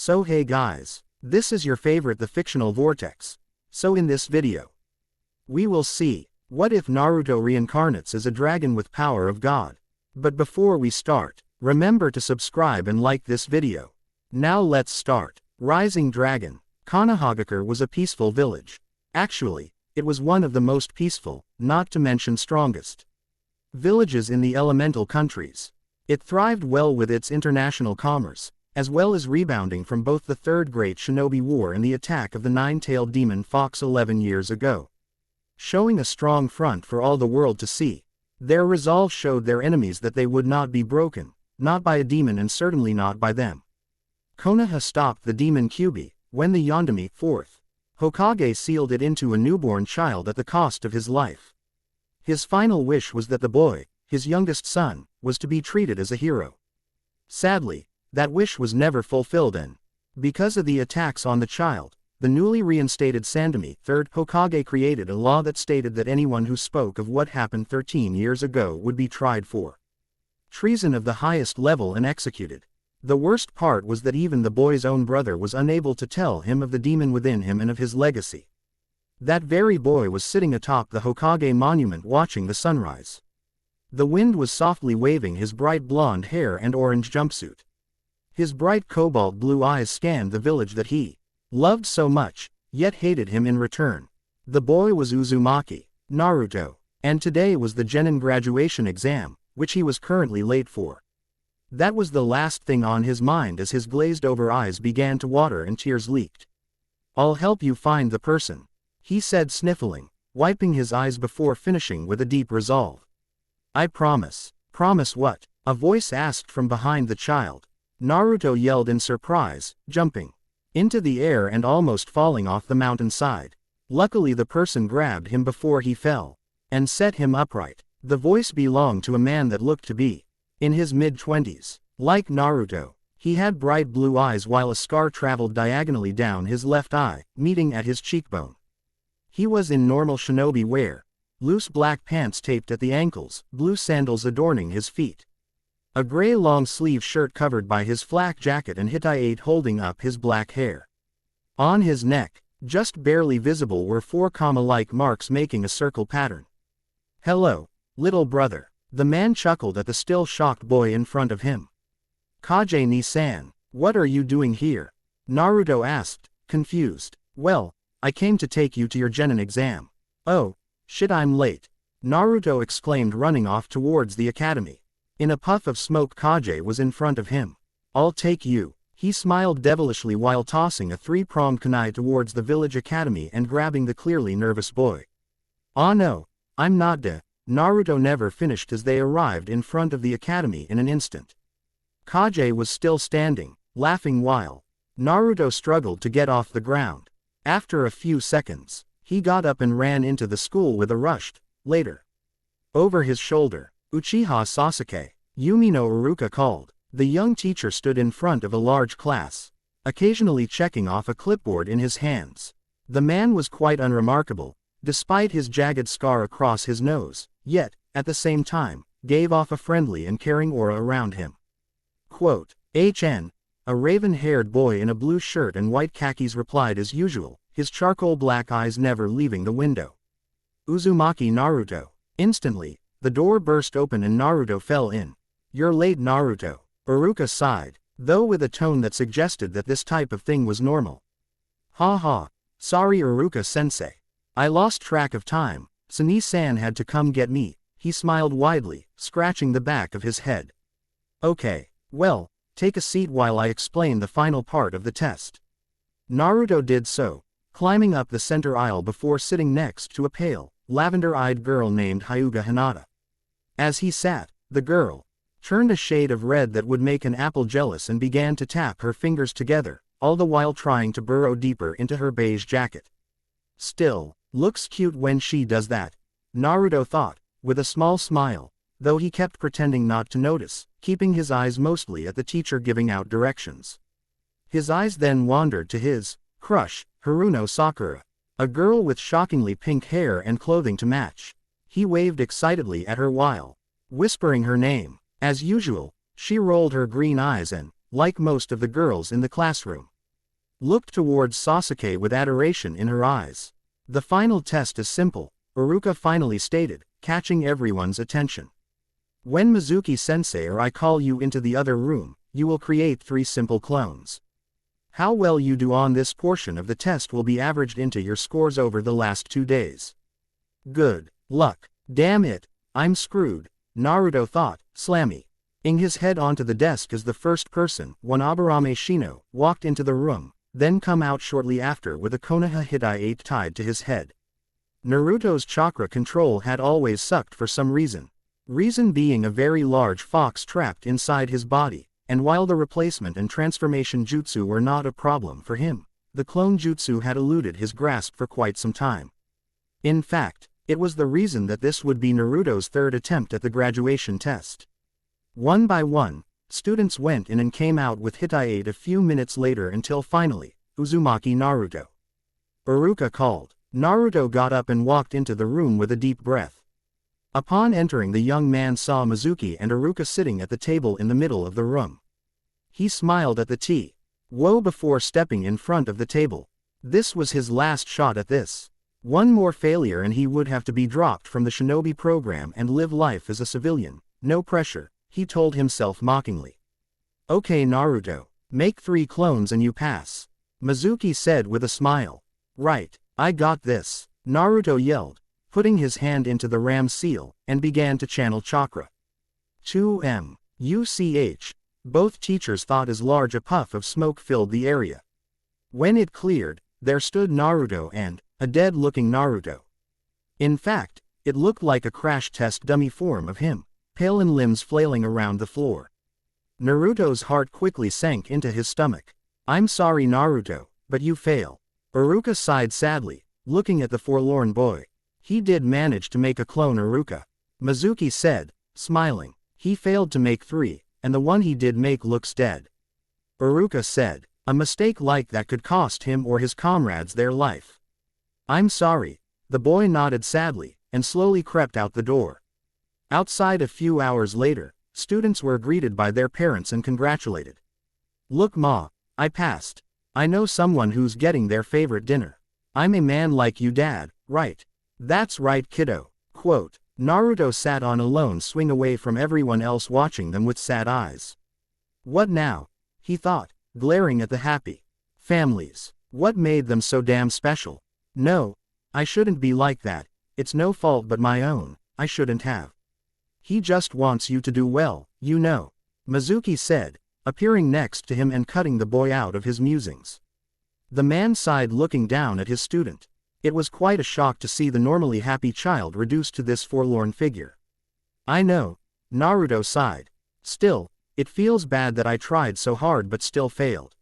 So hey guys, this is your favorite the fictional vortex. So in this video, we will see, what if Naruto reincarnates as a dragon with power of God? But before we start, remember to subscribe and like this video. Now let's start. Rising Dragon. Konohamaru was a peaceful village. Actually, it was one of the most peaceful, not to mention strongest, villages in the elemental countries. It thrived well with its international commerce, as well as rebounding from both the Third Great Shinobi War and the attack of the nine-tailed demon fox 11 years ago. Showing a strong front for all the world to see, their resolve showed their enemies that they would not be broken, not by a demon and certainly not by them. Konoha stopped the demon Kyubi, when the Yondaime, 4th Hokage sealed it into a newborn child at the cost of his life. His final wish was that the boy, his youngest son, was to be treated as a hero. Sadly, that wish was never fulfilled and, because of the attacks on the child, the newly reinstated Sandaime, 3rd Hokage created a law that stated that anyone who spoke of what happened 13 years ago would be tried for treason of the highest level and executed. The worst part was that even the boy's own brother was unable to tell him of the demon within him and of his legacy. That very boy was sitting atop the Hokage monument watching the sunrise. The wind was softly waving his bright blonde hair and orange jumpsuit. His bright cobalt blue eyes scanned the village that he loved so much, yet hated him in return. The boy was Uzumaki, Naruto, and today was the genin graduation exam, which he was currently late for. That was the last thing on his mind as his glazed-over eyes began to water and tears leaked. "I'll help you find the person," he said, sniffling, wiping his eyes before finishing with a deep resolve. "I promise." "Promise what?" a voice asked from behind the child. Naruto yelled in surprise, jumping into the air and almost falling off the mountainside. Luckily the person grabbed him before he fell and set him upright. The voice belonged to a man that looked to be in his mid-20s. Like Naruto, he had bright blue eyes while a scar traveled diagonally down his left eye, meeting at his cheekbone. He was in normal shinobi wear, loose black pants taped at the ankles, blue sandals adorning his feet, a gray long-sleeve shirt covered by his flak jacket and Hinata holding up his black hair. On his neck, just barely visible, were 4 comma-like marks making a circle pattern. "Hello, little brother." The man chuckled at the still shocked boy in front of him. "Kage ni-san, what are you doing here?" Naruto asked, confused. "Well, I came to take you to your genin exam." "Oh, shit, I'm late," Naruto exclaimed, running off towards the academy. In a puff of smoke, Kage was in front of him. "I'll take you." He smiled devilishly while tossing a 3-pronged kunai towards the village academy and grabbing the clearly nervous boy. "Ah no, I'm not de." Naruto never finished as they arrived in front of the academy in an instant. Kage was still standing, laughing while Naruto struggled to get off the ground. After a few seconds, he got up and ran into the school with a rush. Later, over his shoulder, "Uchiha Sasuke," Yumino Iruka called. The young teacher stood in front of a large class, occasionally checking off a clipboard in his hands. The man was quite unremarkable, despite his jagged scar across his nose, yet, at the same time, gave off a friendly and caring aura around him. Quote, "HN, a raven-haired boy in a blue shirt and white khakis replied as usual, his charcoal black eyes never leaving the window. "Uzumaki Naruto." Instantly, the door burst open and Naruto fell in. "You're late, Naruto." Iruka sighed, though with a tone that suggested that this type of thing was normal. "Ha ha, sorry Iruka-sensei. I lost track of time, so Ni-san had to come get me." He smiled widely, scratching the back of his head. "Okay, well, take a seat while I explain the final part of the test." Naruto did so, climbing up the center aisle before sitting next to a pale, lavender-eyed girl named Hyuga Hinata. As he sat, the girl turned a shade of red that would make an apple jealous and began to tap her fingers together, all the while trying to burrow deeper into her beige jacket. "Still, looks cute when she does that," Naruto thought, with a small smile, though he kept pretending not to notice, keeping his eyes mostly at the teacher giving out directions. His eyes then wandered to his crush, Haruno Sakura, a girl with shockingly pink hair and clothing to match. He waved excitedly at her while whispering her name. As usual, she rolled her green eyes and, like most of the girls in the classroom, looked towards Sasuke with adoration in her eyes. The final test is simple, Iruka finally stated, catching everyone's attention. When Mizuki-sensei or I call you into the other room, you will create 3 simple clones. How well you do on this portion of the test will be averaged into your scores over the last 2 days. Good luck. Damn it, I'm screwed, Naruto thought, slamming his head onto the desk as the first person, Wanabarame Shino, walked into the room, then come out shortly after with a Konoha tied to his head. Naruto's chakra control had always sucked for some reason. Reason being a very large fox trapped inside his body, and while the replacement and transformation jutsu were not a problem for him, the clone jutsu had eluded his grasp for quite some time. In fact, it was the reason that this would be Naruto's 3rd attempt at the graduation test. One by one, students went in and came out with Hitai a few minutes later until finally, Uzumaki Naruto. Iruka called. Naruto got up and walked into the room with a deep breath. Upon entering, the young man saw Mizuki and Iruka sitting at the table in the middle of the room. He smiled at the T.O. before stepping in front of the table. This was his last shot at this. One more failure and he would have to be dropped from the shinobi program and live life as a civilian. No pressure, he told himself mockingly. Okay Naruto, make 3 clones and you pass, Mizuki said with a smile. Right, I got this, Naruto yelled, putting his hand into the ram seal, and began to channel chakra. 2M. UCH. Both teachers thought as large a puff of smoke filled the area. When it cleared, there stood Naruto and, a dead-looking Naruto. In fact, it looked like a crash test dummy form of him, pale and limbs flailing around the floor. Naruto's heart quickly sank into his stomach. I'm sorry Naruto, but you fail. Iruka sighed sadly, looking at the forlorn boy. He did manage to make a clone Iruka, Mizuki said, smiling. He failed to make 3, and the one he did make looks dead. Iruka said, a mistake like that could cost him or his comrades their life. I'm sorry, the boy nodded sadly, and slowly crept out the door. Outside a few hours later, students were greeted by their parents and congratulated. Look Ma, I passed. I know someone who's getting their favorite dinner. I'm a man like you dad, right? That's right kiddo. Quote, Naruto sat on a lone swing away from everyone else watching them with sad eyes. What now? He thought, glaring at the happy families. What made them so damn special? No, I shouldn't be like that, it's no fault but my own, I shouldn't have. He just wants you to do well, you know, Mizuki said, appearing next to him and cutting the boy out of his musings. The man sighed looking down at his student. It was quite a shock to see the normally happy child reduced to this forlorn figure. I know, Naruto sighed. Still, it feels bad that I tried so hard but still failed.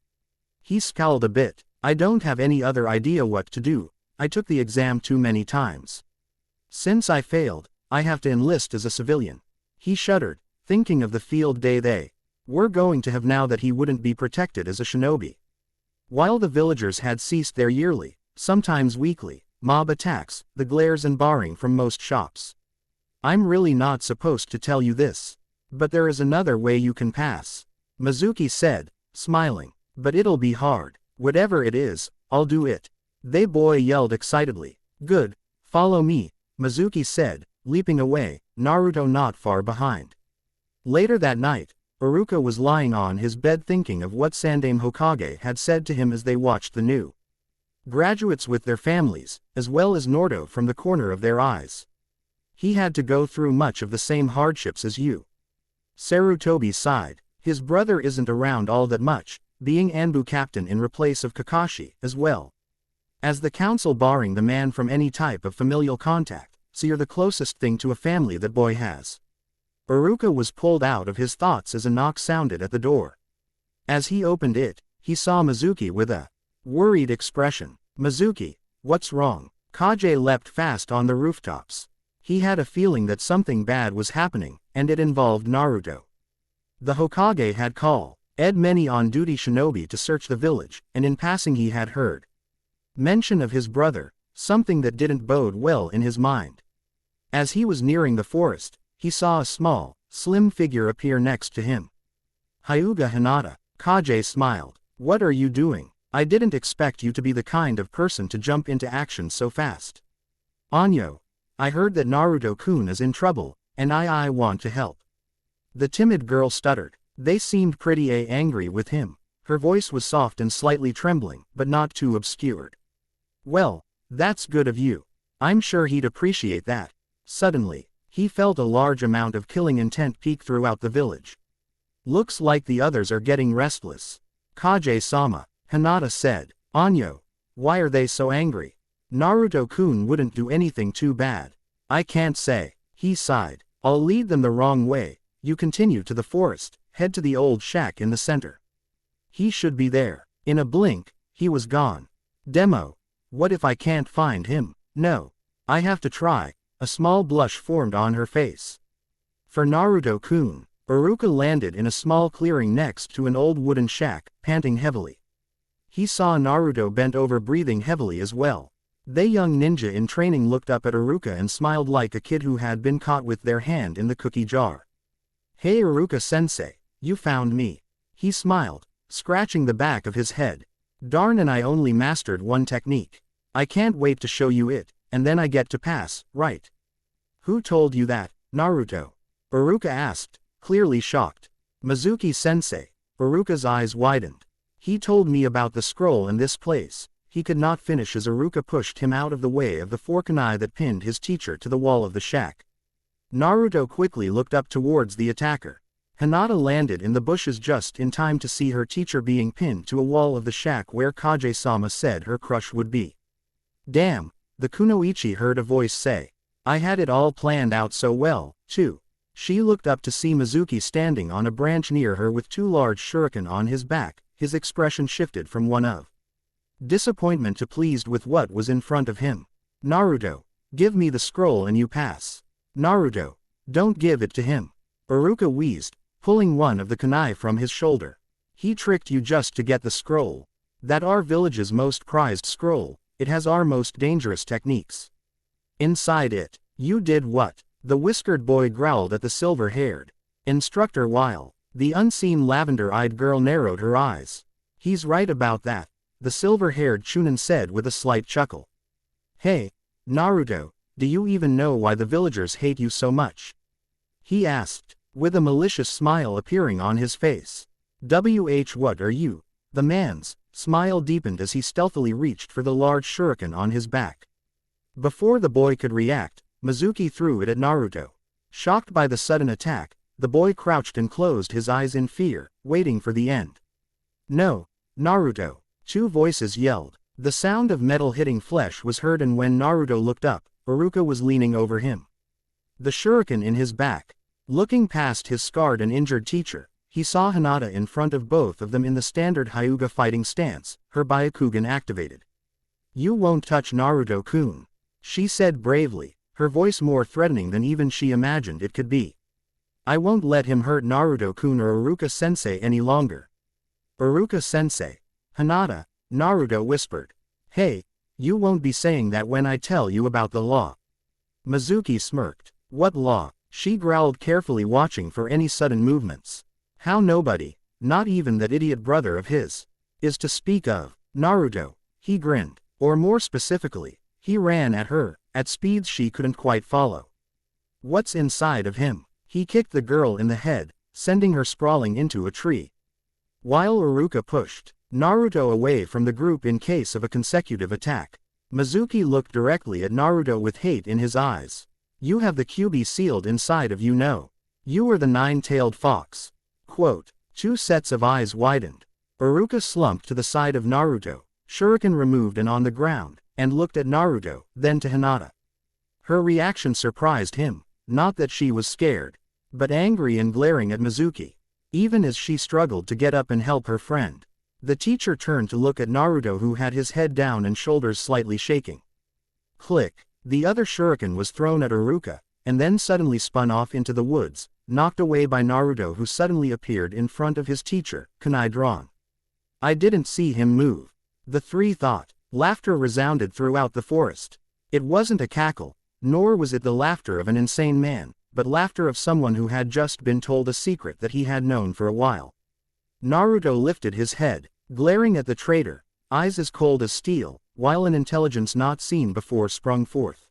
He scowled a bit. I don't have any other idea what to do, I took the exam too many times. Since I failed, I have to enlist as a civilian. He shuddered, thinking of the field day they were going to have now that he wouldn't be protected as a shinobi. While the villagers had ceased their yearly, sometimes weekly, mob attacks, the glares and barring from most shops. I'm really not supposed to tell you this. But there is another way you can pass, Mizuki said, smiling. But it'll be hard. Whatever it is, I'll do it. The boy yelled excitedly. Good, follow me, Mizuki said, leaping away, Naruto not far behind. Later that night, Iruka was lying on his bed thinking of what Sandaime Hokage had said to him as they watched the new graduates with their families, as well as Naruto from the corner of their eyes. He had to go through much of the same hardships as you. Sarutobi sighed. His brother isn't around all that much, being Anbu captain in replace of Kakashi, as well as the council barring the man from any type of familial contact, so you're the closest thing to a family that boy has. Iruka was pulled out of his thoughts as a knock sounded at the door. As he opened it, he saw Mizuki with a worried expression. Mizuki, what's wrong? Kage leapt fast on the rooftops. He had a feeling that something bad was happening, and it involved Naruto. The Hokage had called many on-duty shinobi to search the village, and in passing he had heard mention of his brother, something that didn't bode well in his mind. As he was nearing the forest, he saw a small, slim figure appear next to him. Hyuga Hinata, Kage smiled. What are you doing? I didn't expect you to be the kind of person to jump into action so fast. Anyo, I heard that Naruto-kun is in trouble, and I want to help. The timid girl stuttered. They seemed pretty angry with him. Her voice was soft and slightly trembling, but not too obscured. Well, that's good of you. I'm sure he'd appreciate that. Suddenly, he felt a large amount of killing intent peek throughout the village. Looks like the others are getting restless. Kage-sama, Hinata said. Anyo, why are they so angry? Naruto-kun wouldn't do anything too bad. I can't say. He sighed. I'll lead them the wrong way. You continue to the forest, head to the old shack in the center. He should be there. In a blink, he was gone. Demo. What if I can't find him? No. I have to try. A small blush formed on her face. For Naruto-kun, Iruka landed in a small clearing next to an old wooden shack, panting heavily. He saw Naruto bent over breathing heavily as well. The young ninja in training looked up at Iruka and smiled like a kid who had been caught with their hand in the cookie jar. Hey Iruka-sensei, you found me. He smiled, scratching the back of his head. Darn, and I only mastered one technique. I can't wait to show you it, and then I get to pass, right? Who told you that, Naruto? Iruka asked, clearly shocked. Mizuki-sensei. Iruka's eyes widened. He told me about the scroll in this place. He could not finish as Iruka pushed him out of the way of the kunai that pinned his teacher to the wall of the shack. Naruto quickly looked up towards the attacker. Hinata landed in the bushes just in time to see her teacher being pinned to a wall of the shack where Kage-sama said her crush would be. Damn, the kunoichi heard a voice say. I had it all planned out so well, too. She looked up to see Mizuki standing on a branch near her with two large shuriken on his back. His expression shifted from one of disappointment to pleased with what was in front of him. Naruto, give me the scroll and you pass. Naruto, don't give it to him. Iruka wheezed, pulling one of the kunai from his shoulder. He tricked you just to get the scroll. That our village's most prized scroll, it has our most dangerous techniques. Inside it, you did what? The whiskered boy growled at the silver-haired instructor while the unseen lavender-eyed girl narrowed her eyes. He's right about that, the silver-haired Chunin said with a slight chuckle. Hey, Naruto, do you even know why the villagers hate you so much? He asked, with a malicious smile appearing on his face. What are you? The man's smile deepened as he stealthily reached for the large shuriken on his back. Before the boy could react, Mizuki threw it at Naruto. Shocked by the sudden attack, the boy crouched and closed his eyes in fear, waiting for the end. No, Naruto, two voices yelled. The sound of metal hitting flesh was heard, and when Naruto looked up, Iruka was leaning over him. The shuriken in his back. Looking past his scarred and injured teacher, he saw Hinata in front of both of them in the standard Hyuga fighting stance, her Byakugan activated. You won't touch Naruto-kun, she said bravely, her voice more threatening than even she imagined it could be. I won't let him hurt Naruto-kun or Iruka-sensei any longer. Iruka-sensei. Hinata, Naruto whispered. Hey, you won't be saying that when I tell you about the law. Mizuki smirked. What law? She growled, carefully watching for any sudden movements. How nobody, not even that idiot brother of his, is to speak of. Naruto, he grinned. Or more specifically, he ran at her, at speeds she couldn't quite follow. What's inside of him? He kicked the girl in the head, sending her sprawling into a tree. While Iruka pushed Naruto away from the group in case of a consecutive attack, Mizuki looked directly at Naruto with hate in his eyes. You have the QB sealed inside of you, no. You are the nine-tailed fox. Quote. Two sets of eyes widened. Iruka slumped to the side of Naruto, shuriken removed and on the ground, and looked at Naruto, then to Hinata. Her reaction surprised him, not that she was scared, but angry and glaring at Mizuki. Even as she struggled to get up and help her friend, the teacher turned to look at Naruto, who had his head down and shoulders slightly shaking. Click. The other shuriken was thrown at Iruka, and then suddenly spun off into the woods, knocked away by Naruto, who suddenly appeared in front of his teacher, kunai drawn. I didn't see him move. The three thought. Laughter resounded throughout the forest. It wasn't a cackle, nor was it the laughter of an insane man, but laughter of someone who had just been told a secret that he had known for a while. Naruto lifted his head, glaring at the traitor, eyes as cold as steel, while an intelligence not seen before sprung forth.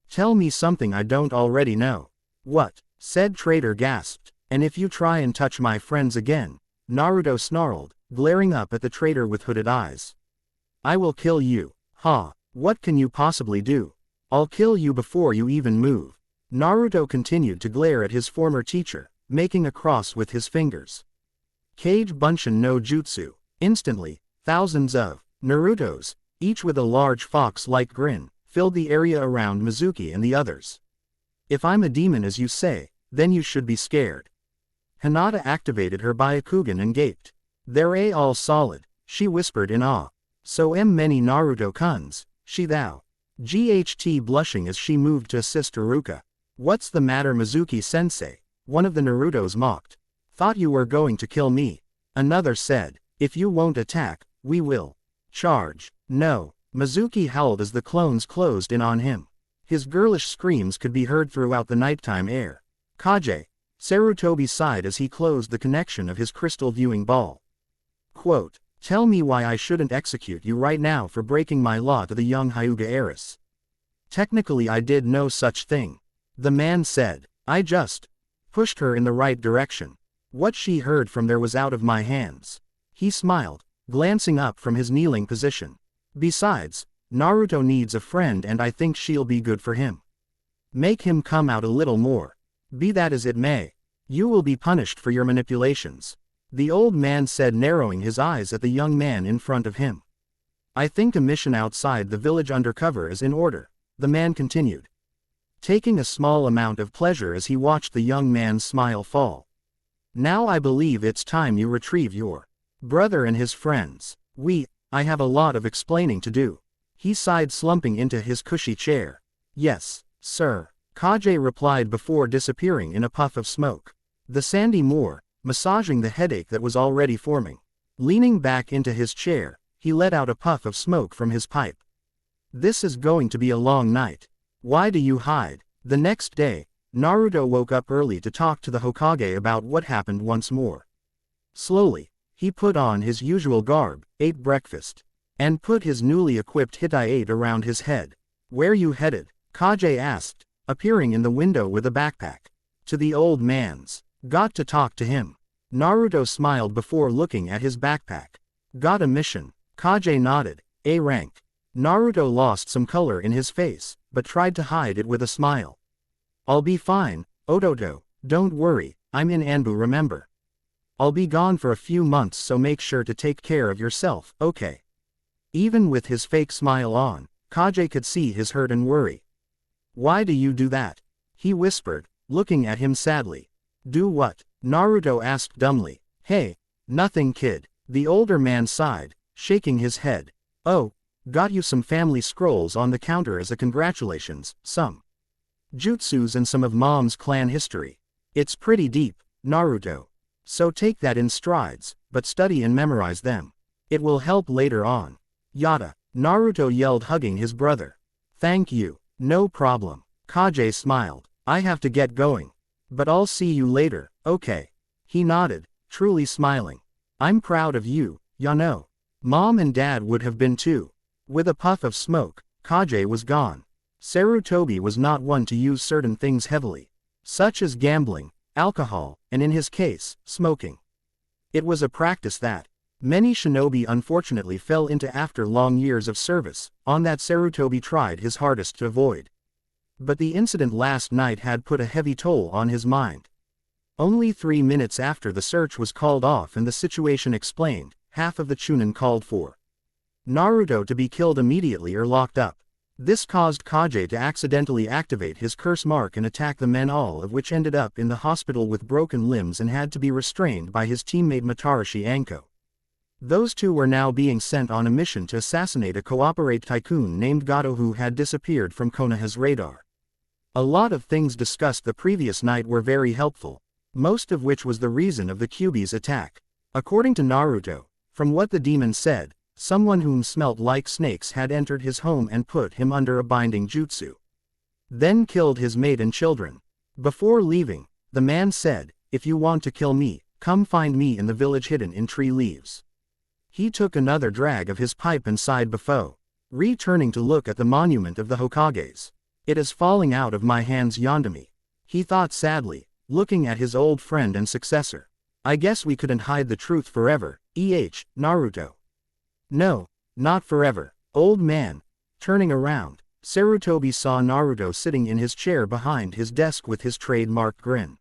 "Tell me something I don't already know." "What?" said traitor gasped. "And if you try and touch my friends again," Naruto snarled, glaring up at the traitor with hooded eyes. "I will kill you." "Ha! What can you possibly do?" "I'll kill you before you even move." Naruto continued to glare at his former teacher, making a cross with his fingers. Kage Bunshin no Jutsu. Instantly, thousands of Narutos, each with a large fox-like grin, filled the area around Mizuki and the others. "If I'm a demon as you say, then you should be scared." Hinata activated her Byakugan and gaped. "They're all solid," she whispered in awe. "So many Naruto-kuns, she thou." GHT blushing as she moved to assist Iruka. "What's the matter Mizuki-sensei?" one of the Narutos mocked. "Thought you were going to kill me." Another said, "If you won't attack, we will charge." "No." Mizuki howled as the clones closed in on him. His girlish screams could be heard throughout the nighttime air. "Kage." Sarutobi sighed as he closed the connection of his crystal viewing ball. Quote, "Tell me why I shouldn't execute you right now for breaking my law to the young Hyuga heiress." "Technically I did no such thing," the man said. "I just pushed her in the right direction. What she heard from there was out of my hands." He smiled, glancing up from his kneeling position. "Besides, Naruto needs a friend and I think she'll be good for him. Make him come out a little more." "Be that as it may, you will be punished for your manipulations," the old man said, narrowing his eyes at the young man in front of him. "I think a mission outside the village undercover is in order," the man continued, taking a small amount of pleasure as he watched the young man's smile fall. "Now I believe it's time you retrieve your brother and his friends. I have a lot of explaining to do." He sighed, slumping into his cushy chair. "Yes, sir," Kage replied before disappearing in a puff of smoke. The sandy moor, massaging the headache that was already forming. Leaning back into his chair, he let out a puff of smoke from his pipe. "This is going to be a long night. Why do you hide?" The next day, Naruto woke up early to talk to the Hokage about what happened once more. Slowly, he put on his usual garb, ate breakfast, and put his newly equipped Hitai around his head. "Where you headed?" Kage asked, appearing in the window with a backpack. "To the old man's. Got to talk to him." Naruto smiled before looking at his backpack. "Got a mission?" Kage nodded. "A rank." Naruto lost some color in his face, but tried to hide it with a smile. "I'll be fine, Ototo, don't worry, I'm in Anbu remember. I'll be gone for a few months so make sure to take care of yourself, okay?" Even with his fake smile on, Kage could see his hurt and worry. "Why do you do that?" he whispered, looking at him sadly. "Do what?" Naruto asked dumbly. "Hey, nothing kid," the older man sighed, shaking his head. "Oh, got you some family scrolls on the counter as a congratulations, some jutsus and some of Mom's clan history. It's pretty deep, Naruto. So take that in strides, but study and memorize them. It will help later on. Yada," Naruto yelled, hugging his brother. "Thank you, no problem." Kage smiled. "I have to get going. But I'll see you later, okay?" He nodded, truly smiling. "I'm proud of you, Yano. Mom and Dad would have been too." With a puff of smoke, Kage was gone. Sarutobi was not one to use certain things heavily, such as gambling, alcohol, and in his case, smoking. It was a practice that many shinobi unfortunately fell into after long years of service, on that Sarutobi tried his hardest to avoid. But the incident last night had put a heavy toll on his mind. Only 3 minutes after the search was called off and the situation explained, half of the Chunin called for Naruto to be killed immediately or locked up. This caused Kage to accidentally activate his curse mark and attack the men, all of which ended up in the hospital with broken limbs and had to be restrained by his teammate Matarashi Anko. Those two were now being sent on a mission to assassinate a cooperate tycoon named Gato who had disappeared from Konoha's radar. A lot of things discussed the previous night were very helpful, most of which was the reason of the Kyuubi's attack. According to Naruto, from what the demon said, someone whom smelt like snakes had entered his home and put him under a binding jutsu. Then killed his mate and children. Before leaving, the man said, "If you want to kill me, come find me in the village hidden in tree leaves." He took another drag of his pipe and sighed before returning to look at the monument of the Hokages. It is falling out of my hands Yondami. He thought sadly, looking at his old friend and successor. I guess we couldn't hide the truth forever, Naruto. No, not forever, old man. Turning around, Sarutobi saw Naruto sitting in his chair behind his desk with his trademark grin.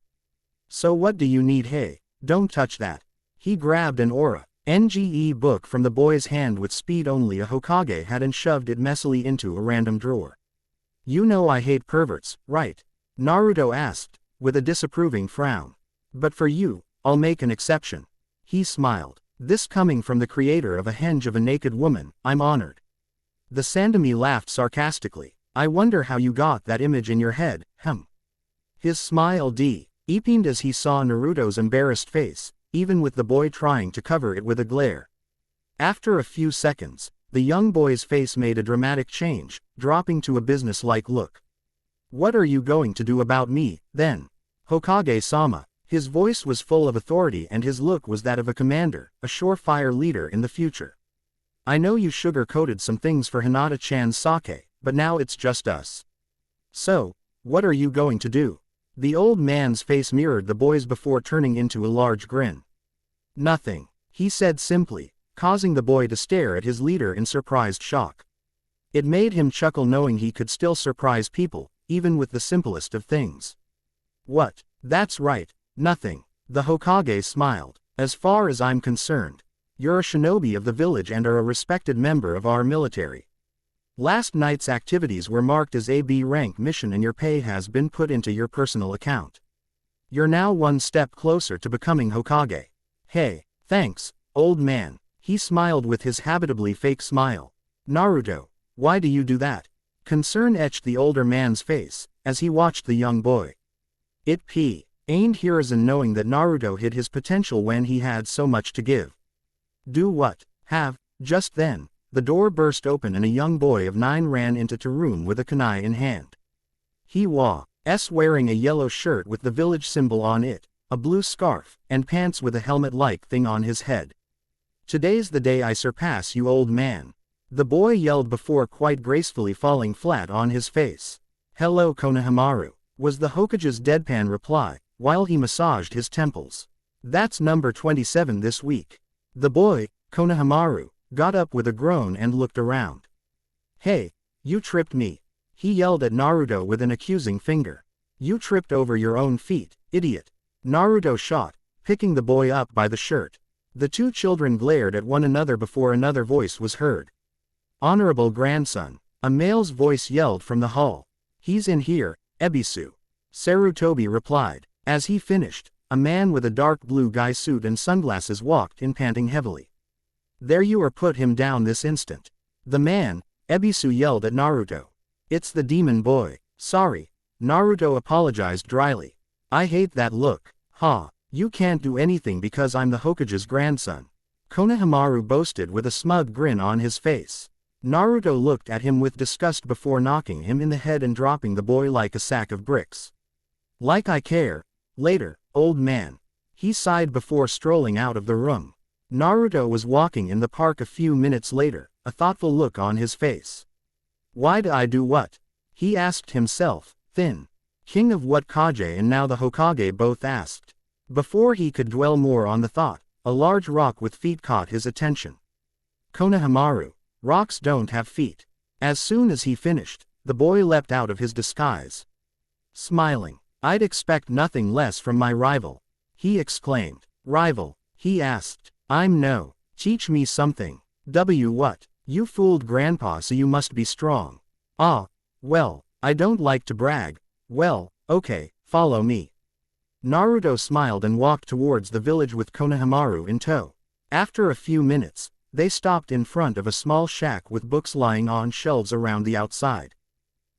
So what do you need? Hey, don't touch that. He grabbed an aura NGE book from the boy's hand with speed only a Hokage had and shoved it messily into a random drawer. You know I hate perverts, right? Naruto asked, with a disapproving frown. But for you, I'll make an exception. He smiled. This coming from the creator of a henge of a naked woman, I'm honored. The Sandami laughed sarcastically. I wonder how you got that image in your head, His smile deepened as he saw Naruto's embarrassed face, even with the boy trying to cover it with a glare. After a few seconds, the young boy's face made a dramatic change, dropping to a business-like look. What are you going to do about me, then? Hokage-sama. His voice was full of authority and his look was that of a commander, a surefire leader in the future. I know you sugar-coated some things for Hinata-chan's sake, but now it's just us. So, what are you going to do? The old man's face mirrored the boy's before turning into a large grin. Nothing, he said simply, causing the boy to stare at his leader in surprised shock. It made him chuckle knowing he could still surprise people, even with the simplest of things. What? That's right, nothing. The Hokage smiled. As far as I'm concerned, you're a shinobi of the village and are a respected member of our military. Last night's activities were marked as a B rank mission and your pay has been put into your personal account. You're now one step closer to becoming Hokage. Hey, thanks, old man. He smiled with his habitably fake smile. Naruto, why do you do that? Concern etched the older man's face, as he watched the young boy. It ain't Hiruzen knowing that Naruto hid his potential when he had so much to give. Do what? Have? Just then, the door burst open and a young boy of 9 ran into the room with a kunai in hand. He was wearing a yellow shirt with the village symbol on it, a blue scarf, and pants with a helmet-like thing on his head. Today's the day I surpass you, old man. The boy yelled before quite gracefully falling flat on his face. Hello Konohamaru, was the Hokage's deadpan reply, while he massaged his temples. That's number 27 this week. The boy, Konohamaru, got up with a groan and looked around. Hey, you tripped me. He yelled at Naruto with an accusing finger. You tripped over your own feet, idiot. Naruto shot, picking the boy up by the shirt. The two children glared at one another before another voice was heard. Honorable grandson, a male's voice yelled from the hall. He's in here, Ebisu. Sarutobi replied. As he finished, a man with a dark blue guy suit and sunglasses walked in panting heavily. There you are, put him down this instant. The man, Ebisu yelled at Naruto. It's the demon boy. Sorry. Naruto apologized dryly. I hate that look. You can't do anything because I'm the Hokage's grandson. Konohamaru boasted with a smug grin on his face. Naruto looked at him with disgust before knocking him in the head and dropping the boy like a sack of bricks. Like I care. Later, old man. He sighed before strolling out of the room. Naruto was walking in the park a few minutes later, a thoughtful look on his face. Why'd I do what? He asked himself, Thin. King of what Kage and now the Hokage both asked. Before he could dwell more on the thought, a large rock with feet caught his attention. Konohamaru, rocks don't have feet. As soon as he finished, the boy leapt out of his disguise. Smiling, I'd expect nothing less from my rival. He exclaimed. Rival? He asked. I'm no. Teach me something. What? You fooled grandpa, so you must be strong. Well, I don't like to brag. Well, okay, follow me. Naruto smiled and walked towards the village with Konohamaru in tow. After a few minutes, they stopped in front of a small shack with books lying on shelves around the outside.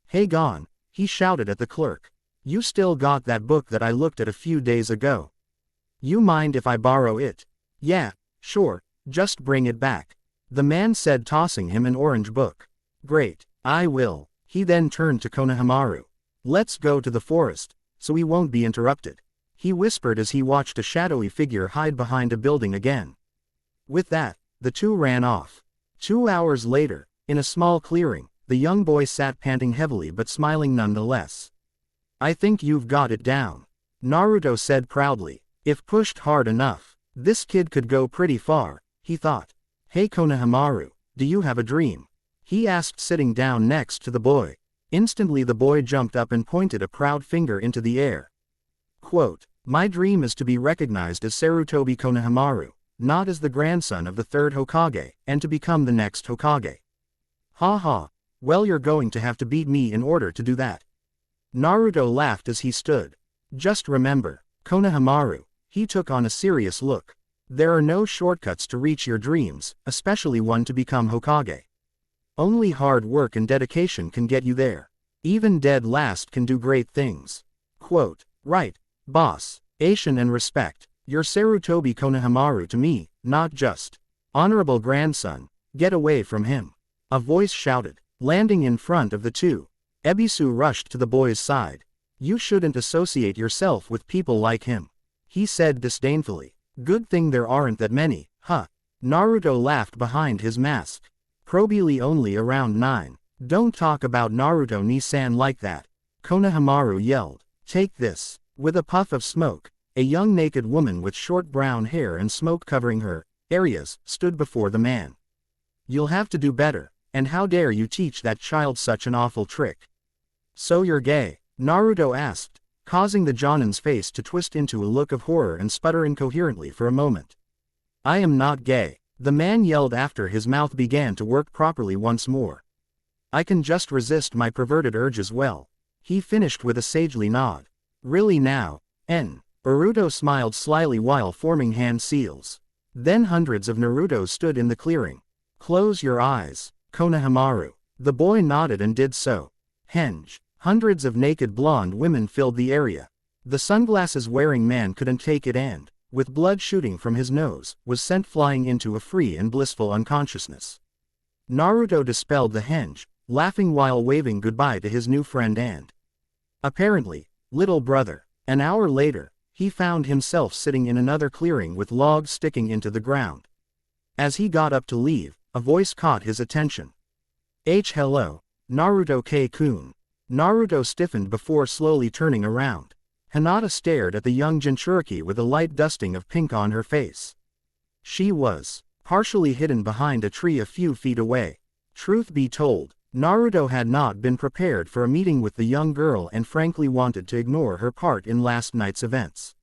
Hey Gon, he shouted at the clerk. You still got that book that I looked at a few days ago? You mind if I borrow it? Yeah, sure, just bring it back. The man said, tossing him an orange book. Great, I will. He then turned to Konohamaru. Let's go to the forest, so we won't be interrupted. He whispered as he watched a shadowy figure hide behind a building again. With that, The two ran off. 2 hours later, in a small clearing, the young boy sat panting heavily but smiling nonetheless. "I think you've got it down," Naruto said proudly. "If pushed hard enough, this kid could go pretty far," he thought. "Hey Konohamaru, do you have a dream?" he asked, sitting down next to the boy. Instantly the boy jumped up and pointed a proud finger into the air. Quote, "My dream is to be recognized as Sarutobi Konohamaru, not as the grandson of the third Hokage, and to become the next Hokage." "Ha ha, well you're going to have to beat me in order to do that." Naruto laughed as he stood. "Just remember, Konohamaru," he took on a serious look, "there are no shortcuts to reach your dreams, especially one to become Hokage. Only hard work and dedication can get you there. Even dead last can do great things." Quote, "Right, boss, Asian and respect, you're Sarutobi Konohamaru to me, not just honorable grandson, get away from him," a voice shouted. Landing in front of the two, Ebisu rushed to the boy's side. "You shouldn't associate yourself with people like him," he said disdainfully. "Good thing there aren't that many, huh?" Naruto laughed behind his mask. "Probably only around 9. Don't talk about Naruto Ni-san like that," Konohamaru yelled. "Take this." With a puff of smoke, a young naked woman with short brown hair and smoke covering her areas stood before the man. "You'll have to do better, and how dare you teach that child such an awful trick?" "So you're gay?" Naruto asked, causing the Jonin's face to twist into a look of horror and sputter incoherently for a moment. "I am not gay," the man yelled after his mouth began to work properly once more. "I can just resist my perverted urges well," he finished with a sagely nod. "Really now, Naruto smiled slyly while forming hand seals. Then hundreds of Narutos stood in the clearing. "Close your eyes, Konohamaru." The boy nodded and did so. Hundreds of naked blonde women filled the area. The sunglasses-wearing man couldn't take it and, with blood shooting from his nose, was sent flying into a free and blissful unconsciousness. Naruto dispelled the henge, laughing while waving goodbye to his new friend and, apparently, little brother. An hour later, he found himself sitting in another clearing with logs sticking into the ground. As he got up to leave, a voice caught his attention. Hello, Naruto K-kun." Naruto stiffened before slowly turning around. Hinata stared at the young Jinchuriki with a light dusting of pink on her face. She was partially hidden behind a tree a few feet away. Truth be told, Naruto had not been prepared for a meeting with the young girl and frankly wanted to ignore her part in last night's events.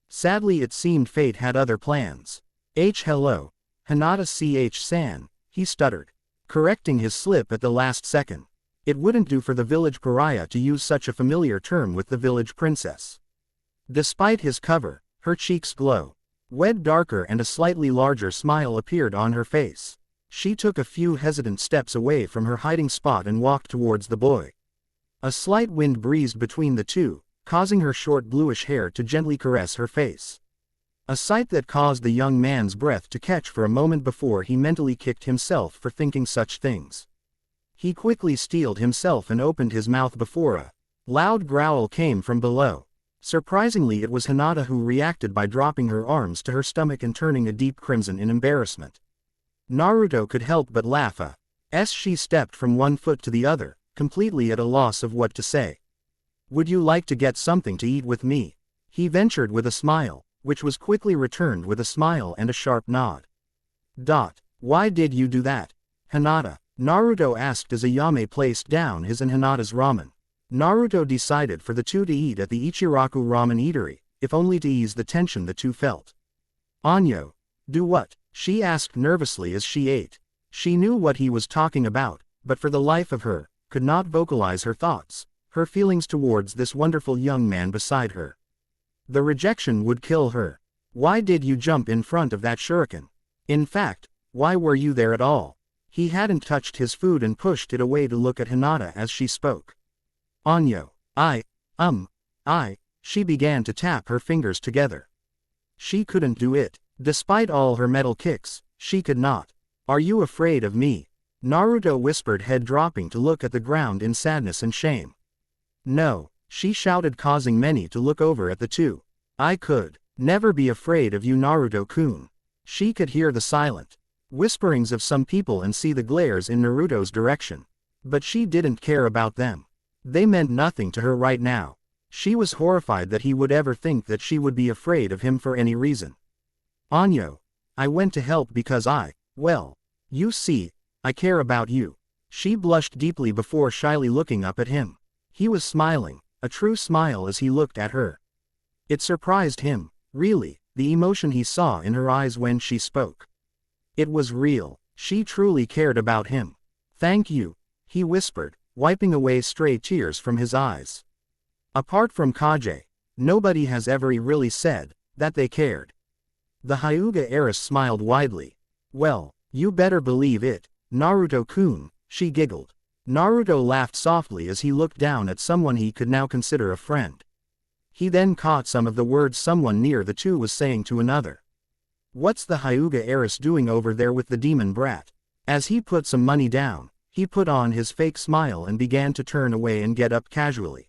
Sadly it seemed fate had other plans. Hello, Hinata Ch-san, he stuttered, correcting his slip at the last second. It wouldn't do for the village pariah to use such a familiar term with the village princess. Despite his cover, her cheeks glow. Wed darker and a slightly larger smile appeared on her face. She took a few hesitant steps away from her hiding spot and walked towards the boy. A slight wind breezed between the two, causing her short bluish hair to gently caress her face. A sight that caused the young man's breath to catch for a moment before he mentally kicked himself for thinking such things. He quickly steeled himself and opened his mouth before a loud growl came from below. Surprisingly it was Hinata who reacted by dropping her arms to her stomach and turning a deep crimson in embarrassment. Naruto could help but laugh as she stepped from one foot to the other, completely at a loss of what to say. "Would you like to get something to eat with me?" he ventured with a smile, which was quickly returned with a smile and a sharp nod. "Why did you do that, Hinata?" Naruto asked as Ayame placed down his and Hinata's ramen. Naruto decided for the two to eat at the Ichiraku ramen eatery, if only to ease the tension the two felt. "Anyo, do what?" she asked nervously as she ate. She knew what he was talking about, but for the life of her, could not vocalize her thoughts, her feelings towards this wonderful young man beside her. The rejection would kill her. Why did you jump in front of that shuriken? In fact, why were you there at all? He hadn't touched his food and pushed it away to look at Hinata as she spoke. "Anyo, she began to tap her fingers together. She couldn't do it. Despite all her metal kicks, she could not. "Are you afraid of me?" Naruto whispered, head dropping to look at the ground in sadness and shame. "No," she shouted, causing many to look over at the two. "I could never be afraid of you, Naruto-kun." She could hear the silent Whisperings of some people and see the glares in Naruto's direction. But she didn't care about them. They meant nothing to her right now. She was horrified that he would ever think that she would be afraid of him for any reason. Anyo. I went to help because well, you see, I care about you. She blushed deeply before shyly looking up at him. He was smiling, a true smile as he looked at her. It surprised him, really, the emotion he saw in her eyes when she spoke. It was real, she truly cared about him. Thank you, he whispered, wiping away stray tears from his eyes. Apart from Kage, nobody has ever really said that they cared. The Hyuga heiress smiled widely. Well, you better believe it, Naruto-kun, she giggled. Naruto laughed softly as he looked down at someone he could now consider a friend. He then caught some of the words someone near the two was saying to another. What's the Hyuga heiress doing over there with the demon brat? As he put some money down, he put on his fake smile and began to turn away and get up casually.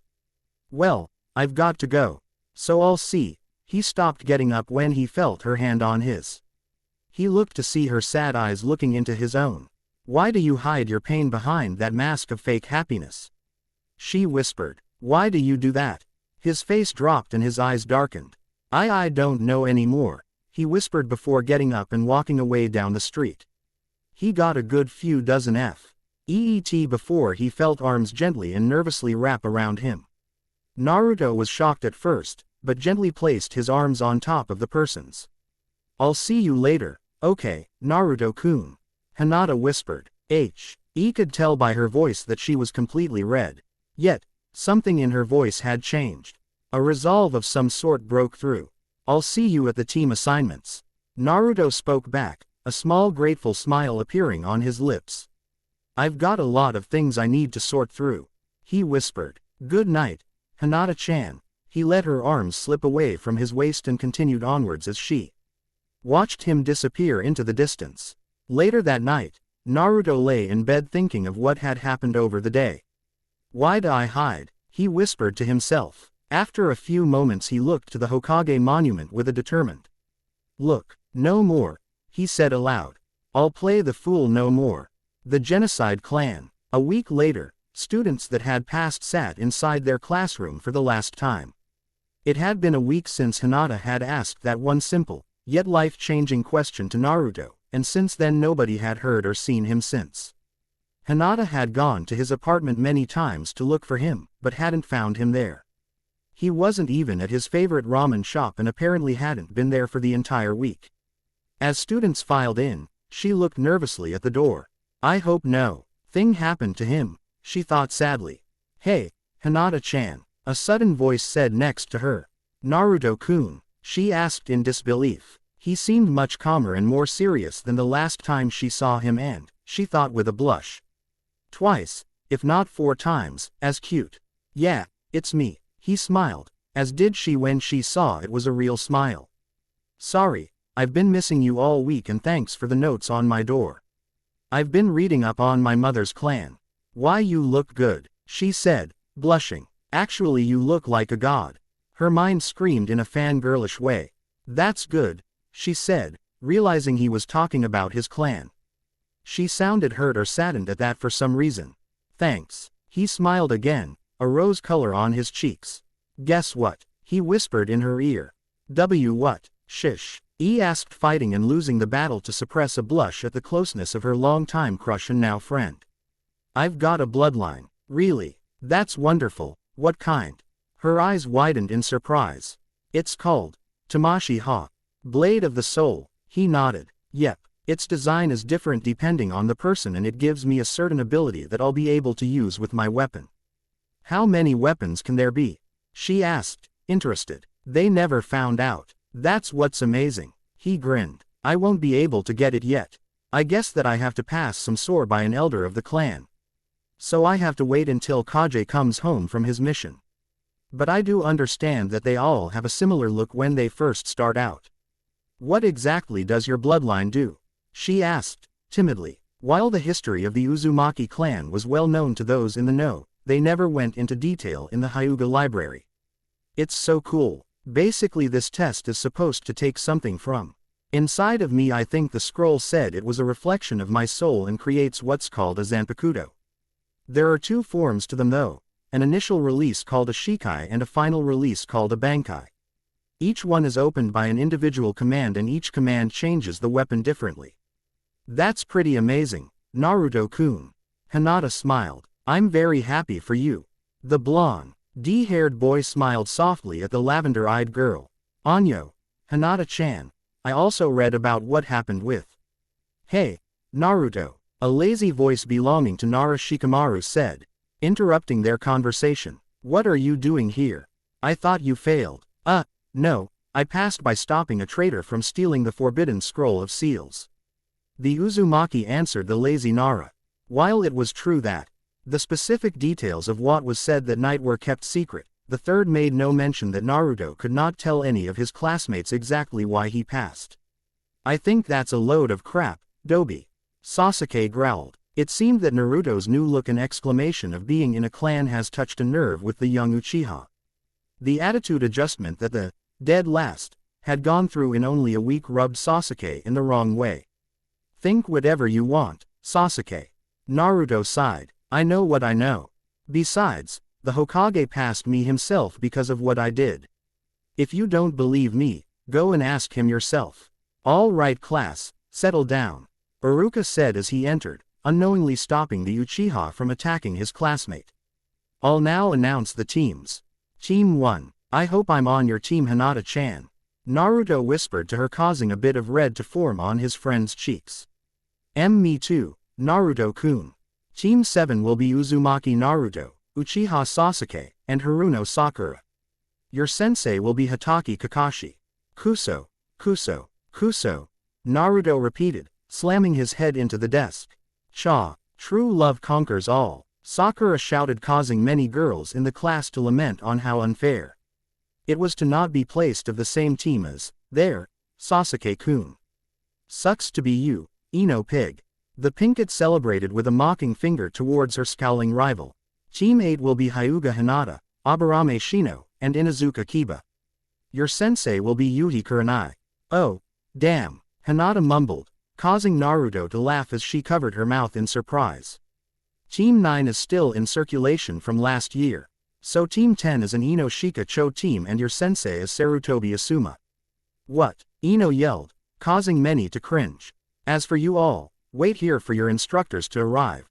Well, I've got to go. So I'll see. He stopped getting up when he felt her hand on his. He looked to see her sad eyes looking into his own. Why do you hide your pain behind that mask of fake happiness? She whispered. Why do you do that? His face dropped and his eyes darkened. I don't know anymore, he whispered before getting up and walking away down the street. He got a good few dozen feet before he felt arms gently and nervously wrap around him. Naruto was shocked at first, but gently placed his arms on top of the person's. I'll see you later, okay, Naruto-kun. Hinata whispered. He could tell by her voice that she was completely red. Yet, something in her voice had changed. A resolve of some sort broke through. I'll see you at the team assignments. Naruto spoke back, a small grateful smile appearing on his lips. I've got a lot of things I need to sort through. He whispered. Good night, Hinata-chan. He let her arms slip away from his waist and continued onwards as she watched him disappear into the distance. Later that night, Naruto lay in bed thinking of what had happened over the day. Why'd I hide? He whispered to himself. After a few moments he looked to the Hokage monument with a determined look. No more, he said aloud. I'll play the fool no more. The Genocide Clan. A week later, students that had passed sat inside their classroom for the last time. It had been a week since Hinata had asked that one simple, yet life-changing question to Naruto, and since then nobody had heard or seen him since. Hinata had gone to his apartment many times to look for him, but hadn't found him there. He wasn't even at his favorite ramen shop and apparently hadn't been there for the entire week. As students filed in, she looked nervously at the door. I hope no thing happened to him, she thought sadly. Hey, Hinata-chan, a sudden voice said next to her. Naruto-kun, she asked in disbelief. He seemed much calmer and more serious than the last time she saw him and, she thought with a blush. Twice, if not 4 times, as cute. Yeah, it's me, he smiled, as did she when she saw it was a real smile. Sorry, I've been missing you all week and thanks for the notes on my door. I've been reading up on my mother's clan. Why you look good, she said, blushing. Actually you look like a god. Her mind screamed in a fangirlish way. That's good, she said, realizing he was talking about his clan. She sounded hurt or saddened at that for some reason. Thanks. He smiled again, a rose color on his cheeks. Guess what? He whispered in her ear. What? Shish. He asked, fighting and losing the battle to suppress a blush at the closeness of her long-time crush and now friend. I've got a bloodline. Really? That's wonderful. What kind? Her eyes widened in surprise. It's called Tamashi-ha. Blade of the Soul, he nodded. Yep, its design is different depending on the person and it gives me a certain ability that I'll be able to use with my weapon. How many weapons can there be? She asked, interested. They never found out. That's what's amazing. He grinned. I won't be able to get it yet. I guess that I have to pass some sword by an elder of the clan. So I have to wait until Kage comes home from his mission. But I do understand that they all have a similar look when they first start out. What exactly does your bloodline do? She asked, timidly. While the history of the Uzumaki clan was well known to those in the know, they never went into detail in the Hyuga library. It's so cool. Basically this test is supposed to take something from Inside of me I think the scroll said it was a reflection of my soul and creates what's called a zanpakuto. There are two forms to them though, an initial release called a shikai and a final release called a bankai. Each one is opened by an individual command and each command changes the weapon differently. That's pretty amazing, Naruto-kun. Hinata smiled. I'm very happy for you. The blonde-haired boy smiled softly at the lavender-eyed girl. Anyo, Hinata-chan, I also read about what happened with. Hey, Naruto, a lazy voice belonging to Nara Shikamaru said, interrupting their conversation. What are you doing here? I thought you failed. No, I passed by stopping a traitor from stealing the forbidden scroll of seals. The Uzumaki answered the lazy Nara. While it was true that the specific details of what was said that night were kept secret, the third made no mention that Naruto could not tell any of his classmates exactly why he passed. I think that's a load of crap, Dobi. Sasuke growled. It seemed that Naruto's new look and exclamation of being in a clan has touched a nerve with the young Uchiha. The attitude adjustment that the dead last had gone through in only a week rubbed Sasuke in the wrong way. Think whatever you want, Sasuke. Naruto sighed. I know what I know. Besides, the Hokage passed me himself because of what I did. If you don't believe me, go and ask him yourself. All right class, settle down, Iruka said as he entered, unknowingly stopping the Uchiha from attacking his classmate. I'll now announce the teams. Team 1. I hope I'm on your team, Hinata-chan. Naruto whispered to her, causing a bit of red to form on his friend's cheeks. Me too, Naruto-kun. Team 7 will be Uzumaki Naruto, Uchiha Sasuke, and Haruno Sakura. Your sensei will be Hatake Kakashi. Kuso, Kuso, Kuso, Naruto repeated, slamming his head into the desk. Cha, true love conquers all, Sakura shouted, causing many girls in the class to lament on how unfair it was to not be placed of the same team as their Sasuke-kun. Sucks to be you, Ino pig. The Pinkett celebrated with a mocking finger towards her scowling rival. Team 8 will be Hyuga Hinata, Aburame Shino, and Inazuka Kiba. Your sensei will be Yuhi Kurenai. Oh, damn, Hinata mumbled, causing Naruto to laugh as she covered her mouth in surprise. Team 9 is still in circulation from last year, so Team 10 is an Ino Shika Cho team and your sensei is Sarutobi Asuma. What? Ino yelled, causing many to cringe. As for you all, wait here for your instructors to arrive.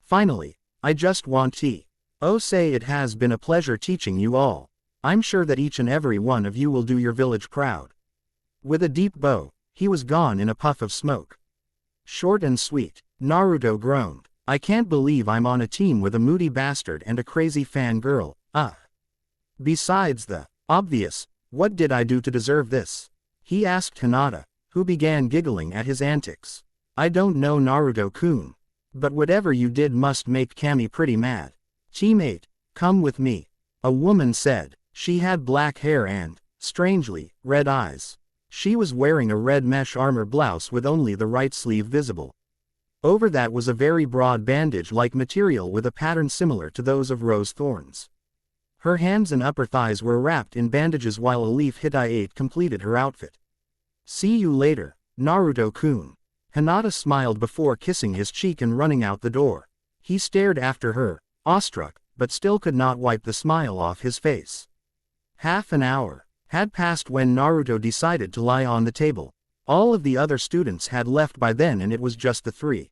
Finally, I just want tea. Oh, say it has been a pleasure teaching you all. I'm sure that each and every one of you will do your village proud. With a deep bow, he was gone in a puff of smoke. Short and sweet, Naruto groaned. I can't believe I'm on a team with a moody bastard and a crazy fangirl. Besides the obvious, what did I do to deserve this? He asked Hinata, who began giggling at his antics. I don't know, Naruto-kun. But whatever you did must make Kami pretty mad. Team 8, come with me. A woman said. She had black hair and, strangely, red eyes. She was wearing a red mesh armor blouse with only the right sleeve visible. Over that was a very broad bandage-like material with a pattern similar to those of rose thorns. Her hands and upper thighs were wrapped in bandages while a leaf Hitai-8 completed her outfit. See you later, Naruto-kun. Hinata smiled before kissing his cheek and running out the door. He stared after her, awestruck, but still could not wipe the smile off his face. Half an hour had passed when Naruto decided to lie on the table. All of the other students had left by then and it was just the three.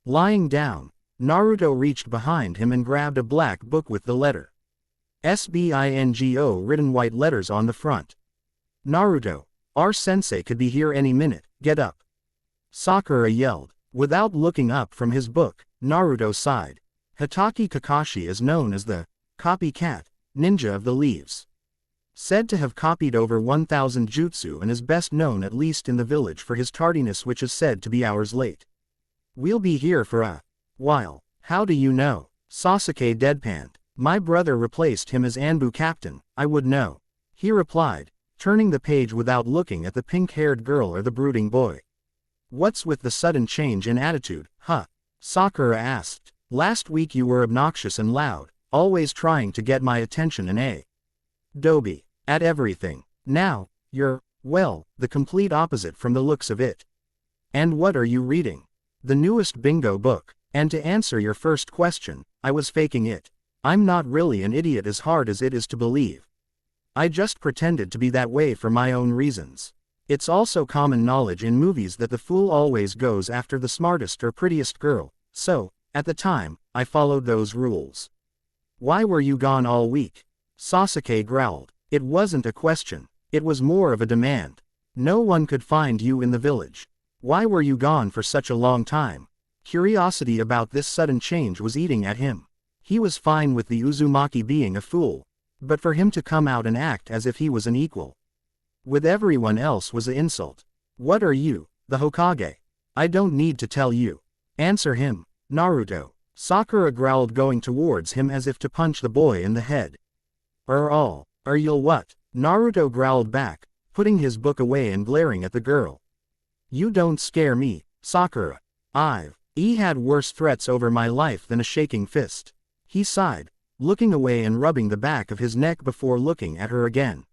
Lying down, Naruto reached behind him and grabbed a black book with the letter SBINGO written white letters on the front. Naruto, our sensei could be here any minute, get up. Sakura yelled. Without looking up from his book, Naruto sighed. Hatake Kakashi is known as the copycat ninja of the leaves. Said to have copied over 1,000 jutsu and is best known at least in the village for his tardiness, which is said to be hours late. We'll be here for a while. How do you know? Sasuke deadpanned. My brother replaced him as Anbu captain, I would know. He replied, turning the page without looking at the pink-haired girl or the brooding boy. What's with the sudden change in attitude, huh? Sakura asked. Last week you were obnoxious and loud, always trying to get my attention and Dobi, at everything. Now, you're Well, the complete opposite from the looks of it. And what are you reading? The newest bingo book. And to answer your first question, I was faking it. I'm not really an idiot as hard as it is to believe. I just pretended to be that way for my own reasons. It's also common knowledge in movies that the fool always goes after the smartest or prettiest girl, so, at the time, I followed those rules. Why were you gone all week? Sasuke growled. It wasn't a question. It was more of a demand. No one could find you in the village. Why were you gone for such a long time? Curiosity about this sudden change was eating at him. He was fine with the Uzumaki being a fool. But for him to come out and act as if he was an equal with everyone else was an insult. What are you, the Hokage? I don't need to tell you. Answer him, Naruto. Sakura growled, going towards him as if to punch the boy in the head. Are you'll what? Naruto growled back, putting his book away and glaring at the girl. You don't scare me, Sakura. I've had worse threats over my life than a shaking fist. He sighed, looking away and rubbing the back of his neck before looking at her again.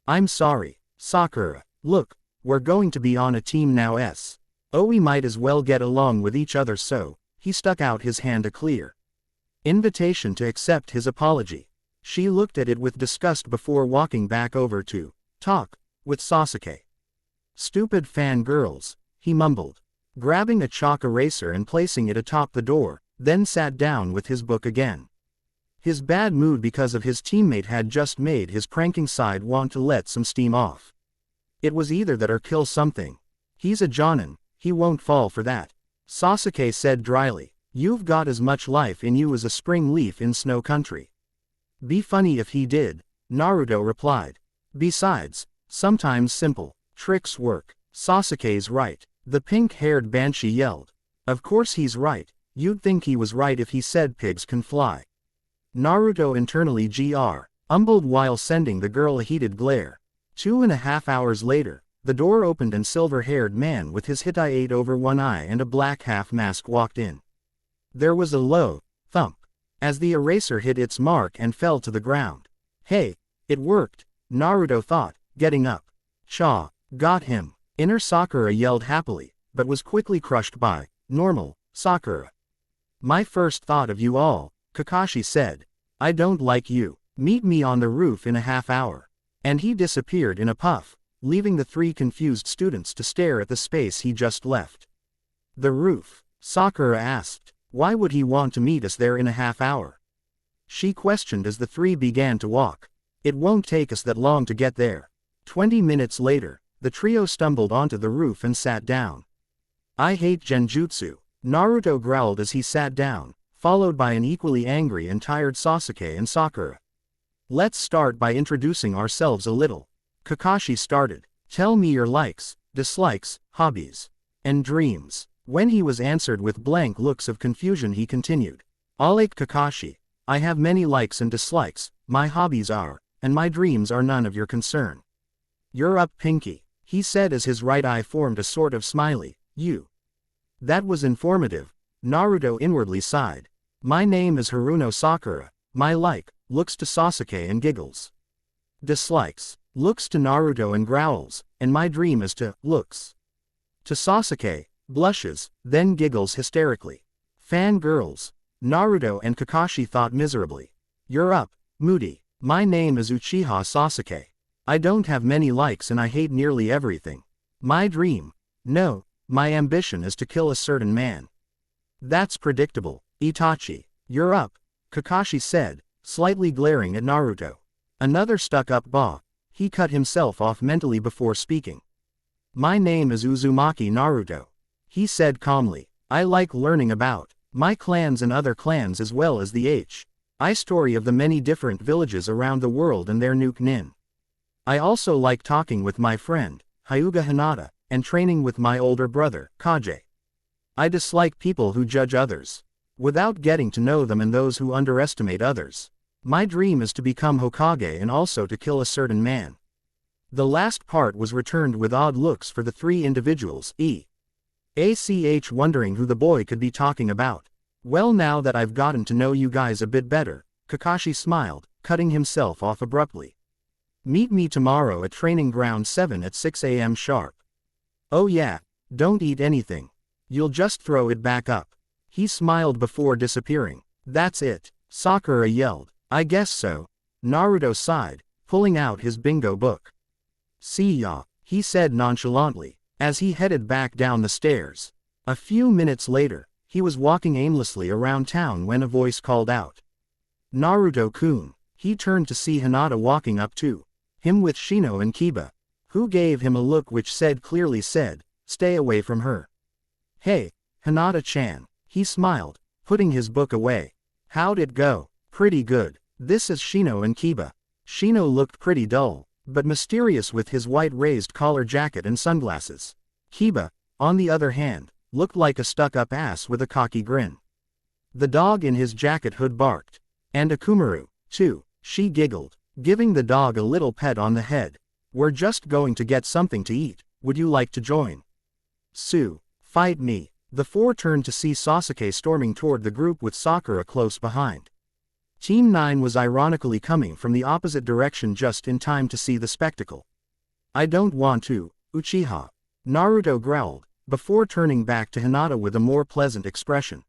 I'm sorry, Sakura. Look, we're going to be on a team now. We might as well get along with each other, so he stuck out his hand, a clear invitation to accept his apology. She looked at it with disgust before walking back over to talk with Sasuke. Stupid fangirls, he mumbled, grabbing a chalk eraser and placing it atop the door, then sat down with his book again. His bad mood because of his teammate had just made his pranking side want to let some steam off. It was either that or kill something. He's a jonin, he won't fall for that. Sasuke said dryly, you've got as much life in you as a spring leaf in snow country. Be funny if he did, Naruto replied. Besides, sometimes simple tricks work. Sasuke's right, the pink-haired banshee yelled. Of course he's right, you'd think he was right if he said pigs can fly. Naruto internally umbled while sending the girl a heated glare. 2.5 hours later, the door opened and silver-haired man with his Hittite over one eye and a black half-mask walked in. There was a low thump as the eraser hit its mark and fell to the ground. Hey, it worked, Naruto thought, getting up. Cha, got him. Inner Sakura yelled happily, but was quickly crushed by normal Sakura. My first thought of you all, Kakashi said. I don't like you. Meet me on the roof in a half hour. And he disappeared in a puff, leaving the three confused students to stare at the space he just left. The roof? Sakura asked. Why would he want to meet us there in a half hour? She questioned as the three began to walk. It won't take us that long to get there. 20 minutes later, the trio stumbled onto the roof and sat down. I hate genjutsu, Naruto growled as he sat down, followed by an equally angry and tired Sasuke and Sakura. Let's start by introducing ourselves a little. Kakashi started. Tell me your likes, dislikes, hobbies, and dreams. When he was answered with blank looks of confusion, he continued. I like Kakashi. I have many likes and dislikes, my hobbies are, and my dreams are none of your concern. You're up, Pinky, he said as his right eye formed a sort of smiley. You. That was informative, Naruto inwardly sighed. My name is Haruno Sakura. My looks to Sasuke and giggles. Dislikes, looks to Naruto and growls, and my dream is to, looks to Sasuke, blushes, then giggles hysterically. Fangirls, Naruto and Kakashi thought miserably. You're up, Moody. My name is Uchiha Sasuke. I don't have many likes and I hate nearly everything. My dream? No, my ambition is to kill a certain man. That's predictable, Itachi. You're up, Kakashi said, slightly glaring at Naruto. Another stuck-up bah. He cut himself off mentally before speaking. My name is Uzumaki Naruto, he said calmly. I like learning about my clans and other clans as well as the story of the many different villages around the world and their new nin. I also like talking with my friend, Hyuga Hinata, and training with my older brother, Kage. I dislike people who judge others without getting to know them and those who underestimate others. My dream is to become Hokage and also to kill a certain man. The last part was returned with odd looks for the three individuals, wondering who the boy could be talking about. Well, now that I've gotten to know you guys a bit better, Kakashi smiled, cutting himself off abruptly. Meet me tomorrow at Training Ground 7 at 6 a.m. sharp. Oh yeah, don't eat anything. You'll just throw it back up. He smiled before disappearing. That's it, Sakura yelled. I guess so. Naruto sighed, pulling out his bingo book. See ya, he said nonchalantly, as he headed back down the stairs. A few minutes later, he was walking aimlessly around town when a voice called out. Naruto-kun. He turned to see Hinata walking up to him with Shino and Kiba, who gave him a look which clearly said, stay away from her. Hey, Hinata-chan, he smiled, putting his book away. How'd it go? Pretty good. This is Shino and Kiba. Shino looked pretty dull, but mysterious with his white raised collar jacket and sunglasses. Kiba, on the other hand, looked like a stuck-up ass with a cocky grin. The dog in his jacket hood barked. And Akumaru, too, she giggled, giving the dog a little pet on the head. We're just going to get something to eat, would you like to join? Sue, fight me. The four turned to see Sasuke storming toward the group with Sakura close behind. Team 9 was ironically coming from the opposite direction just in time to see the spectacle. I don't want to, Uchiha. Naruto growled, before turning back to Hinata with a more pleasant expression.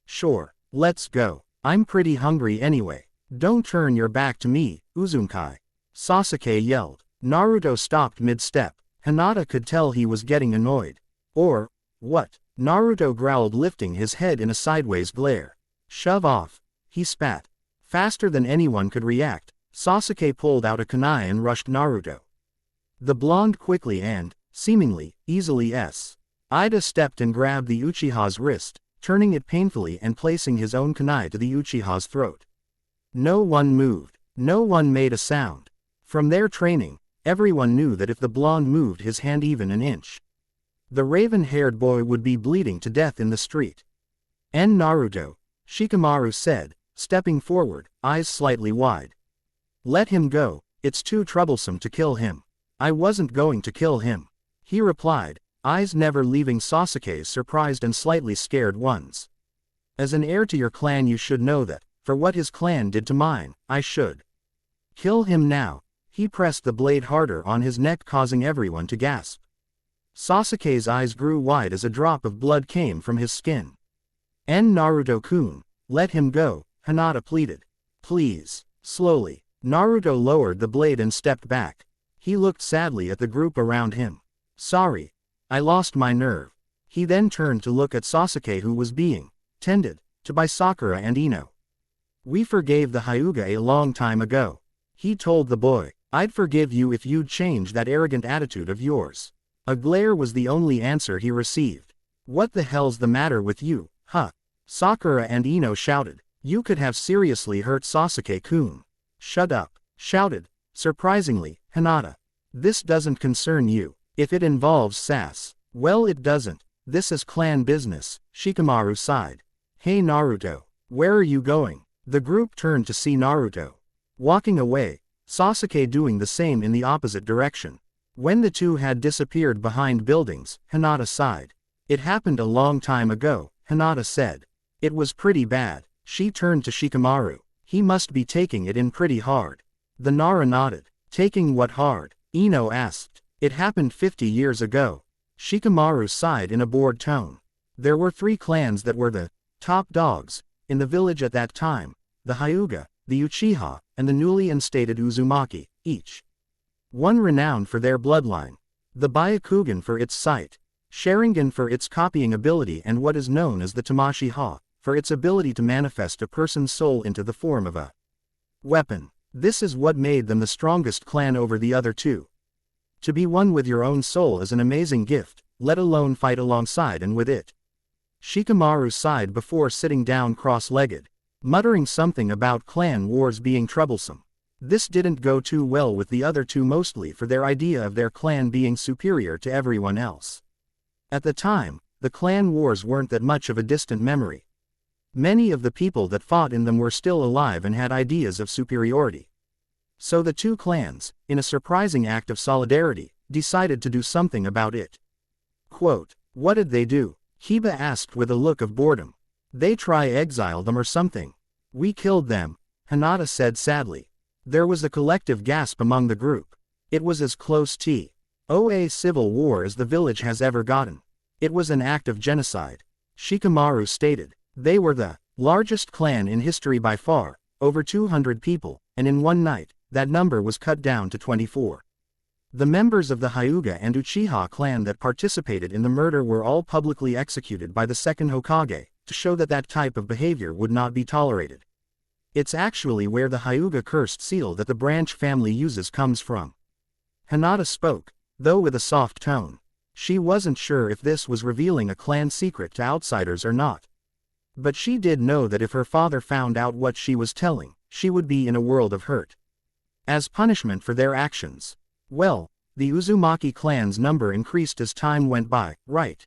Sure, let's go. I'm pretty hungry anyway. Don't turn your back to me, Uzumaki. Sasuke yelled. Naruto stopped mid-step. Hinata could tell he was getting annoyed. Or, what? Naruto growled, lifting his head in a sideways glare. Shove off. He spat. Faster than anyone could react, Sasuke pulled out a kunai and rushed Naruto. The blonde quickly and, seemingly, easily Ida stepped and grabbed the Uchiha's wrist, turning it painfully and placing his own kunai to the Uchiha's throat. No one moved. No one made a sound. From their training, everyone knew that if the blonde moved his hand even an inch, the raven-haired boy would be bleeding to death in the street. And Naruto, Shikamaru said, stepping forward, eyes slightly wide. Let him go, it's too troublesome to kill him. I wasn't going to kill him, he replied, eyes never leaving Sasuke's surprised and slightly scared ones. As an heir to your clan you should know that, for what his clan did to mine, I should kill him now. He pressed the blade harder on his neck, causing everyone to gasp. Sasuke's eyes grew wide as a drop of blood came from his skin. And Naruto-kun, let him go, Hinata pleaded. Please. Slowly, Naruto lowered the blade and stepped back. He looked sadly at the group around him. Sorry. I lost my nerve. He then turned to look at Sasuke, who was being tended to by Sakura and Ino. We forgave the Hyuga a long time ago. He told the boy, I'd forgive you if you'd change that arrogant attitude of yours. A glare was the only answer he received. What the hell's the matter with you, huh? Sakura and Ino shouted. You could have seriously hurt Sasuke-kun. Shut up, shouted, surprisingly, Hinata. This doesn't concern you. If it involves sass, well, it doesn't. This is clan business, Shikamaru sighed. Hey Naruto, where are you going? The group turned to see Naruto walking away, Sasuke doing the same in the opposite direction. When the two had disappeared behind buildings, Hinata sighed. It happened a long time ago, Hinata said. It was pretty bad. She turned to Shikamaru. He must be taking it in pretty hard. The Nara nodded. Taking what hard? Ino asked. It happened 50 years ago. Shikamaru sighed in a bored tone. There were 3 clans that were the top dogs in the village at that time, the Hyuga, the Uchiha, and the newly instated Uzumaki, each one renowned for their bloodline. The Byakugan for its sight, Sharingan for its copying ability, and what is known as the Tamashii for its ability to manifest a person's soul into the form of a weapon. This is what made them the strongest clan over the other 2. To be one with your own soul is an amazing gift, let alone fight alongside and with it. Shikamaru sighed before sitting down cross-legged, muttering something about clan wars being troublesome. This didn't go too well with the other 2, mostly for their idea of their clan being superior to everyone else. At the time, the clan wars weren't that much of a distant memory. Many of the people that fought in them were still alive and had ideas of superiority. So the 2 clans, in a surprising act of solidarity, decided to do something about it. Quote, what did they do? Kiba asked with a look of boredom. They try exile them or something. We killed them, Hinata said sadly. There was a collective gasp among the group. It was as close to a civil war as the village has ever gotten. It was an act of genocide. Shikamaru stated. They were the largest clan in history by far, over 200 people, and in one night, that number was cut down to 24. The members of the Hyuga and Uchiha clan that participated in the murder were all publicly executed by the second Hokage, to show that that type of behavior would not be tolerated. It's actually where the Hyuga cursed seal that the branch family uses comes from. Hinata spoke, though with a soft tone. She wasn't sure if this was revealing a clan secret to outsiders or not. But she did know that if her father found out what she was telling, she would be in a world of hurt. As punishment for their actions. Well, the Uzumaki clan's number increased as time went by, right?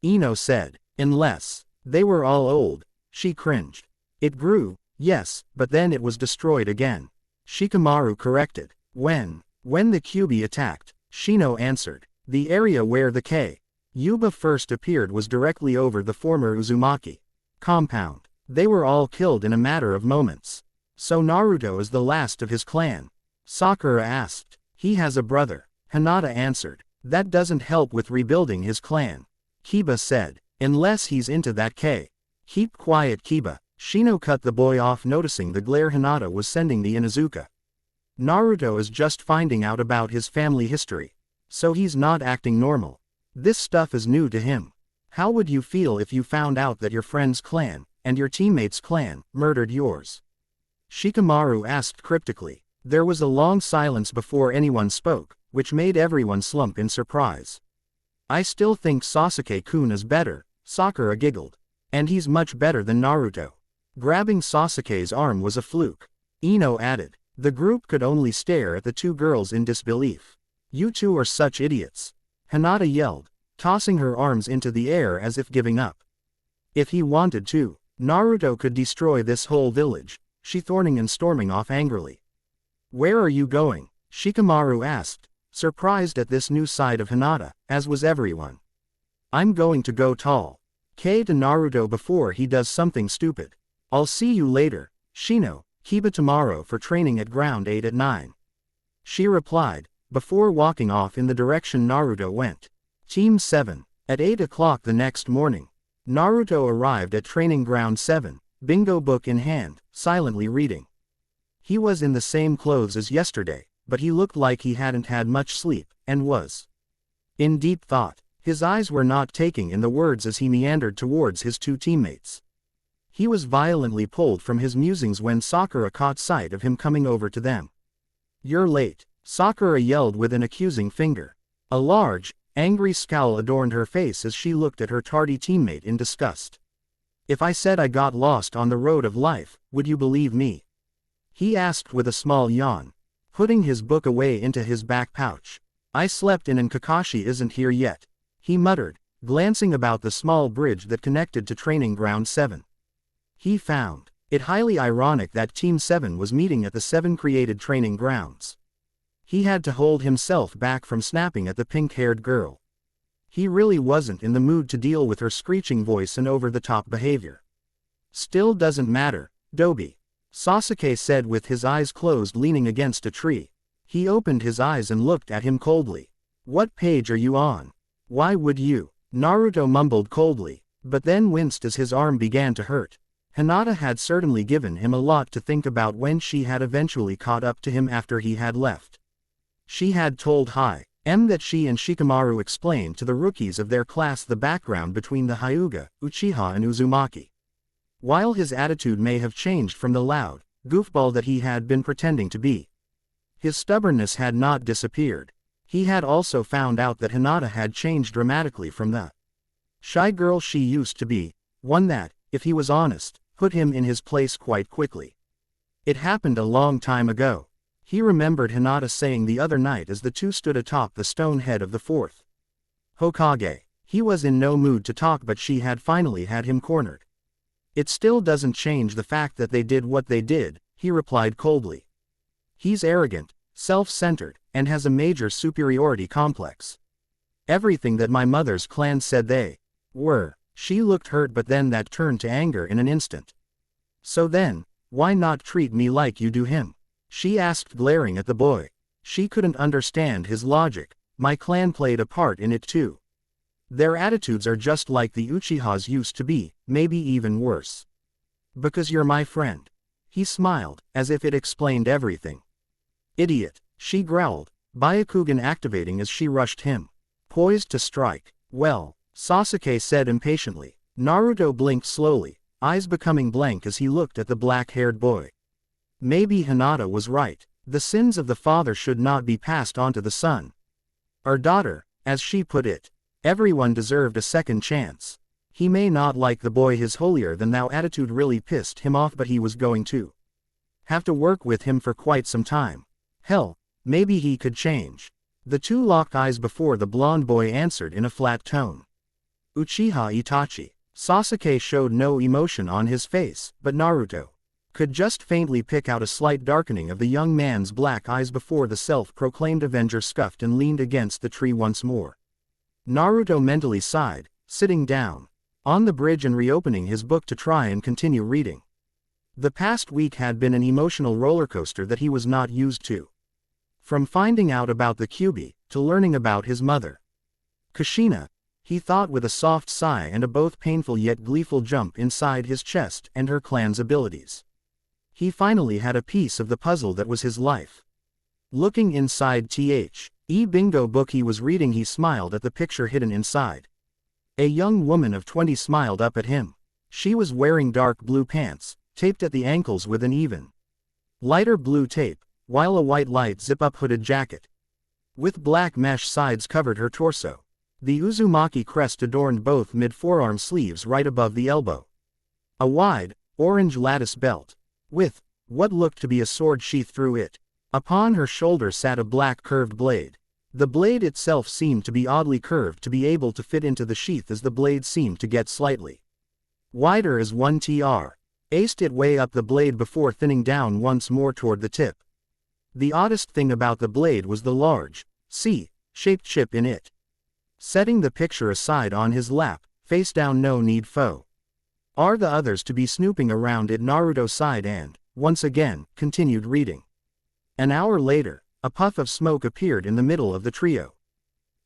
Ino said. Unless they were all old, she cringed. It grew, yes, but then it was destroyed again. Shikamaru corrected. When the Kyubi attacked, Shino answered. The area where the Yuba first appeared was directly over the former Uzumaki compound. They were all killed in a matter of moments. So Naruto is the last of his clan? Sakura asked. He has a brother. Hinata answered. That doesn't help with rebuilding his clan. Kiba said. Unless he's into that Keep quiet, Kiba. Shino cut the boy off, noticing the glare Hinata was sending the Inuzuka. Naruto is just finding out about his family history. So he's not acting normal. This stuff is new to him. How would you feel if you found out that your friend's clan, and your teammate's clan, murdered yours? Shikamaru asked cryptically. There was a long silence before anyone spoke, which made everyone slump in surprise. I still think Sasuke-kun is better, Sakura giggled. And he's much better than Naruto. Grabbing Sasuke's arm was a fluke. Ino added. The group could only stare at the two girls in disbelief. You two are such idiots. Hinata yelled, tossing her arms into the air as if giving up. If he wanted to, Naruto could destroy this whole village, she thorning and storming off angrily. Where are you going? Shikamaru asked, surprised at this new side of Hinata, as was everyone. I'm going to go tall. To Naruto before he does something stupid. I'll see you later, Shino, Kiba tomorrow for training at Ground 8 at 9. She replied, before walking off in the direction Naruto went. Team 7. At 8 o'clock the next morning, Naruto arrived at Training Ground 7, bingo book in hand, silently reading. He was in the same clothes as yesterday, but he looked like he hadn't had much sleep, and was in deep thought. His eyes were not taking in the words as he meandered towards his two teammates. He was violently pulled from his musings when Sakura caught sight of him coming over to them. You're late, Sakura yelled with an accusing finger. A large, angry scowl adorned her face as she looked at her tardy teammate in disgust. If I said I got lost on the road of life, would you believe me? He asked with a small yawn, putting his book away into his back pouch. I slept in and Kakashi isn't here yet, he muttered, glancing about the small bridge that connected to Training Ground 7. He found it highly ironic that Team 7 was meeting at the 7 created training grounds. He had to hold himself back from snapping at the pink-haired girl. He really wasn't in the mood to deal with her screeching voice and over-the-top behavior. Still doesn't matter, Dobi, Sasuke said with his eyes closed, leaning against a tree. He opened his eyes and looked at him coldly. What page are you on? Why would you? Naruto mumbled coldly, but then winced as his arm began to hurt. Hinata had certainly given him a lot to think about when she had eventually caught up to him after he had left. She had told that she and Shikamaru explained to the rookies of their class the background between the Hyuga, Uchiha and Uzumaki. While his attitude may have changed from the loud, goofball that he had been pretending to be, his stubbornness had not disappeared. He had also found out that Hinata had changed dramatically from the shy girl she used to be, one that, if he was honest, put him in his place quite quickly. It happened a long time ago. He remembered Hinata saying the other night as the two stood atop the stone head of the fourth Hokage. He was in no mood to talk, but she had finally had him cornered. It still doesn't change the fact that they did what they did, he replied coldly. He's arrogant, self-centered, and has a major superiority complex. Everything that my mother's clan said they were. She looked hurt, but then that turned to anger in an instant. So then, why not treat me like you do him? she asked, glaring at the boy. She couldn't understand his logic. My clan played a part in it too. Their attitudes are just like the Uchihas used to be, maybe even worse. Because you're my friend. He smiled, as if it explained everything. Idiot, she growled, Byakugan activating as she rushed him. Poised to strike. Well, Sasuke said impatiently. Naruto blinked slowly, eyes becoming blank as he looked at the black-haired boy. Maybe Hinata was right. The sins of the father should not be passed on to the son. Or daughter, as she put it. Everyone deserved a second chance. He may not like the boy, his holier-than-thou attitude really pissed him off, but he was going to have to work with him for quite some time. Hell, maybe he could change. The two locked eyes before the blonde boy answered in a flat tone. Uchiha Itachi. Sasuke showed no emotion on his face, but Naruto could just faintly pick out a slight darkening of the young man's black eyes before the self-proclaimed avenger scuffed and leaned against the tree once more. Naruto mentally sighed, sitting down on the bridge and reopening his book to try and continue reading. The past week had been an emotional rollercoaster that he was not used to. From finding out about the Kyuubi, to learning about his mother, Kushina, he thought with a soft sigh and a both painful yet gleeful jump inside his chest, and her clan's abilities. He finally had a piece of the puzzle that was his life. Looking inside the bingo book he was reading, he smiled at the picture hidden inside. A young woman of 20 smiled up at him. She was wearing dark blue pants, taped at the ankles with an even lighter blue tape, while a white light zip-up hooded jacket with black mesh sides covered her torso. The Uzumaki crest adorned both mid-forearm sleeves right above the elbow. A wide, orange lattice belt, with what looked to be a sword sheath through it. Upon her shoulder sat a black curved blade. The blade itself seemed to be oddly curved to be able to fit into the sheath, as the blade seemed to get slightly wider as one aced it way up the blade before thinning down once more toward the tip. The oddest thing about the blade was the large, C-shaped chip in it. Setting the picture aside on his lap, face down, no need foe. Are the others to be snooping around it? Naruto sighed and, once again, continued reading. An hour later, a puff of smoke appeared in the middle of the trio.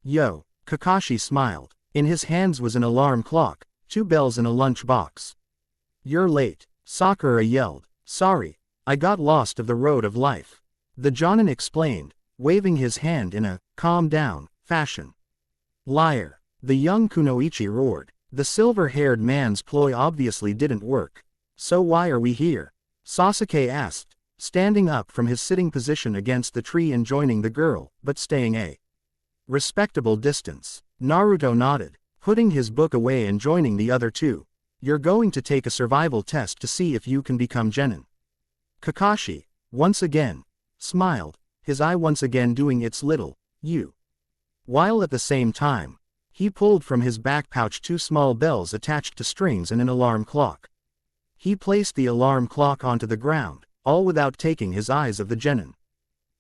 Yo, Kakashi smiled. In his hands was an alarm clock, 2 bells and a lunch box. You're late, Sakura yelled. Sorry, I got lost of the road of life. The Jonin explained, waving his hand in a calm down fashion. Liar, the young Kunoichi roared. The silver-haired man's ploy obviously didn't work. So why are we here? Sasuke asked, standing up from his sitting position against the tree and joining the girl, but staying a respectable distance. Naruto nodded, putting his book away and joining the other two. You're going to take a survival test to see if you can become genin. Kakashi, once again, smiled, his eye once again doing its little U. While at the same time, he pulled from his back pouch 2 small bells attached to strings and an alarm clock. He placed the alarm clock onto the ground, all without taking his eyes of the genin.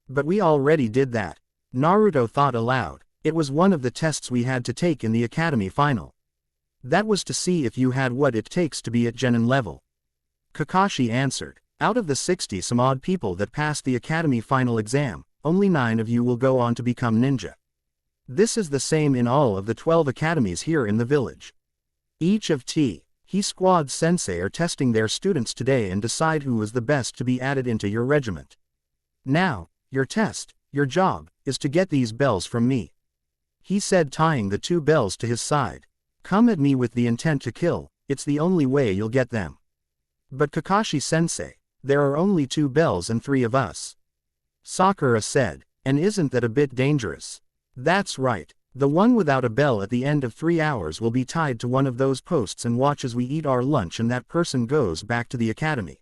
But we already did that. Naruto thought aloud. It was one of the tests we had to take in the academy final. That was to see if you had what it takes to be at genin level. Kakashi answered. Out of the 60-some-odd people that passed the academy final exam, only 9 of you will go on to become ninja. This is the same in all of the 12 academies here in the village. Each of he squad sensei are testing their students today and decide who is the best to be added into your regiment. Now, your test, your job, is to get these bells from me. He said, tying the 2 bells to his side. Come at me with the intent to kill, it's the only way you'll get them. But Kakashi-sensei, there are only 2 bells and 3 of us. Sakura said, and isn't that a bit dangerous? That's right. The one without a bell at the end of 3 hours will be tied to one of those posts and watch as we eat our lunch and that person goes back to the academy.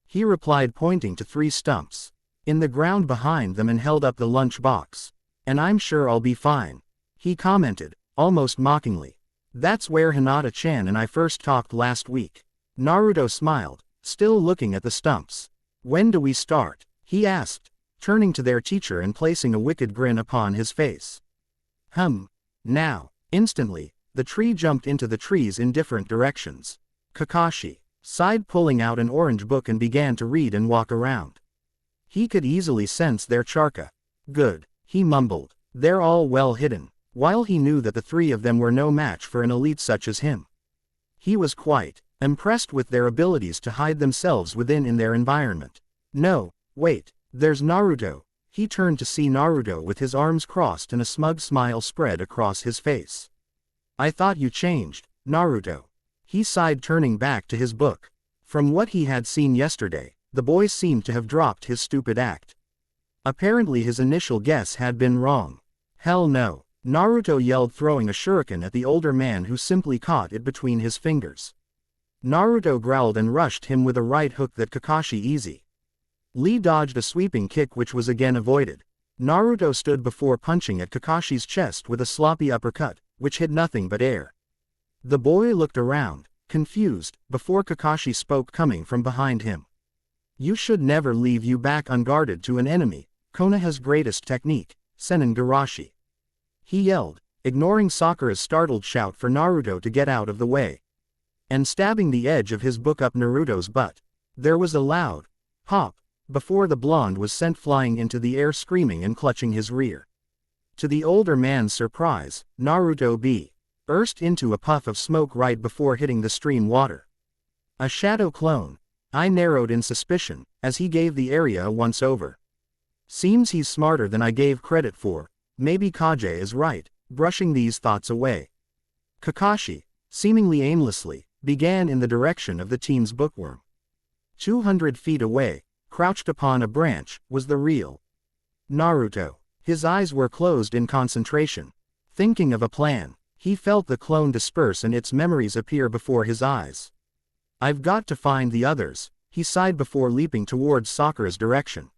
He replied, pointing to 3 stumps in the ground behind them, and held up the lunch box. And I'm sure I'll be fine. He commented, almost mockingly. That's where Hinata-chan and I first talked last week. Naruto smiled, still looking at the stumps. When do we start? He asked, turning to their teacher and placing a wicked grin upon his face. Now. Instantly, the tree jumped into the trees in different directions. Kakashi sighed, pulling out an orange book and began to read and walk around. He could easily sense their chakra. Good, he mumbled. They're all well hidden. While he knew that the three of them were no match for an elite such as him, he was quite impressed with their abilities to hide themselves within their environment. No, wait, there's Naruto. He turned to see Naruto with his arms crossed and a smug smile spread across his face. I thought you changed, Naruto. He sighed, turning back to his book. From what he had seen yesterday, the boy seemed to have dropped his stupid act. Apparently his initial guess had been wrong. Hell no, Naruto yelled, throwing a shuriken at the older man who simply caught it between his fingers. Naruto growled and rushed him with a right hook that Kakashi easy. Lee dodged a sweeping kick which was again avoided. Naruto stood before punching at Kakashi's chest with a sloppy uppercut, which hit nothing but air. The boy looked around, confused, before Kakashi spoke, coming from behind him. You should never leave you back unguarded to an enemy, Konoha's greatest technique, Senin Garashi. He yelled, ignoring Sakura's startled shout for Naruto to get out of the way, and stabbing the edge of his book up Naruto's butt. There was a loud pop before the blonde was sent flying into the air, screaming and clutching his rear. To the older man's surprise, Naruto burst into a puff of smoke right before hitting the stream water. A shadow clone. I narrowed in suspicion, as he gave the area a once-over. Seems he's smarter than I gave credit for. Maybe Kage is right, brushing these thoughts away. Kakashi, seemingly aimlessly, began in the direction of the team's bookworm. 200 feet away, crouched upon a branch, was the real Naruto. His eyes were closed in concentration. Thinking of a plan, he felt the clone disperse and its memories appear before his eyes. I've got to find the others, he sighed before leaping towards Sakura's direction.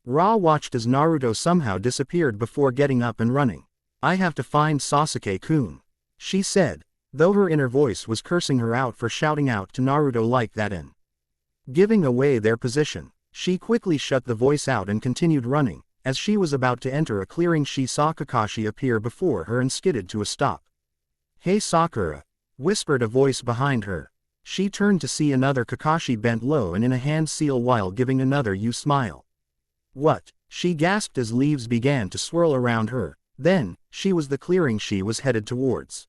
Ra watched as Naruto somehow disappeared before getting up and running. I have to find Sasuke-kun, she said, though her inner voice was cursing her out for shouting out to Naruto like that and giving away their position. She quickly shut the voice out and continued running. As she was about to enter a clearing, she saw Kakashi appear before her and skidded to a stop. Hey Sakura, whispered a voice behind her. She turned to see another Kakashi bent low and in a hand seal while giving another "you" smile. What? She gasped as leaves began to swirl around her. Then, she was the clearing she was headed towards.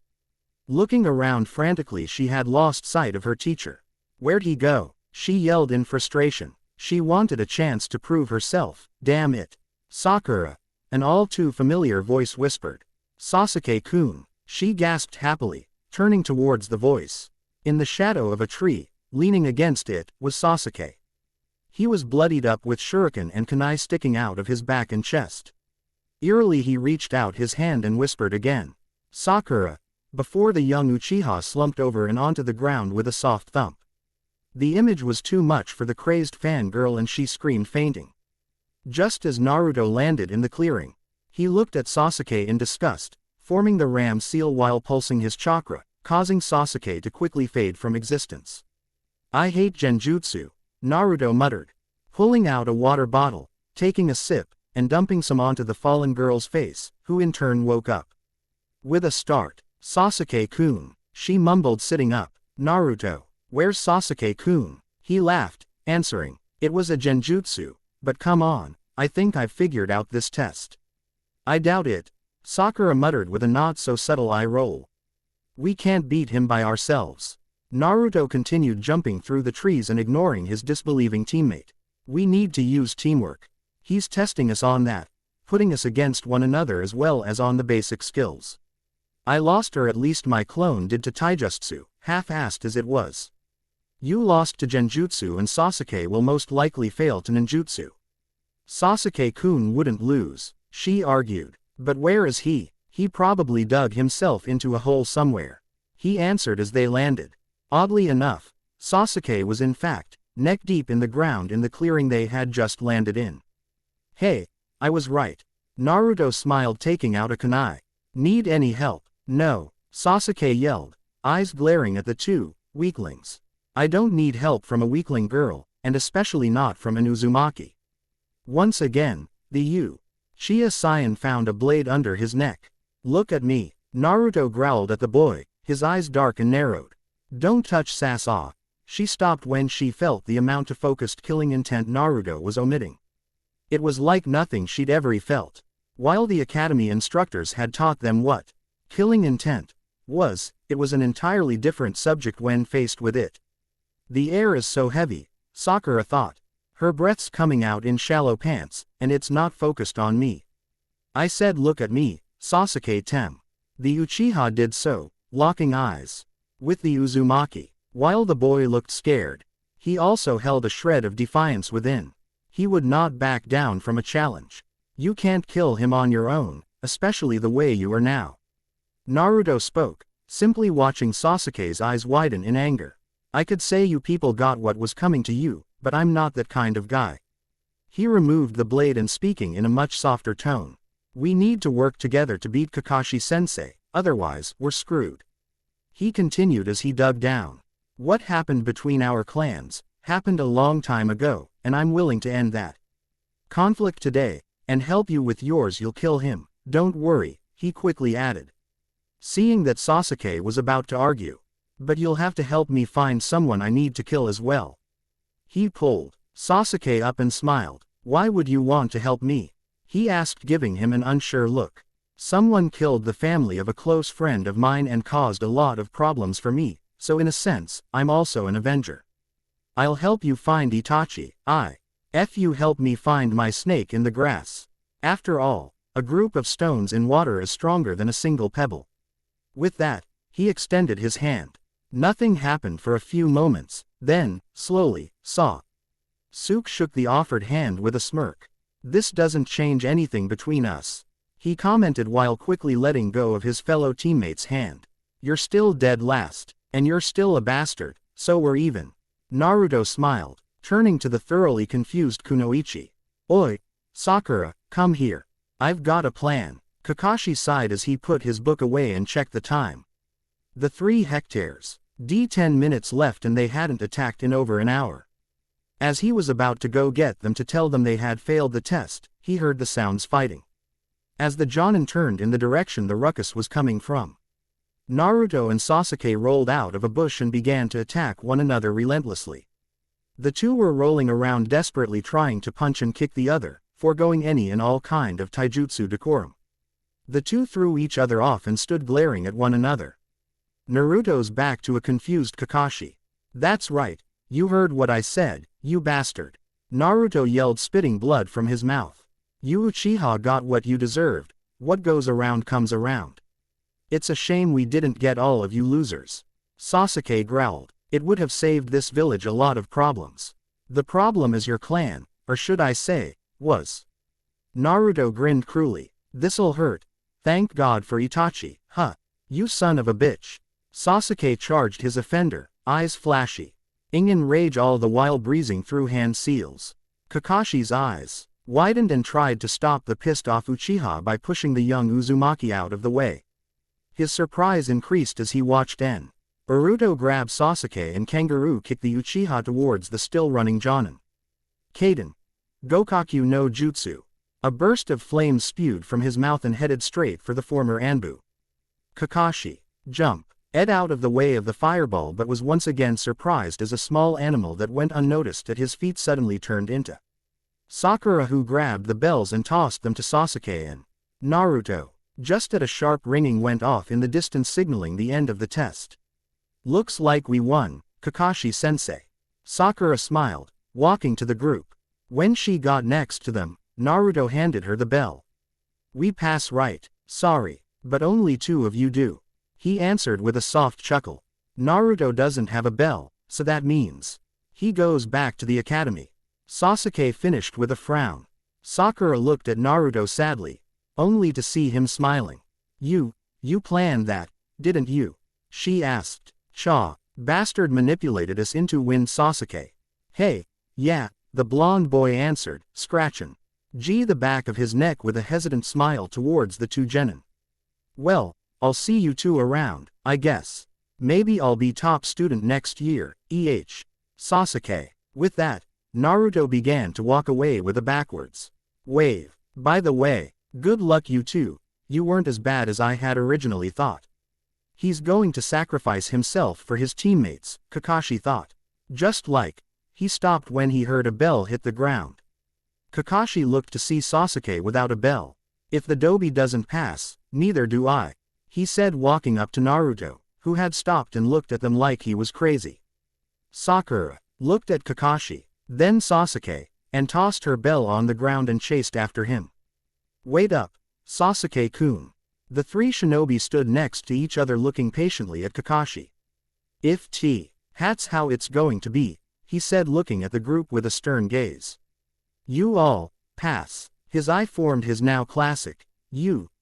Looking around frantically, she had lost sight of her teacher. Where'd he go? She yelled in frustration. She wanted a chance to prove herself. Damn it. Sakura, an all too familiar voice whispered. Sasuke-kun, she gasped happily, turning towards the voice. In the shadow of a tree, leaning against it, was Sasuke. He was bloodied up with shuriken and kunai sticking out of his back and chest. Eerily he reached out his hand and whispered again. Sakura, before the young Uchiha slumped over and onto the ground with a soft thump. The image was too much for the crazed fangirl and she screamed, fainting. Just as Naruto landed in the clearing, he looked at Sasuke in disgust, forming the ram seal while pulsing his chakra, causing Sasuke to quickly fade from existence. I hate genjutsu, Naruto muttered, pulling out a water bottle, taking a sip, and dumping some onto the fallen girl's face, who in turn woke up. With a start. Sasuke-kun, she mumbled, sitting up. Naruto, where's Sasuke-kun? He laughed, answering, it was a genjutsu, but come on, I think I've figured out this test. I doubt it, Sakura muttered with a not so subtle eye roll. We can't beat him by ourselves. Naruto continued, jumping through the trees and ignoring his disbelieving teammate. We need to use teamwork. He's testing us on that, putting us against one another as well as on the basic skills. I lost, or at least my clone did, to taijutsu, half-assed as it was. You lost to genjutsu and Sasuke will most likely fail to ninjutsu. Sasuke-kun wouldn't lose, she argued. But where is he? He probably dug himself into a hole somewhere. He answered as they landed. Oddly enough, Sasuke was in fact neck deep in the ground in the clearing they had just landed in. Hey, I was right. Naruto smiled, taking out a kunai. Need any help? No, Sasuke yelled, eyes glaring at the two weaklings. I don't need help from a weakling girl, and especially not from an Uzumaki. Once again, the Uchiha Saiyan found a blade under his neck. Look at me, Naruto growled at the boy, his eyes dark and narrowed. Don't touch Sasuke, She stopped when she felt the amount of focused killing intent Naruto was omitting. It was like nothing she'd ever felt. While the academy instructors had taught them what killing intent was, it was an entirely different subject when faced with it. The air is so heavy, Sakura thought. Her breath's coming out in shallow pants, and it's not focused on me. I said look at me, Sasuke Tem. The Uchiha did so, locking eyes with the Uzumaki. While the boy looked scared, he also held a shred of defiance within. He would not back down from a challenge. You can't kill him on your own, especially the way you are now. Naruto spoke, simply watching Sasuke's eyes widen in anger. I could say you people got what was coming to you, but I'm not that kind of guy. He removed the blade and speaking in a much softer tone. We need to work together to beat Kakashi-sensei, otherwise, we're screwed. He continued as he dug down. What happened between our clans happened a long time ago, and I'm willing to end that conflict today, and help you with yours. You'll kill him, don't worry, he quickly added. Seeing that Sasuke was about to argue. But you'll have to help me find someone I need to kill as well. He pulled Sasuke up and smiled. Why would you want to help me? He asked, giving him an unsure look. Someone killed the family of a close friend of mine and caused a lot of problems for me, so in a sense, I'm also an avenger. I'll help you find Itachi. If you help me find my snake in the grass. After all, a group of stones in water is stronger than a single pebble. With that, he extended his hand. Nothing happened for a few moments, then, slowly, Suk shook the offered hand with a smirk. This doesn't change anything between us, he commented while quickly letting go of his fellow teammate's hand. You're still dead last, and you're still a bastard, so we're even. Naruto smiled, turning to the thoroughly confused Kunoichi. Oi, Sakura, come here. I've got a plan. Kakashi sighed as he put his book away and checked the time. The 3 hectares. 10 minutes left and they hadn't attacked in over an hour. As he was about to go get them to tell them they had failed the test, he heard the sounds fighting. As the Jonin turned in the direction the ruckus was coming from, Naruto and Sasuke rolled out of a bush and began to attack one another relentlessly. The two were rolling around desperately trying to punch and kick the other, foregoing any and all kind of taijutsu decorum. The two threw each other off and stood glaring at one another. Naruto's back to a confused Kakashi. That's right, you heard what I said, you bastard. Naruto yelled, spitting blood from his mouth. You Uchiha got what you deserved. What goes around comes around. It's a shame we didn't get all of you losers. Sasuke growled. It would have saved this village a lot of problems. The problem is your clan, or should I say, was. Naruto grinned cruelly. This'll hurt. Thank God for Itachi, huh? You son of a bitch. Sasuke charged his offender, eyes flashy. In rage all the while breezing through hand seals. Kakashi's eyes widened and tried to stop the pissed-off Uchiha by pushing the young Uzumaki out of the way. His surprise increased as he watched Naruto grab Sasuke and kangaroo kick the Uchiha towards the still-running Jonin. Kaden. Gokaku no Jutsu. A burst of flames spewed from his mouth and headed straight for the former Anbu. Kakashi. Jump. Ed out of the way of the fireball but was once again surprised as a small animal that went unnoticed at his feet suddenly turned into Sakura, who grabbed the bells and tossed them to Sasuke and Naruto. Just as a sharp ringing went off in the distance signaling the end of the test. Looks like we won, Kakashi-sensei. Sakura smiled, walking to the group. When she got next to them, Naruto handed her the bell. We pass right, sorry, but only 2 of you do. He answered with a soft chuckle. Naruto doesn't have a bell, so that means he goes back to the academy. Sasuke finished with a frown. Sakura looked at Naruto sadly, only to see him smiling. You planned that, didn't you? She asked. Cha, bastard manipulated us into win, Sasuke. Hey, yeah, the blonde boy answered, scratching the back of his neck with a hesitant smile towards the 2 genin. Well, I'll see you 2 around, I guess. Maybe I'll be top student next year, Sasuke. With that, Naruto began to walk away with a backwards wave. By the way, good luck you 2, you weren't as bad as I had originally thought. He's going to sacrifice himself for his teammates, Kakashi thought. Just like. He stopped when he heard a bell hit the ground. Kakashi looked to see Sasuke without a bell. If the dobi doesn't pass, neither do I, he said, walking up to Naruto, who had stopped and looked at them like he was crazy. Sakura looked at Kakashi, then Sasuke, and tossed her bell on the ground and chased after him. Wait up, Sasuke-kun. The three shinobi stood next to each other looking patiently at Kakashi. That's how it's going to be, he said, looking at the group with a stern gaze. You all, pass. His eye formed his now classic,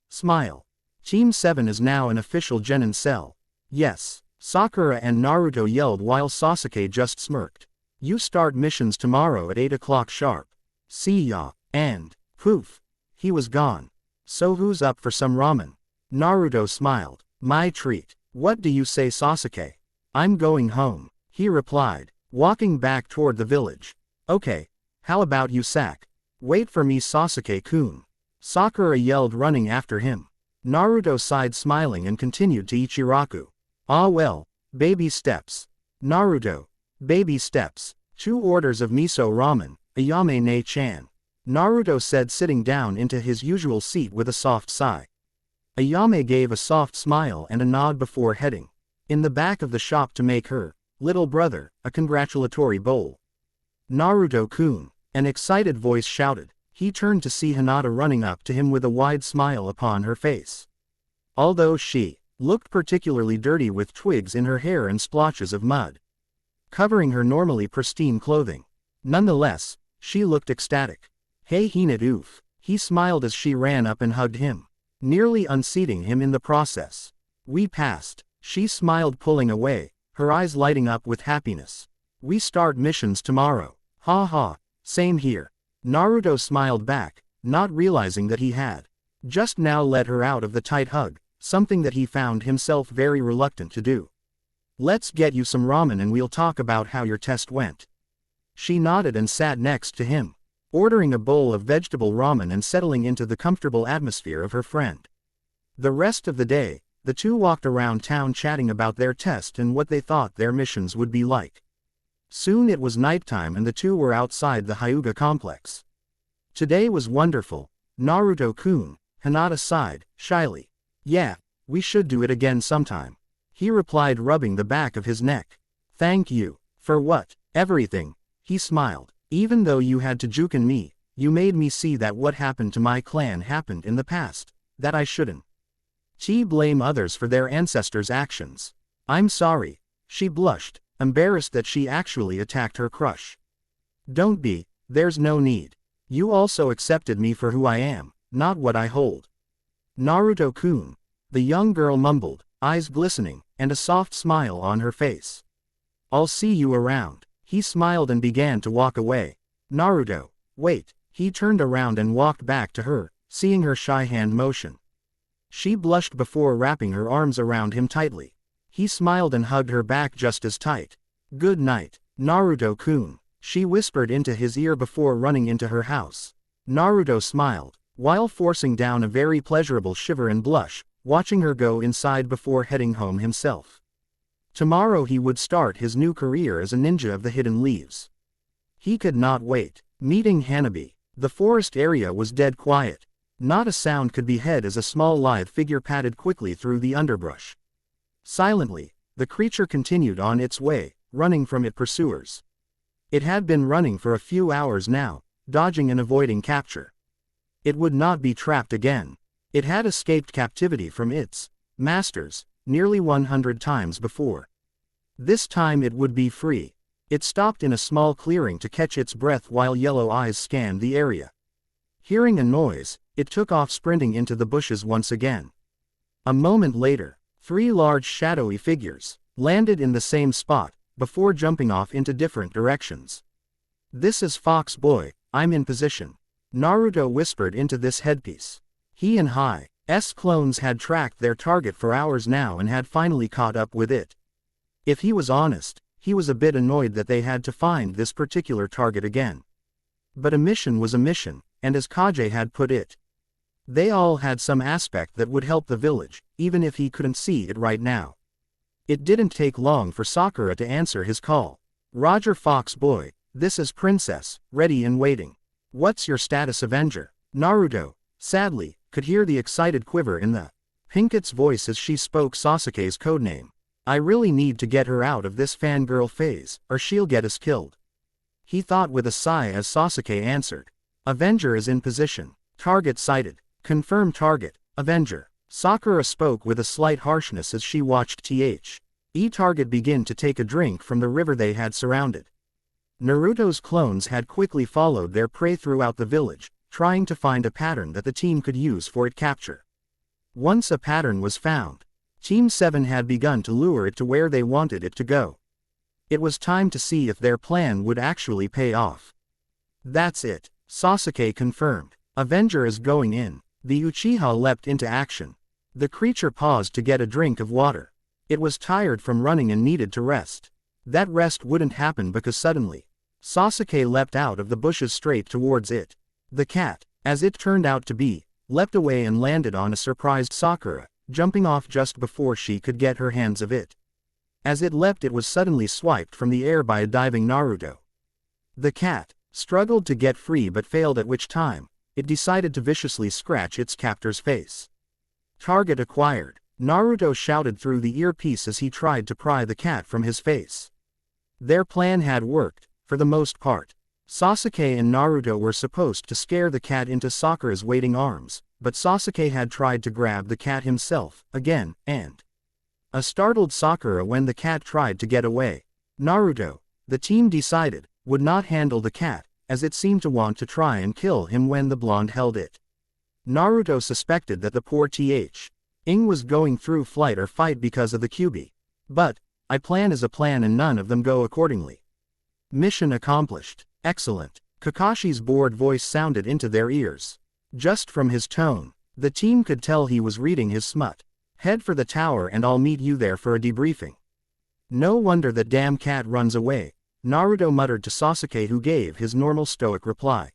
smile. Team 7 is now an official genin cell. Yes, Sakura and Naruto yelled while Sasuke just smirked. You start missions tomorrow at 8 o'clock sharp. See ya, and, poof, he was gone. So who's up for some ramen? Naruto smiled. My treat. What do you say, Sasuke? I'm going home, he replied, walking back toward the village. Okay, how about you, Sak? Wait for me, Sasuke-kun. Sakura yelled, running after him. Naruto sighed, smiling, and continued to Ichiraku. Ah well, baby steps. Naruto. Baby steps. 2 orders of miso ramen, Ayame ne-chan. Naruto said, sitting down into his usual seat with a soft sigh. Ayame gave a soft smile and a nod before heading in the back of the shop to make her little brother a congratulatory bowl. Naruto-kun, an excited voice shouted. He turned to see Hinata running up to him with a wide smile upon her face. Although she looked particularly dirty with twigs in her hair and splotches of mud covering her normally pristine clothing, nonetheless, she looked ecstatic. Hey Hinata, oof. He smiled as she ran up and hugged him, nearly unseating him in the process. We passed. She smiled, pulling away, her eyes lighting up with happiness. We start missions tomorrow. Ha ha, same here. Naruto smiled back, not realizing that he had just now let her out of the tight hug, something that he found himself very reluctant to do. Let's get you some ramen and we'll talk about how your test went. She nodded and sat next to him, ordering a bowl of vegetable ramen and settling into the comfortable atmosphere of her friend. The rest of the day, the two walked around town chatting about their test and what they thought their missions would be like. Soon it was nighttime and the two were outside the Hyuga complex. Today was wonderful, Naruto-kun, Hinata sighed, shyly. Yeah, we should do it again sometime, he replied, rubbing the back of his neck. Thank you. For what? Everything, he smiled. Even though you had to juken me, you made me see that what happened to my clan happened in the past, that I shouldn't blame others for their ancestors' actions. I'm sorry. She blushed, embarrassed that she actually attacked her crush. Don't be, there's no need. You also accepted me for who I am, not what I hold. Naruto-kun, the young girl mumbled, eyes glistening, and a soft smile on her face. I'll see you around. He smiled and began to walk away. Naruto, wait. He turned around and walked back to her, seeing her shy hand motion. She blushed before wrapping her arms around him tightly. He smiled and hugged her back just as tight. Good night, Naruto-kun, she whispered into his ear before running into her house. Naruto smiled, while forcing down a very pleasurable shiver and blush, watching her go inside before heading home himself. Tomorrow he would start his new career as a ninja of the hidden leaves. He could not wait. Meeting Hanabi. The forest area was dead quiet. Not a sound could be heard as a small lithe figure padded quickly through the underbrush. Silently, the creature continued on its way, running from its pursuers. It had been running for a few hours now, dodging and avoiding capture. It would not be trapped again. It had escaped captivity from its masters nearly 100 times before. This time it would be free. It stopped in a small clearing to catch its breath while yellow eyes scanned the area. Hearing a noise, it took off, sprinting into the bushes once again. A moment later, 3 large shadowy figures landed in the same spot, before jumping off into different directions. This is Fox Boy, I'm in position. Naruto whispered into this headpiece. He and Hi's clones had tracked their target for hours now and had finally caught up with it. If he was honest, he was a bit annoyed that they had to find this particular target again. But a mission was a mission, and as Kage had put it, they all had some aspect that would help the village, even if he couldn't see it right now. It didn't take long for Sakura to answer his call. Roger Fox boy, this is Princess, ready and waiting. What's your status, Avenger? Naruto, sadly, could hear the excited quiver in the Pinket's voice as she spoke Sasuke's codename. I really need to get her out of this fangirl phase, or she'll get us killed. He thought with a sigh as Sasuke answered. Avenger is in position. Target sighted. Confirm target, Avenger. Sakura spoke with a slight harshness as she watched target begin to take a drink from the river they had surrounded. Naruto's clones had quickly followed their prey throughout the village, trying to find a pattern that the team could use for its capture. Once a pattern was found, Team 7 had begun to lure it to where they wanted it to go. It was time to see if their plan would actually pay off. That's it, Sasuke confirmed. Avenger is going in. The Uchiha leapt into action. The creature paused to get a drink of water. It was tired from running and needed to rest. That rest wouldn't happen because suddenly, Sasuke leapt out of the bushes straight towards it. The cat, as it turned out to be, leapt away and landed on a surprised Sakura, jumping off just before she could get her hands of it. As it leapt, it was suddenly swiped from the air by a diving Naruto. The cat struggled to get free but failed, at which time it decided to viciously scratch its captor's face. Target acquired. Naruto shouted through the earpiece as he tried to pry the cat from his face. Their plan had worked, for the most part. Sasuke and Naruto were supposed to scare the cat into Sakura's waiting arms, but Sasuke had tried to grab the cat himself, again, and a startled Sakura when the cat tried to get away. Naruto, the team decided, would not handle the cat, as it seemed to want to try and kill him when the blonde held it. Naruto suspected that the poor Ing was going through flight or fight because of the QB. But, a plan is a plan and none of them go accordingly. Mission accomplished. Excellent. Kakashi's bored voice sounded into their ears. Just from his tone, the team could tell he was reading his smut. Head for the tower and I'll meet you there for a debriefing. No wonder that damn cat runs away, Naruto muttered to Sasuke, who gave his normal stoic reply.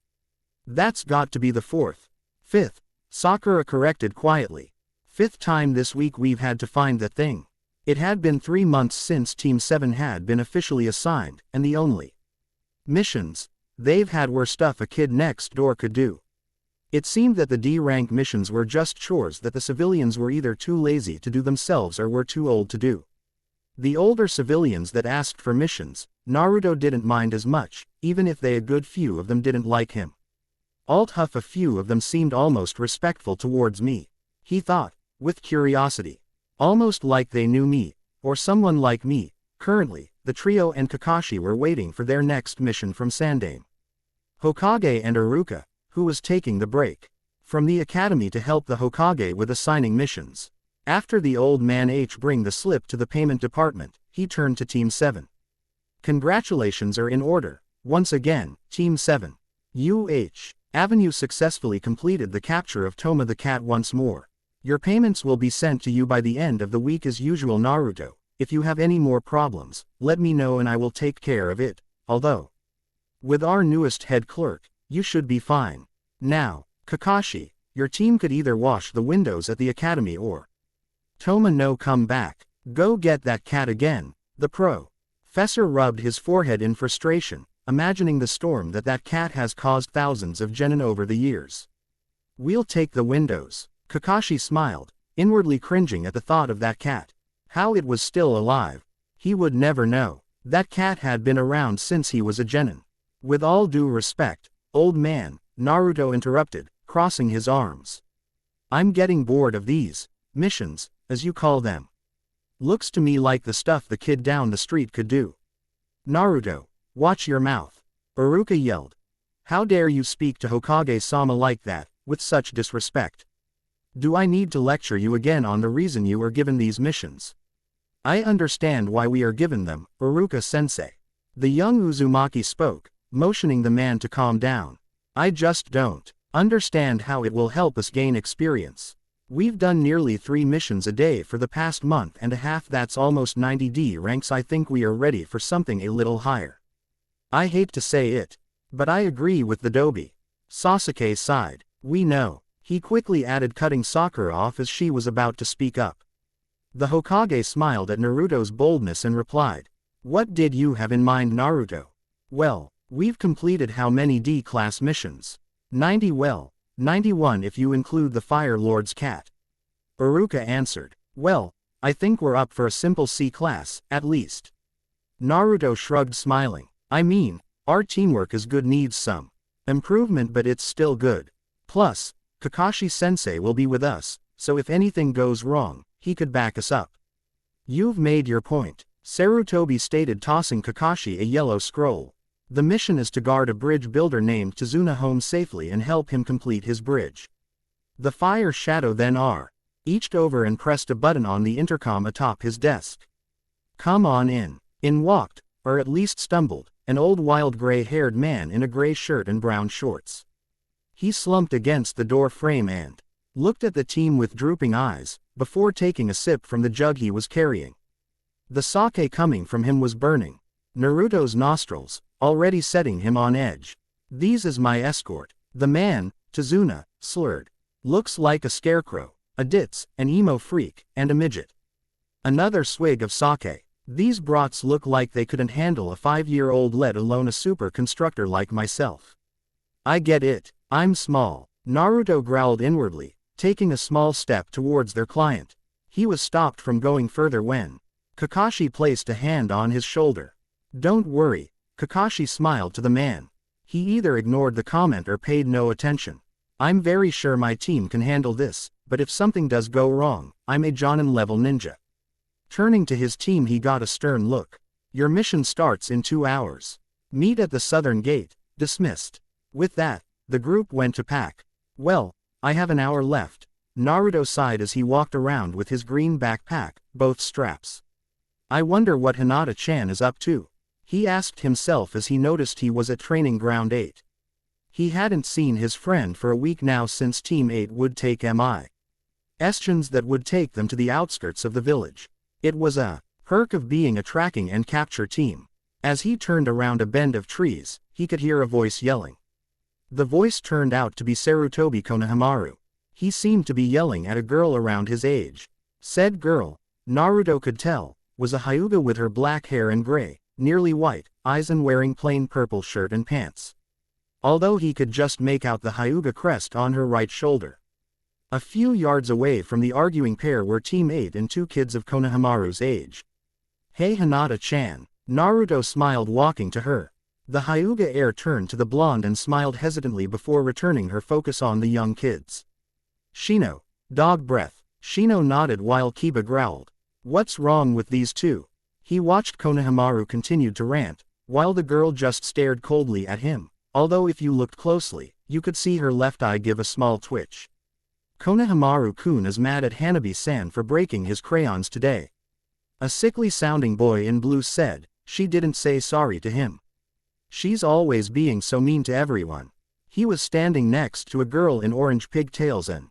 That's got to be the fourth. Fifth, Sakura corrected quietly. Fifth time this week we've had to find that thing. It had been 3 months since Team 7 had been officially assigned, and the only missions they've had were stuff a kid next door could do. It seemed that the D-rank missions were just chores that the civilians were either too lazy to do themselves or were too old to do. The older civilians that asked for missions, Naruto didn't mind as much, even if a good few of them didn't like him. A few of them seemed almost respectful towards me, he thought, with curiosity. Almost like they knew me, or someone like me. Currently, the trio and Kakashi were waiting for their next mission from Sandaime. Hokage and Iruka, who was taking the break from the academy to help the Hokage with assigning missions. After the old man bring the slip to the payment department, he turned to Team 7. Congratulations are in order. Once again, Team 7. Avenue successfully completed the capture of Toma the cat once more. Your payments will be sent to you by the end of the week as usual, Naruto. If you have any more problems, let me know and I will take care of it, although with our newest head clerk, you should be fine. Now, Kakashi, your team could either wash the windows at the academy or Toma no come back. Go get that cat again. The professor rubbed his forehead in frustration, imagining the storm that cat has caused thousands of genin over the years. We'll take the windows. Kakashi smiled, inwardly cringing at the thought of that cat. How it was still alive. He would never know. That cat had been around since he was a genin. With all due respect, old man, Naruto interrupted, crossing his arms. I'm getting bored of these missions, as you call them. Looks to me like the stuff the kid down the street could do. Naruto, watch your mouth. Iruka yelled. How dare you speak to Hokage-sama like that, with such disrespect? Do I need to lecture you again on the reason you were given these missions? I understand why we are given them, Iruka-sensei. The young Uzumaki spoke, motioning the man to calm down. I just don't understand how it will help us gain experience. We've done nearly 3 missions a day for the past month and a half. That's almost 90 D ranks. I think we are ready for something a little higher. I hate to say it, but I agree with the Dobi. Sasuke sighed. We know. He quickly added, cutting Sakura off as she was about to speak up. The Hokage smiled at Naruto's boldness and replied. What did you have in mind, Naruto? Well, we've completed how many D-class missions? 90. Well, 91 if you include the Fire Lord's cat. Iruka answered. Well, I think we're up for a simple C-class, at least. Naruto shrugged, smiling. I mean, our teamwork is good, needs some improvement, but it's still good. Plus, Kakashi-sensei will be with us, so if anything goes wrong, he could back us up. You've made your point, Sarutobi stated, tossing Kakashi a yellow scroll. The mission is to guard a bridge builder named Tazuna home safely and help him complete his bridge. The Fire Shadow then reached over and pressed a button on the intercom atop his desk. Come on in. In walked, or at least stumbled, an old wild gray-haired man in a gray shirt and brown shorts. He slumped against the door frame and looked at the team with drooping eyes, before taking a sip from the jug he was carrying. The sake coming from him was burning Naruto's nostrils, already setting him on edge. These is my escort. The man, Tazuna, slurred. Looks like a scarecrow, a ditz, an emo freak, and a midget. Another swig of sake. These brats look like they couldn't handle a 5-year-old, let alone a super constructor like myself. I get it, I'm small, Naruto growled inwardly, taking a small step towards their client. He was stopped from going further when Kakashi placed a hand on his shoulder. Don't worry, Kakashi smiled to the man. He either ignored the comment or paid no attention. I'm very sure my team can handle this, but if something does go wrong, I'm a Jonin-level ninja. Turning to his team, he got a stern look. Your mission starts in 2 hours. Meet at the southern gate. Dismissed. With that, the group went to pack. Well, I have an hour left. Naruto sighed as he walked around with his green backpack, both straps. I wonder what Hinata-chan is up to. He asked himself as he noticed he was at Training Ground 8. He hadn't seen his friend for a week now, since Team 8 would take missions that would take them to the outskirts of the village. It was a perk of being a tracking and capture team. As he turned around a bend of trees, he could hear a voice yelling. The voice turned out to be Sarutobi Konohamaru. He seemed to be yelling at a girl around his age. Said girl, Naruto could tell, was a Hyuga with her black hair and gray, nearly white, eyes and wearing plain purple shirt and pants. Although he could just make out the Hyuga crest on her right shoulder. A few yards away from the arguing pair were Team 8 and 2 kids of Konohamaru's age. Hey Hinata-chan, Naruto smiled, walking to her. The Hyuga heir turned to the blonde and smiled hesitantly before returning her focus on the young kids. Shino, dog breath. Shino nodded while Kiba growled. What's wrong with these two? He watched Konohamaru continue to rant, while the girl just stared coldly at him, although if you looked closely, you could see her left eye give a small twitch. Konohamaru-kun is mad at Hanabi-san for breaking his crayons today. A sickly-sounding boy in blue said. She didn't say sorry to him. She's always being so mean to everyone. He was standing next to a girl in orange pigtails and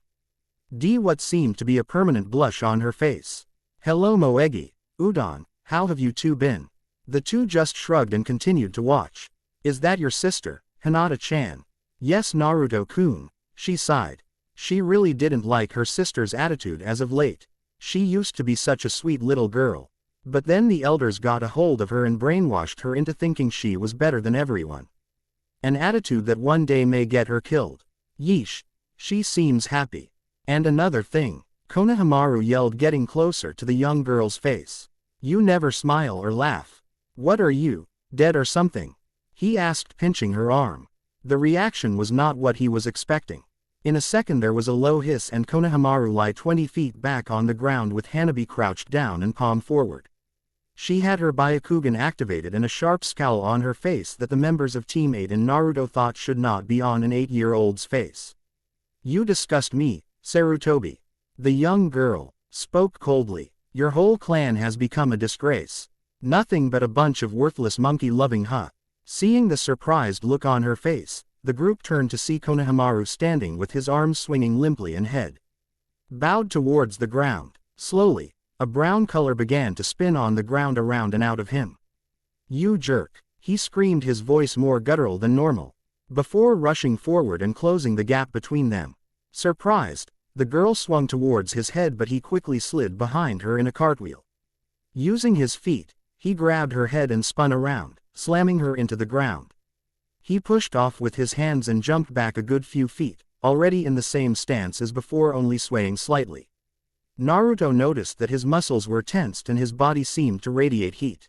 what seemed to be a permanent blush on her face. Hello Moegi, Udon, how have you two been? The two just shrugged and continued to watch. Is that your sister, Hinata-chan? Yes Naruto-kun, she sighed. She really didn't like her sister's attitude as of late. She used to be such a sweet little girl. But then the elders got a hold of her and brainwashed her into thinking she was better than everyone. An attitude that one day may get her killed. Yeesh. She seems happy. And another thing, Konohamaru yelled, getting closer to the young girl's face. You never smile or laugh. What are you, dead or something? He asked, pinching her arm. The reaction was not what he was expecting. In a second there was a low hiss and Konohamaru lay 20 feet back on the ground with Hanabi crouched down and palm forward. She had her Byakugan activated and a sharp scowl on her face that the members of Team 8 and Naruto thought should not be on an 8-year-old's face. You disgust me, Sarutobi. The young girl spoke coldly. Your whole clan has become a disgrace. Nothing but a bunch of worthless monkey-loving Seeing the surprised look on her face, the group turned to see Konohamaru standing with his arms swinging limply and head bowed towards the ground. Slowly, a brown color began to spin on the ground around and out of him. You jerk, he screamed, his voice more guttural than normal, before rushing forward and closing the gap between them. Surprised, the girl swung towards his head, but he quickly slid behind her in a cartwheel. Using his feet, He grabbed her head and spun around, slamming her into the ground. He pushed off with his hands and jumped back a good few feet, already in the same stance as before, only swaying slightly. Naruto noticed that his muscles were tensed and his body seemed to radiate heat.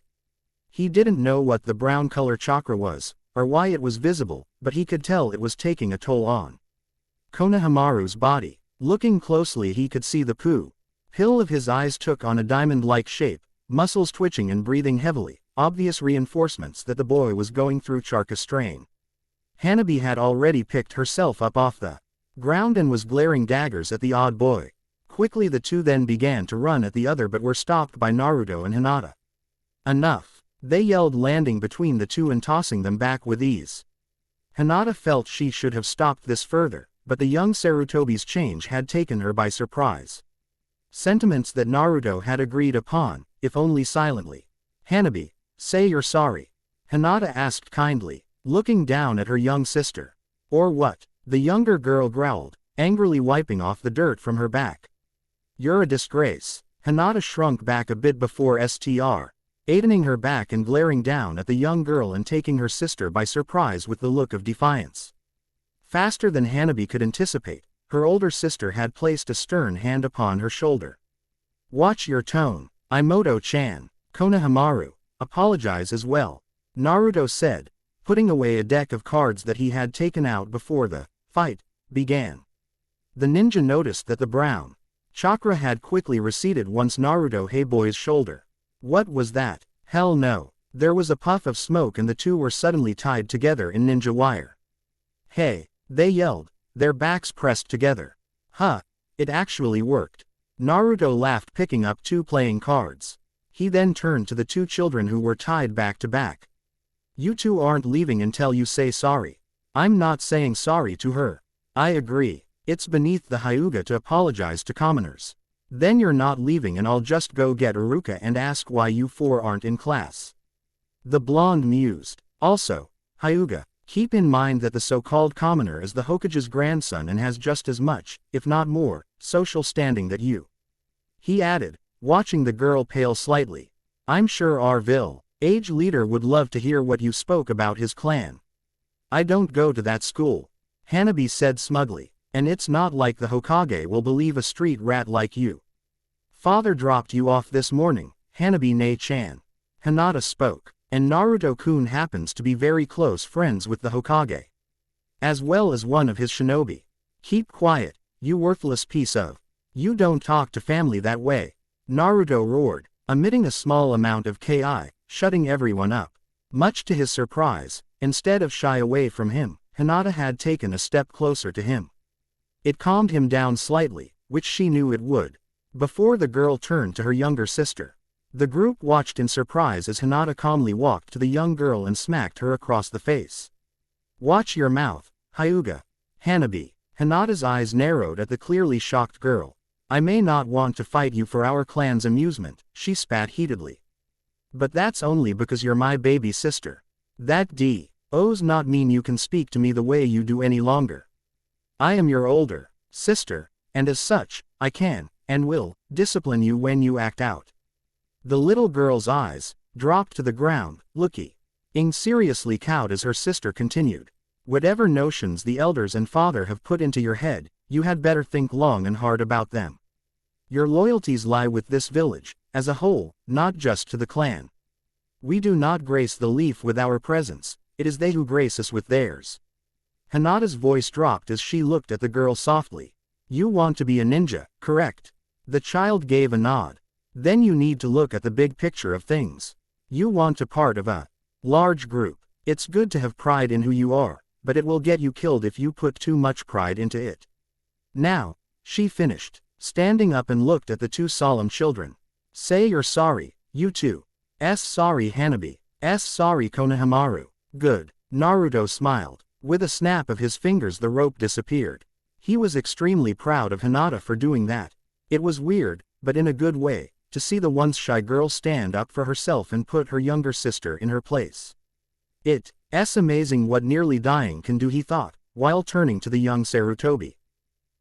He didn't know what the brown color chakra was, or why it was visible, but he could tell it was taking a toll on Konohamaru's body. Looking closely, he could see the pupil of his eyes took on a diamond-like shape, muscles twitching and breathing heavily, obvious reinforcements that the boy was going through chakra strain. Hanabi had already picked herself up off the ground and was glaring daggers at the odd boy. Quickly the two then began to run at the other, but were stopped by Naruto and Hinata. Enough! They yelled, landing between the two and tossing them back with ease. Hinata felt she should have stopped this further, but the young Sarutobi's change had taken her by surprise. Sentiments that Naruto had agreed upon, if only silently. Hanabi, say you're sorry. Hinata asked kindly, looking down at her young sister. Or what? The younger girl growled, angrily wiping off the dirt from her back. You're a disgrace. Hinata shrunk back a bit before straightening her back and glaring down at the young girl and taking her sister by surprise with the look of defiance. Faster than Hanabi could anticipate, her older sister had placed a stern hand upon her shoulder. Watch your tone, Imoto-chan. Konohamaru, apologize as well, Naruto said, putting away a deck of cards that he had taken out before the fight began. The ninja noticed that the brown chakra had quickly receded once Naruto hit boy's shoulder. What was that? Hell no. There was a puff of smoke and the two were suddenly tied together in ninja wire. Hey, they yelled, their backs pressed together. Huh, it actually worked. Naruto laughed, picking up two playing cards. He then turned to the two children who were tied back to back. You two aren't leaving until you say sorry. I'm not saying sorry to her. I agree. It's beneath the Hyuga to apologize to commoners. Then you're not leaving and I'll just go get Iruka and ask why you four aren't in class. The blonde mused. Also, Hyuga, keep in mind that the so-called commoner is the Hokage's grandson and has just as much, if not more, social standing that you. He added, watching the girl pale slightly. I'm sure our village leader would love to hear what you spoke about his clan. I don't go to that school, Hanabi said smugly, and it's not like the Hokage will believe a street rat like you. Father dropped you off this morning, Hanabi-ne-chan. Hinata spoke, and Naruto-kun happens to be very close friends with the Hokage, as well as one of his shinobi. Keep quiet, you worthless piece of. You don't talk to family that way, Naruto roared, emitting a small amount of ki, shutting everyone up. Much to his surprise, instead of shy away from him, Hinata had taken a step closer to him. It calmed him down slightly, which she knew it would. Before the girl turned to her younger sister. The group watched in surprise as Hinata calmly walked to the young girl and smacked her across the face. Watch your mouth, Hyuga. Hanabi. Hinata's eyes narrowed at the clearly shocked girl. I may not want to fight you for our clan's amusement, she spat heatedly. But that's only because you're my baby sister. That does not mean you can speak to me the way you do any longer. I am your older sister, and as such, I can, and will, discipline you when you act out. The little girl's eyes dropped to the ground, looking seriously cowed as her sister continued. Whatever notions the elders and father have put into your head, you had better think long and hard about them. Your loyalties lie with this village, as a whole, not just to the clan. We do not grace the leaf with our presence, it is they who grace us with theirs. Hinata's voice dropped as she looked at the girl softly. You want to be a ninja, correct? The child gave a nod. Then you need to look at the big picture of things. You want to part of a large group. It's good to have pride in who you are, but it will get you killed if you put too much pride into it. Now, she finished, standing up and looked at the two solemn children. Say you're sorry, you two. Sorry Hanabi. Sorry Konohamaru. Good. Naruto smiled. With a snap of his fingers the rope disappeared. He was extremely proud of Hinata for doing that. It was weird, but in a good way, to see the once shy girl stand up for herself and put her younger sister in her place. It's amazing what nearly dying can do, he thought, while turning to the young Sarutobi.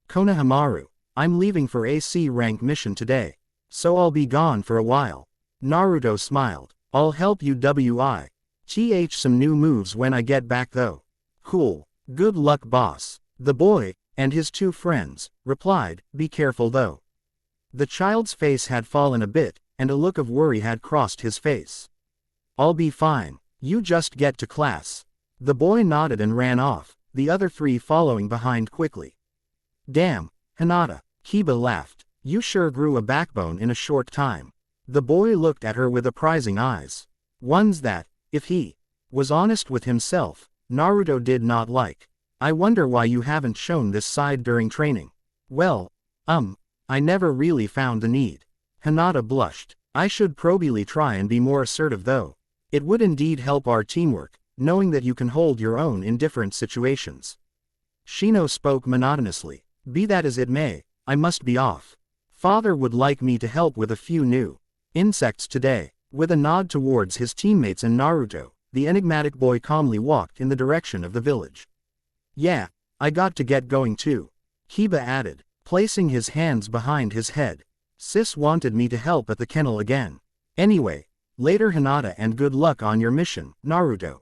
Konohamaru, I'm leaving for a C rank mission today, so I'll be gone for a while. Naruto smiled. I'll help you th some new moves when I get back though. Cool. Good luck boss. The boy, and his two friends, replied, be careful though. The child's face had fallen a bit, and a look of worry had crossed his face. I'll be fine. You just get to class. The boy nodded and ran off, the other three following behind quickly. Damn, Hinata. Kiba laughed. You sure grew a backbone in a short time. The boy looked at her with apprising eyes. Ones that, if he was honest with himself, Naruto did not like. I wonder why you haven't shown this side during training. Well, I never really found the need. Hinata blushed. I should probably try and be more assertive though. It would indeed help our teamwork, knowing that you can hold your own in different situations. Shino spoke monotonously. Be that as it may, I must be off. Father would like me to help with a few new insects today. With a nod towards his teammates and Naruto, the enigmatic boy calmly walked in the direction of the village. Yeah, I got to get going too. Kiba added, placing his hands behind his head. Sis wanted me to help at the kennel again. Anyway, later Hinata and good luck on your mission, Naruto.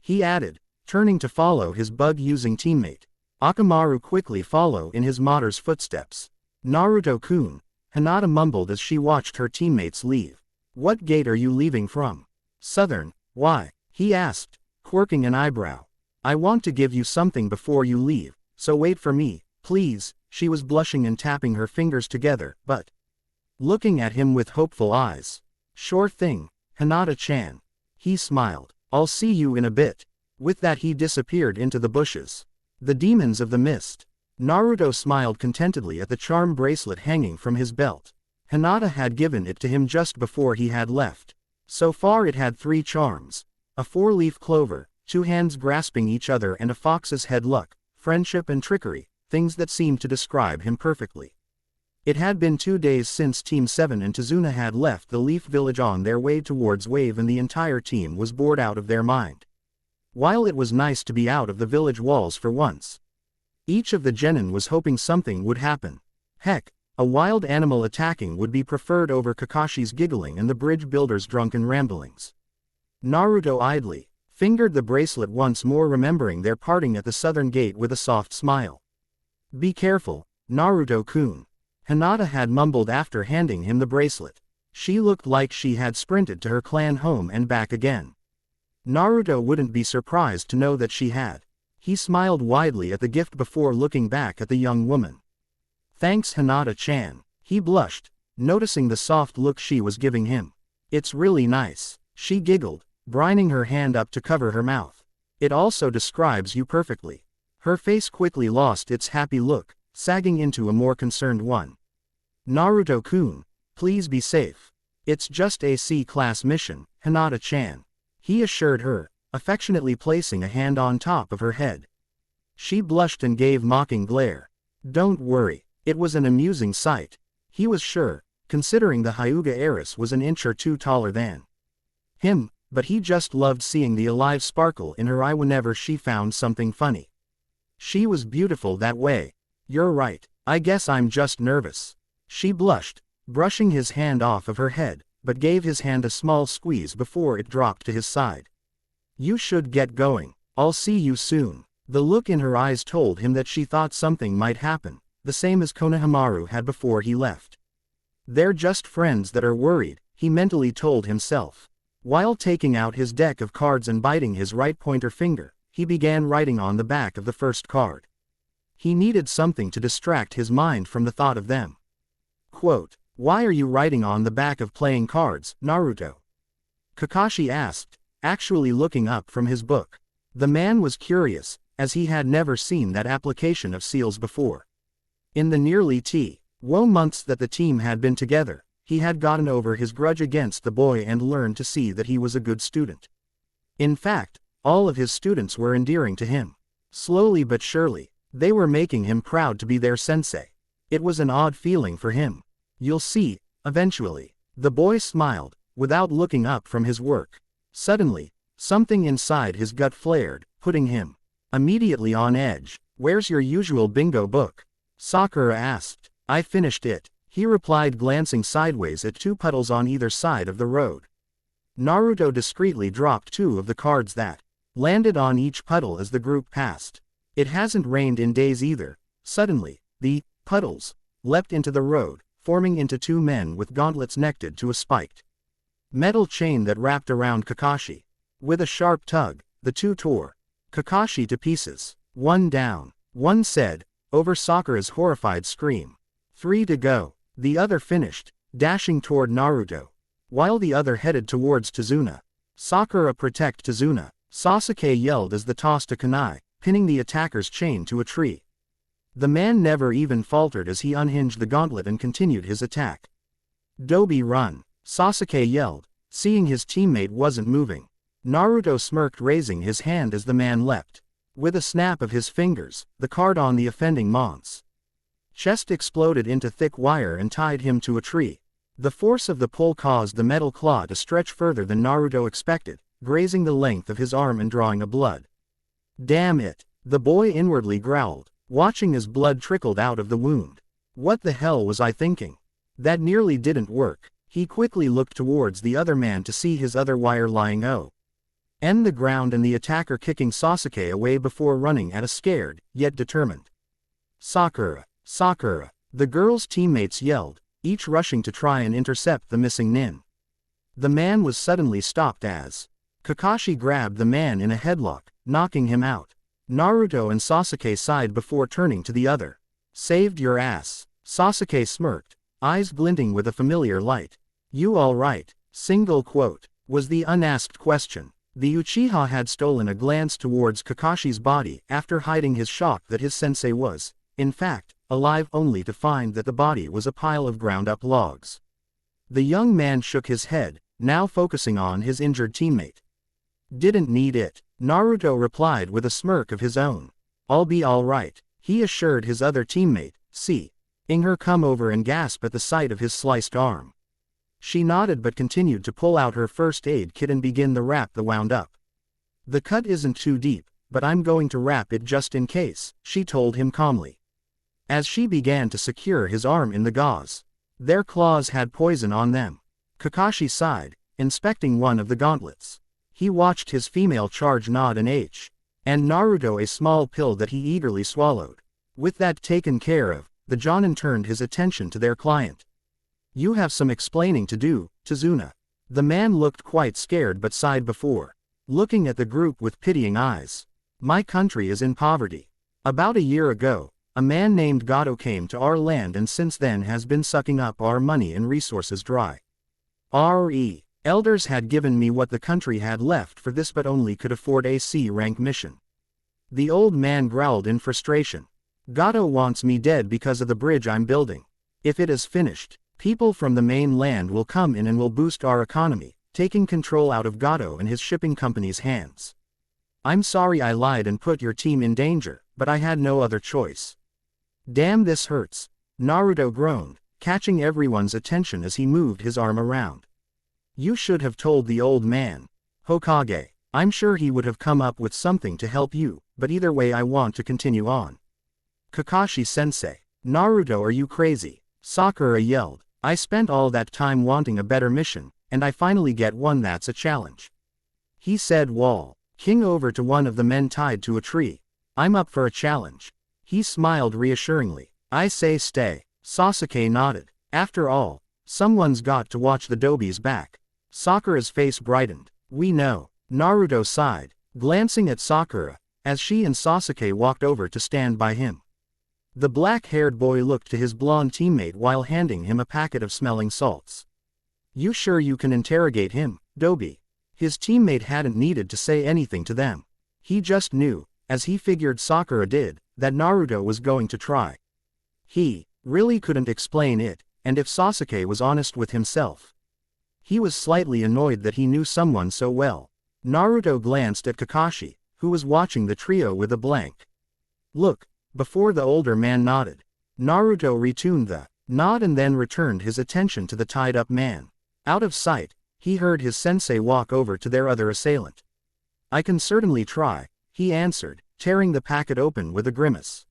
He added, turning to follow his bug-using teammate. Akamaru quickly followed in his mother's footsteps. Naruto-kun, Hinata mumbled as she watched her teammates leave. What gate are you leaving from? Southern. Why? He asked, quirking an eyebrow. I want to give you something before you leave, so wait for me, please. She was blushing and tapping her fingers together, but looking at him with hopeful eyes. Sure thing, Hinata-chan. He smiled. I'll see you in a bit. With that he disappeared into the bushes. The demons of the mist. Naruto smiled contentedly at the charm bracelet hanging from his belt. Hinata had given it to him just before he had left. So far it had 3 charms. A 4-leaf clover, 2 hands grasping each other and a fox's head luck, friendship and trickery, things that seemed to describe him perfectly. It had been 2 days since Team 7 and Tazuna had left the Leaf Village on their way towards Wave and the entire team was bored out of their mind. While it was nice to be out of the village walls for once, each of the genin was hoping something would happen. Heck, a wild animal attacking would be preferred over Kakashi's giggling and the bridge builder's drunken ramblings. Naruto idly fingered the bracelet once more, remembering their parting at the southern gate with a soft smile. Be careful, Naruto-kun. Hinata had mumbled after handing him the bracelet. She looked like she had sprinted to her clan home and back again. Naruto wouldn't be surprised to know that she had. He smiled widely at the gift before looking back at the young woman. Thanks Hinata-chan. He blushed, noticing the soft look she was giving him. It's really nice. She giggled, brining her hand up to cover her mouth. It also describes you perfectly. Her face quickly lost its happy look, sagging into a more concerned one. Naruto-kun, please be safe. It's just a C-class mission, Hinata-chan. He assured her, affectionately placing a hand on top of her head. She blushed and gave mocking glare. Don't worry, it was an amusing sight. He was sure, considering the Hyuga heiress was an inch or 2 taller than him, but he just loved seeing the alive sparkle in her eye whenever she found something funny. She was beautiful that way. You're right, I guess I'm just nervous. She blushed, brushing his hand off of her head, but gave his hand a small squeeze before it dropped to his side. You should get going. I'll see you soon. The look in her eyes told him that she thought something might happen, the same as Konohamaru had before he left. They're just friends that are worried, he mentally told himself. While taking out his deck of cards and biting his right pointer finger, he began writing on the back of the first card. He needed something to distract his mind from the thought of them. Quote, why are you writing on the back of playing cards, Naruto? Kakashi asked, actually looking up from his book. The man was curious, as he had never seen that application of seals before. In the nearly months that the team had been together, he had gotten over his grudge against the boy and learned to see that he was a good student. In fact, all of his students were endearing to him. Slowly but surely, they were making him proud to be their sensei. It was an odd feeling for him. You'll see, eventually. The boy smiled, without looking up from his work. Suddenly, something inside his gut flared, putting him immediately on edge. Where's your usual bingo book? Sakura asked. I finished it, he replied, glancing sideways at 2 puddles on either side of the road. Naruto discreetly dropped 2 of the cards that landed on each puddle as the group passed. It hasn't rained in days either. Suddenly, the puddles leapt into the road, forming into 2 men with gauntlets connected to a spiked metal chain that wrapped around Kakashi. With a sharp tug, the 2 tore Kakashi to pieces. 1 down. One said, over Sakura's horrified scream. 3 to go. The other finished, dashing toward Naruto, while the other headed towards Tazuna. Sakura, protect Tazuna, Sasuke yelled as the tossed a kunai, pinning the attacker's chain to a tree. The man never even faltered as he unhinged the gauntlet and continued his attack. Dobi, run, Sasuke yelled, seeing his teammate wasn't moving. Naruto smirked, raising his hand as the man leapt. With a snap of his fingers, the card on the offending mon's chest exploded into thick wire and tied him to a tree. The force of the pull caused the metal claw to stretch further than Naruto expected, grazing the length of his arm and drawing a blood. Damn it, the boy inwardly growled, watching as blood trickled out of the wound. What the hell was I thinking? That nearly didn't work. He quickly looked towards the other man to see his other wire lying on the ground and the attacker kicking Sasuke away before running at a scared, yet determined Sakura. Sakura, the girl's teammates yelled, each rushing to try and intercept the missing nin. The man was suddenly stopped as Kakashi grabbed the man in a headlock, knocking him out. Naruto and Sasuke sighed before turning to the other. Saved your ass, Sasuke smirked, eyes glinting with a familiar light. You alright? Single quote, was the unasked question. The Uchiha had stolen a glance towards Kakashi's body after hiding his shock that his sensei was, in fact, alive, only to find that the body was a pile of ground-up logs. The young man shook his head, now focusing on his injured teammate. Didn't need it, Naruto replied with a smirk of his own. I'll be alright, he assured his other teammate, seeing her come over and gasp at the sight of his sliced arm. She nodded but continued to pull out her first aid kit and begin to wrap the wound up. The cut isn't too deep, but I'm going to wrap it just in case, she told him calmly. As she began to secure his arm in the gauze. Their claws had poison on them. Kakashi sighed, inspecting one of the gauntlets. He watched his female charge nod an and Naruto a small pill that he eagerly swallowed. With that taken care of, the Jonin turned his attention to their client. You have some explaining to do, Tazuna. The man looked quite scared but sighed before looking at the group with pitying eyes. My country is in poverty. About a year ago, a man named Gato came to our land and since then has been sucking up our money and resources dry. Re. Elders had given me what the country had left for this but only could afford a C-rank mission. The old man growled in frustration. Gato wants me dead because of the bridge I'm building. If it is finished, people from the mainland will come in and will boost our economy, taking control out of Gato and his shipping company's hands. I'm sorry I lied and put your team in danger, but I had no other choice. Damn, this hurts, Naruto groaned, catching everyone's attention as he moved his arm around. You should have told the old man, Hokage. I'm sure he would have come up with something to help you, but either way I want to continue on. Kakashi-sensei. Naruto, are you crazy? Sakura yelled. I spent all that time wanting a better mission, and I finally get one that's a challenge. He said, walking over to one of the men tied to a tree. I'm up for a challenge. He smiled reassuringly. I say stay. Sasuke nodded. After all, someone's got to watch the Dobi's back. Sakura's face brightened. We know. Naruto sighed, glancing at Sakura, as she and Sasuke walked over to stand by him. The black-haired boy looked to his blonde teammate while handing him a packet of smelling salts. You sure you can interrogate him, Dobi? His teammate hadn't needed to say anything to them. He just knew, as he figured Sakura did, that Naruto was going to try. He really couldn't explain it, and if Sasuke was honest with himself, he was slightly annoyed that he knew someone so well. Naruto glanced at Kakashi, who was watching the trio with a blank look. Before the older man nodded, Naruto retuned the nod and then returned his attention to the tied-up man. Out of sight, he heard his sensei walk over to their other assailant. I can certainly try, he answered, tearing the packet open with a grimace.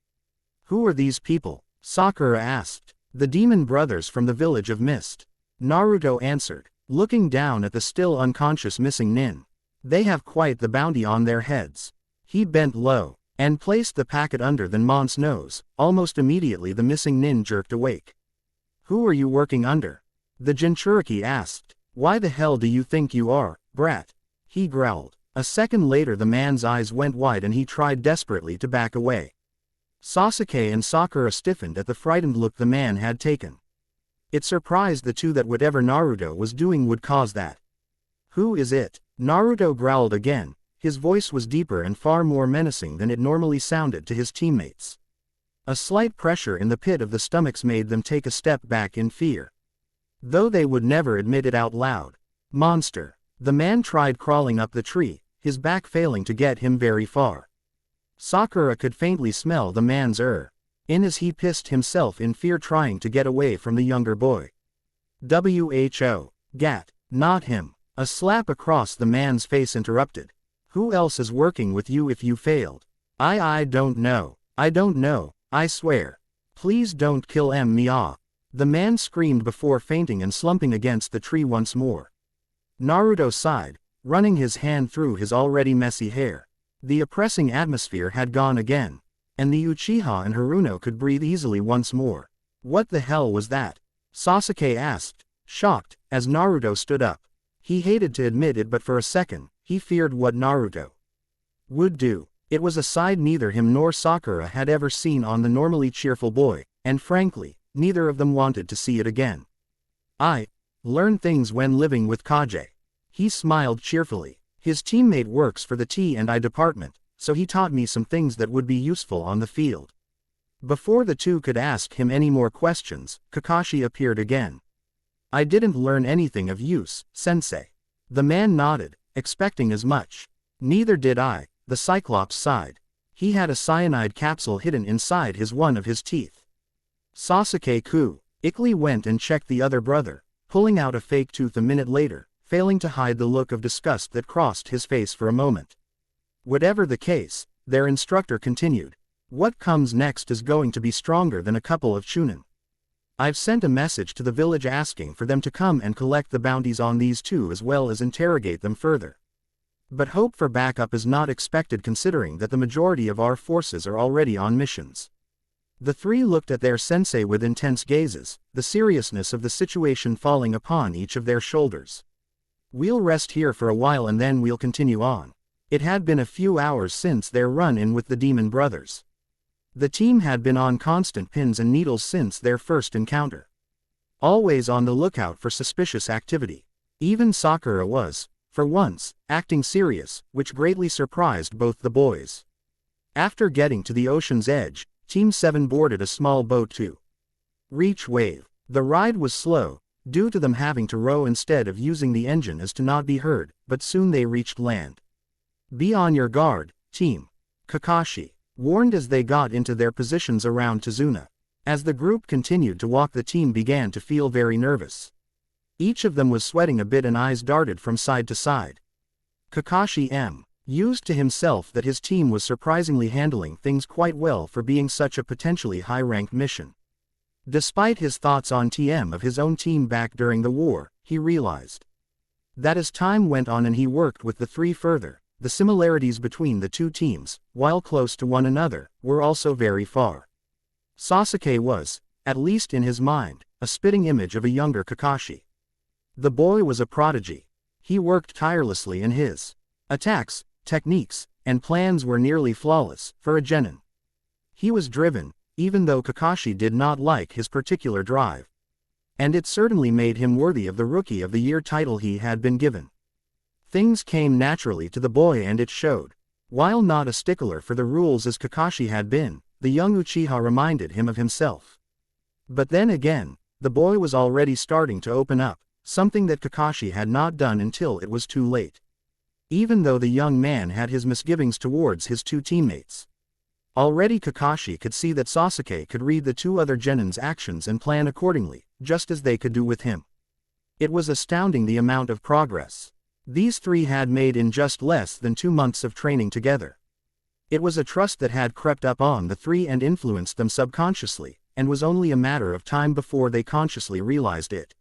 Who are these people? Sakura asked. The demon brothers from the village of Mist. Naruto answered. looking down at the still unconscious missing nin. They have quite the bounty on their heads. He bent low, and placed the packet under the Mont's nose. Almost immediately the missing nin jerked awake. Who are you working under? The Jinchuriki asked. Why the hell do you think you are, brat? He growled. A second later the man's eyes went wide and he tried desperately to back away. Sasuke and Sakura stiffened at the frightened look the man had taken. It surprised the two that whatever Naruto was doing would cause that. Who is it? Naruto growled again. His voice was deeper and far more menacing than it normally sounded to his teammates. A slight pressure in the pit of the stomachs made them take a step back in fear. Though they would never admit it out loud. Monster. The man tried crawling up the tree, his back failing to get him very far. Sakura could faintly smell the man's in as he pissed himself in fear trying to get away from the younger boy. Who? Gat. Not him. A slap across the man's face interrupted. Who else is working with you if you failed? I don't know. I don't know, I swear. Please don't kill me. The man screamed before fainting and slumping against the tree once more. Naruto sighed, running his hand through his already messy hair. The oppressing atmosphere had gone again, and the Uchiha and Haruno could breathe easily once more. What the hell was that? Sasuke asked, shocked, as Naruto stood up. He hated to admit it, but for a second, he feared what Naruto would do. It was a side neither him nor Sakura had ever seen on the normally cheerful boy, and frankly, neither of them wanted to see it again. I learned things when living with Kage. He smiled cheerfully. His teammate works for the T&I department, so he taught me some things that would be useful on the field. Before the two could ask him any more questions, Kakashi appeared again. I didn't learn anything of use, sensei. The man nodded, expecting as much. Neither did I, the Cyclops sighed. He had a cyanide capsule hidden inside one of his teeth. Sasuke quickly went and checked the other brother, pulling out a fake tooth a minute later, failing to hide the look of disgust that crossed his face for a moment. Whatever the case, their instructor continued. What comes next is going to be stronger than a couple of chunin. I've sent a message to the village asking for them to come and collect the bounties on these two as well as interrogate them further. But hope for backup is not expected considering that the majority of our forces are already on missions. The three looked at their sensei with intense gazes, the seriousness of the situation falling upon each of their shoulders. We'll rest here for a while and then we'll continue on. It had been a few hours since their run-in with the demon brothers. The team had been on constant pins and needles since their first encounter. Always on the lookout for suspicious activity. Even Sakura was, for once, acting serious, which greatly surprised both the boys. After getting to the ocean's edge, Team 7 boarded a small boat to reach wave. The ride was slow, due to them having to row instead of using the engine as to not be heard, but soon they reached land. Be on your guard, team. Kakashi warned as they got into their positions around Tazuna. As the group continued to walk, the team began to feel very nervous. Each of them was sweating a bit and eyes darted from side to side. Kakashi used to himself that his team was surprisingly handling things quite well for being such a potentially high-ranked mission. Despite his thoughts on of his own team back during the war, he realized that as time went on and he worked with the three further, the similarities between the two teams, while close to one another, were also very far. Sasuke was, at least in his mind, a spitting image of a younger Kakashi. The boy was a prodigy. He worked tirelessly and his attacks, techniques, and plans were nearly flawless, for a genin. He was driven, even though Kakashi did not like his particular drive. And it certainly made him worthy of the Rookie of the Year title he had been given. Things came naturally to the boy and it showed. While not a stickler for the rules as Kakashi had been, the young Uchiha reminded him of himself. But then again, the boy was already starting to open up, something that Kakashi had not done until it was too late. Even though the young man had his misgivings towards his two teammates. Already Kakashi could see that Sasuke could read the two other genins' actions and plan accordingly, just as they could do with him. It was astounding the amount of progress these three had made in just less than 2 months of training together. It was a trust that had crept up on the three and influenced them subconsciously, and was only a matter of time before they consciously realized it.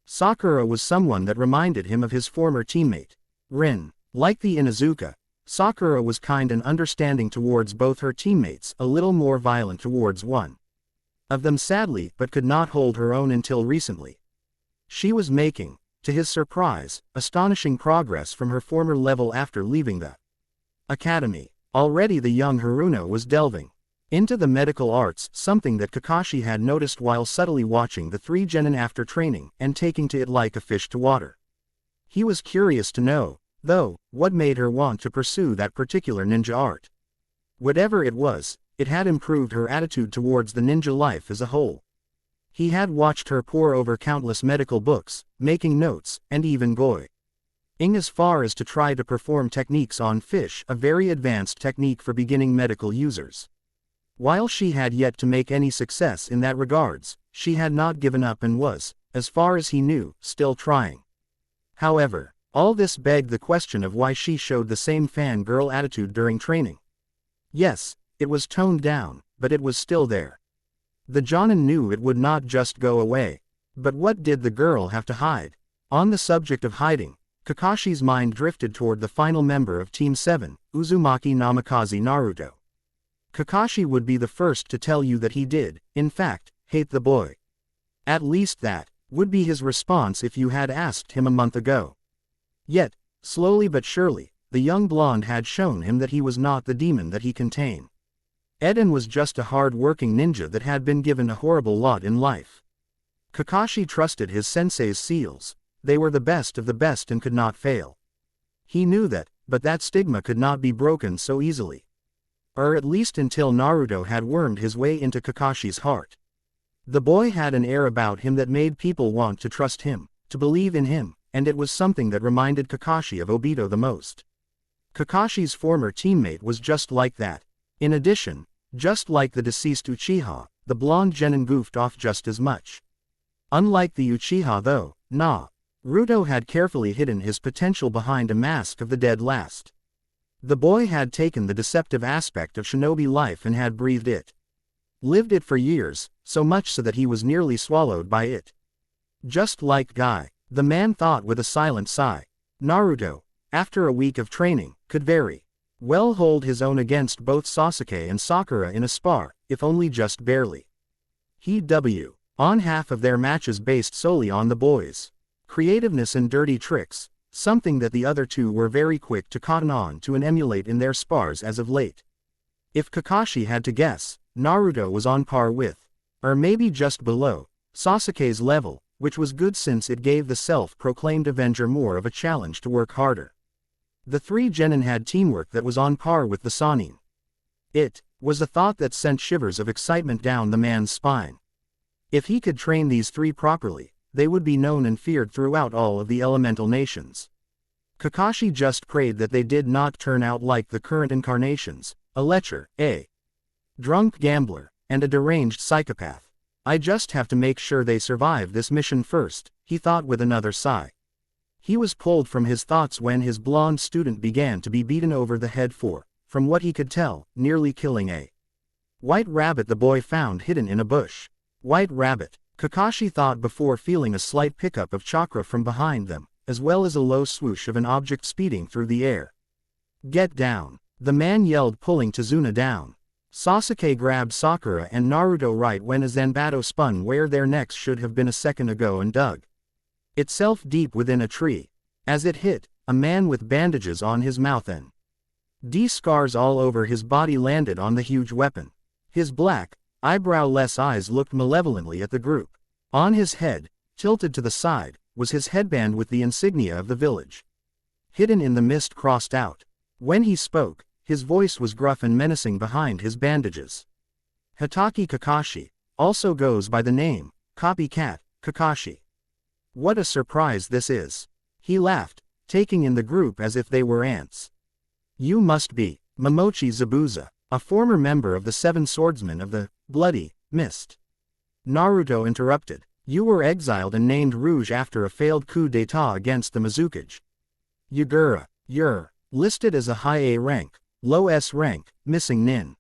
Sakura was someone that reminded him of his former teammate, Rin. Like the Inuzuka, Sakura was kind and understanding towards both her teammates, a little more violent towards one of them sadly, but could not hold her own until recently. She was making, to his surprise, astonishing progress from her former level after leaving the academy. Already the young Haruno was delving into the medical arts, something that Kakashi had noticed while subtly watching the three genin after training, and taking to it like a fish to water. He was curious to know, though, what made her want to pursue that particular ninja art. Whatever it was, it had improved her attitude towards the ninja life as a whole. He had watched her pore over countless medical books, making notes, and even going as far as to try to perform techniques on fish, a very advanced technique for beginning medical users. While she had yet to make any success in that regards, she had not given up and was, as far as he knew, still trying. However, all this begged the question of why she showed the same fangirl attitude during training. Yes, it was toned down, but it was still there. The Jonin knew it would not just go away. But what did the girl have to hide? On the subject of hiding, Kakashi's mind drifted toward the final member of Team 7, Uzumaki Namikaze Naruto. Kakashi would be the first to tell you that he did, in fact, hate the boy. At least that would be his response if you had asked him a month ago. Yet, slowly but surely, the young blonde had shown him that he was not the demon that he contained. Eden was just a hard-working ninja that had been given a horrible lot in life. Kakashi trusted his sensei's seals. They were the best of the best and could not fail. He knew that, but that stigma could not be broken so easily. Or at least until Naruto had wormed his way into Kakashi's heart. The boy had an air about him that made people want to trust him, to believe in him, and it was something that reminded Kakashi of Obito the most. Kakashi's former teammate was just like that. In addition, just like the deceased Uchiha, the blonde genin goofed off just as much. Unlike the Uchiha though, Naruto had carefully hidden his potential behind a mask of the dead last. The boy had taken the deceptive aspect of shinobi life and had breathed it. Lived it for years, so much so that he was nearly swallowed by it. Just like Guy, the man thought with a silent sigh. Naruto, after a week of training, could very well hold his own against both Sasuke and Sakura in a spar, if only just barely. He'd on half of their matches based solely on the boys' creativeness and dirty tricks, something that the other two were very quick to cotton on to and emulate in their spars as of late. If Kakashi had to guess, Naruto was on par with, or maybe just below, Sasuke's level, which was good since it gave the self-proclaimed Avenger more of a challenge to work harder. The three genin had teamwork that was on par with the Sannin. It was a thought that sent shivers of excitement down the man's spine. If he could train these three properly, they would be known and feared throughout all of the elemental nations. Kakashi just prayed that they did not turn out like the current incarnations, a lecher, a drunk gambler, and a deranged psychopath. I just have to make sure they survive this mission first, he thought with another sigh. He was pulled from his thoughts when his blonde student began to be beaten over the head for, from what he could tell, nearly killing a white rabbit the boy found hidden in a bush. White rabbit, Kakashi thought before feeling a slight pickup of chakra from behind them, as well as a low swoosh of an object speeding through the air. Get down, the man yelled, pulling Tazuna down. Sasuke grabbed Sakura and Naruto right when a Zanbato spun where their necks should have been a second ago and dug itself deep within a tree. As it hit, a man with bandages on his mouth and scars all over his body landed on the huge weapon. His black, eyebrow-less eyes looked malevolently at the group. On his head, tilted to the side, was his headband with the insignia of the village. Hidden in the mist crossed out. When he spoke, his voice was gruff and menacing behind his bandages. Hitaki Kakashi, also goes by the name, Copycat, Kakashi. What a surprise this is. He laughed, taking in the group as if they were ants. You must be Momochi Zabuza, a former member of the Seven Swordsmen of the Bloody Mist. Naruto interrupted. You were exiled and named Rouge after a failed coup d'état against the Mizuki. You're listed as a high A rank, low S rank, missing nin.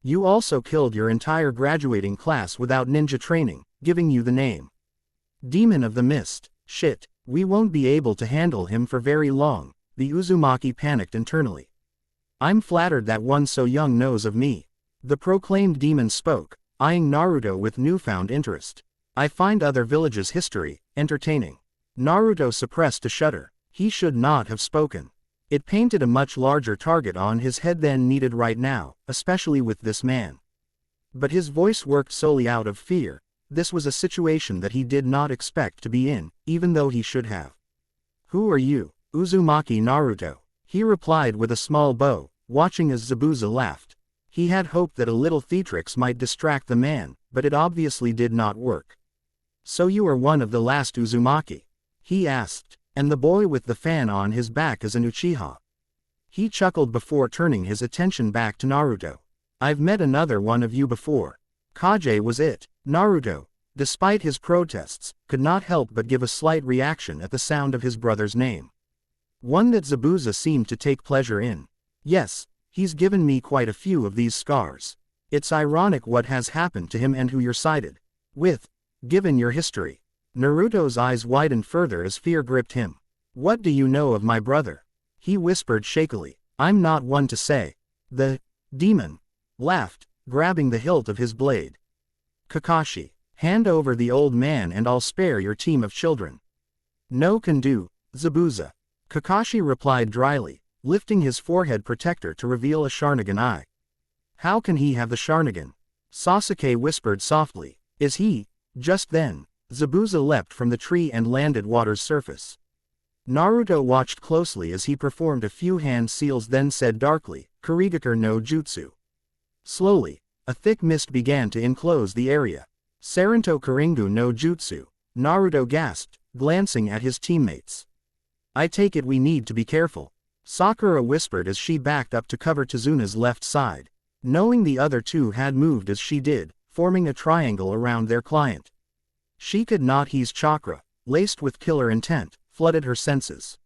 You also killed your entire graduating class without ninja training, giving you the name Demon of the Mist. Shit, we won't be able to handle him for very long, the Uzumaki panicked internally. I'm flattered that one so young knows of me. The proclaimed demon spoke, eyeing Naruto with newfound interest. I find other villages' history entertaining. Naruto suppressed a shudder. He should not have spoken. It painted a much larger target on his head than needed right now, especially with this man. But his voice worked solely out of fear. This was a situation that he did not expect to be in, even though he should have. Who are you? Uzumaki Naruto. He replied with a small bow, watching as Zabuza laughed. He had hoped that a little theatrics might distract the man, but it obviously did not work. So you are one of the last Uzumaki? He asked, and the boy with the fan on his back is an Uchiha. He chuckled before turning his attention back to Naruto. I've met another one of you before. Kage was it. Naruto, despite his protests, could not help but give a slight reaction at the sound of his brother's name. One that Zabuza seemed to take pleasure in. Yes, he's given me quite a few of these scars. It's ironic what has happened to him and who you're sided with, given your history. Naruto's eyes widened further as fear gripped him. What do you know of my brother? He whispered shakily. I'm not one to say. The demon laughed, grabbing the hilt of his blade. Kakashi, hand over the old man and I'll spare your team of children. No can do, Zabuza. Kakashi replied dryly, lifting his forehead protector to reveal a Sharingan eye. How can he have the Sharingan? Sasuke whispered softly. Is he? Just then, Zabuza leapt from the tree and landed water's surface. Naruto watched closely as he performed a few hand seals, then said darkly, Kurigakure no Jutsu. Slowly, a thick mist began to enclose the area. Sarinto Kuringu no Jutsu, Naruto gasped, glancing at his teammates. I take it we need to be careful, Sakura whispered as she backed up to cover Tezuna's left side. Knowing the other two had moved as she did, forming a triangle around their client. Shika's chakra, laced with killer intent, flooded her senses.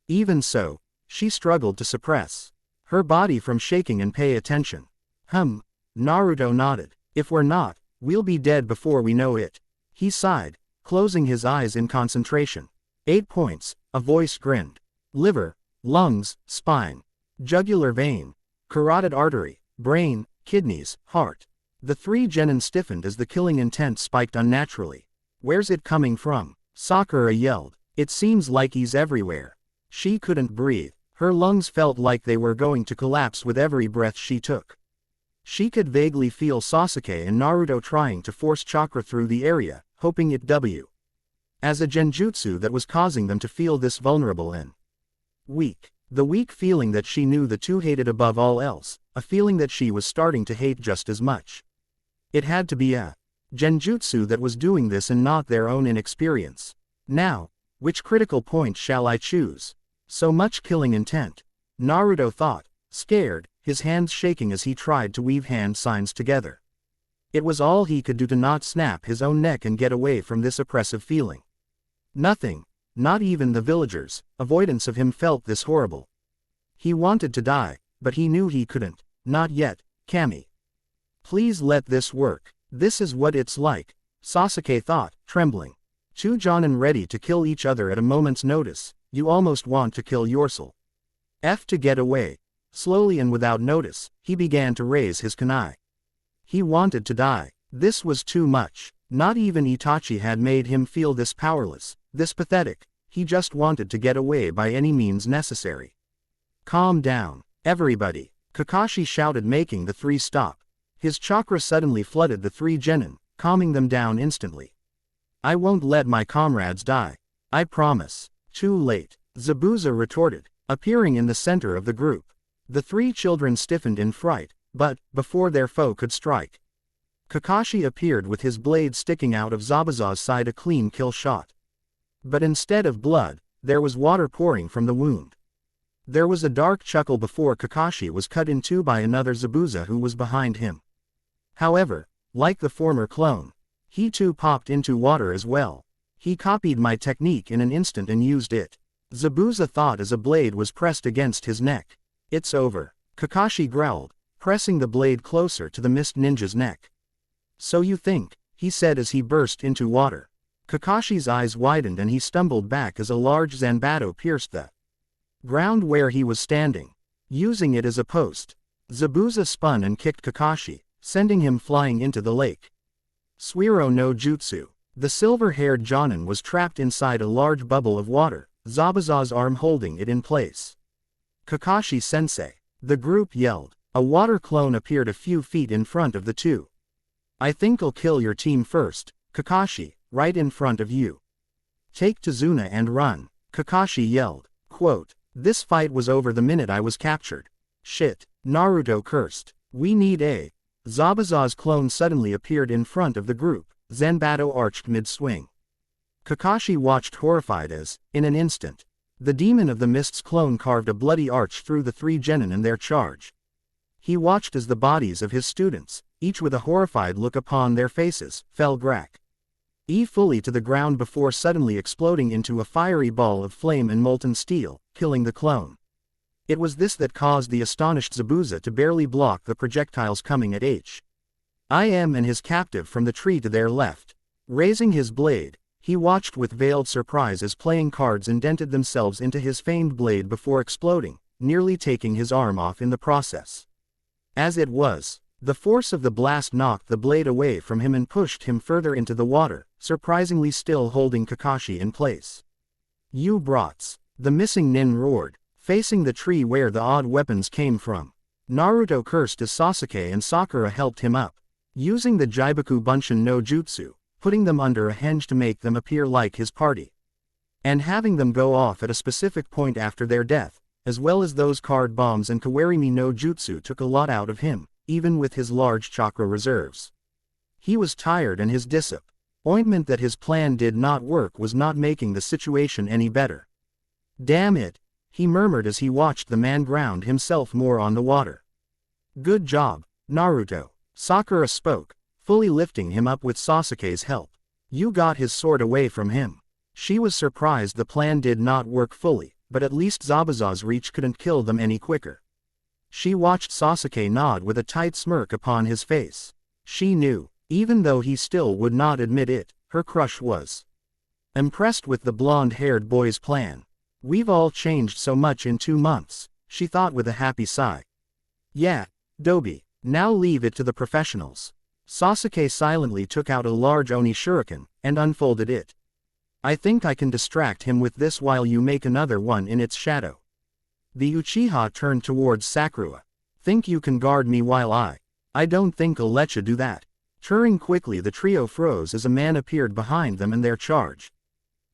Even so, she struggled to suppress her body from shaking and pay attention. Naruto nodded. If we're not, we'll be dead before we know it. He sighed, closing his eyes in concentration. 8 points, a voice grinned. Liver, lungs, spine, jugular vein, carotid artery, brain, kidneys, heart. The 3 genin stiffened as the killing intent spiked unnaturally. Where's it coming from? Sakura yelled. It seems like he's everywhere. She couldn't breathe. Her lungs felt like they were going to collapse with every breath she took. She could vaguely feel Sasuke and Naruto trying to force chakra through the area, hoping it as a genjutsu that was causing them to feel this vulnerable and weak. The weak feeling that she knew the two hated above all else, a feeling that she was starting to hate just as much. It had to be a genjutsu that was doing this and not their own inexperience. Now, which critical point shall I choose? So much killing intent. Naruto thought, scared, his hands shaking as he tried to weave hand signs together. It was all he could do to not snap his own neck and get away from this oppressive feeling. Nothing, not even the villagers' avoidance of him felt this horrible. He wanted to die, but he knew he couldn't. Not yet, Kami. Please let this work. This is what it's like, Sasuke thought, trembling. 2 jonin ready to kill each other at a moment's notice. You almost want to kill yourself. To get away. Slowly and without notice, he began to raise his kunai. He wanted to die. This was too much. Not even Itachi had made him feel this powerless, this pathetic. He just wanted to get away by any means necessary. Calm down, everybody, Kakashi shouted, making the 3 stop. His chakra suddenly flooded the 3 genin, calming them down instantly. I won't let my comrades die. I promise. Too late, Zabuza retorted, appearing in the center of the group. The 3 children stiffened in fright, but, before their foe could strike, Kakashi appeared with his blade sticking out of Zabuza's side, a clean kill shot. But instead of blood, there was water pouring from the wound. There was a dark chuckle before Kakashi was cut in 2 by another Zabuza who was behind him. However, like the former clone, he too popped into water as well. He copied my technique in an instant and used it. Zabuza thought as a blade was pressed against his neck. It's over, Kakashi growled, pressing the blade closer to the mist ninja's neck. So you think, he said as he burst into water. Kakashi's eyes widened and he stumbled back as a large Zanbato pierced the ground where he was standing, using it as a post. Zabuza spun and kicked Kakashi, sending him flying into the lake. Suiro no Jutsu. The silver-haired Jonin was trapped inside a large bubble of water, Zabuza's arm holding it in place. Kakashi-sensei. The group yelled. A water clone appeared a few feet in front of the two. I think I'll kill your team first, Kakashi, right in front of you. Take Tazuna and run, Kakashi yelled. Quote, this fight was over the minute I was captured. Shit, Naruto cursed. We need a. Zabuza's clone suddenly appeared in front of the group, Zanbato arched mid-swing. Kakashi watched horrified as, in an instant, the demon of the mist's clone carved a bloody arch through the three genin in their charge. He watched as the bodies of his students, each with a horrified look upon their faces, fell grack fully to the ground before suddenly exploding into a fiery ball of flame and molten steel, killing the clone. It was this that caused the astonished Zabuza to barely block the projectiles coming at him and his captive from the tree to their left. Raising his blade, he watched with veiled surprise as playing cards indented themselves into his famed blade before exploding, nearly taking his arm off in the process. As it was, the force of the blast knocked the blade away from him and pushed him further into the water, surprisingly still holding Kakashi in place. You brats! The missing nin roared, facing the tree where the odd weapons came from. Naruto cursed as Sasuke and Sakura helped him up, using the Jibaku Bunshin no Jutsu, putting them under a henge to make them appear like his party, and having them go off at a specific point after their death, as well as those card bombs and Kawarimi no Jutsu took a lot out of him, even with his large chakra reserves. He was tired and his disappointment that his plan did not work was not making the situation any better. Damn it, he murmured as he watched the man ground himself more on the water. Good job, Naruto, Sakura spoke, fully lifting him up with Sasuke's help. You got his sword away from him. She was surprised the plan did not work fully, but at least Zabuza's reach couldn't kill them any quicker. She watched Sasuke nod with a tight smirk upon his face. She knew, even though he still would not admit it, her crush was impressed with the blonde-haired boy's plan. We've all changed so much in 2 months, she thought with a happy sigh. Yeah, Dobi, now leave it to the professionals. Sasuke silently took out a large Oni shuriken, and unfolded it. I think I can distract him with this while you make another one in its shadow. The Uchiha turned towards Sakura. Think you can guard me while I don't think I'll let you do that. Turning quickly the trio froze as a man appeared behind them in their charge.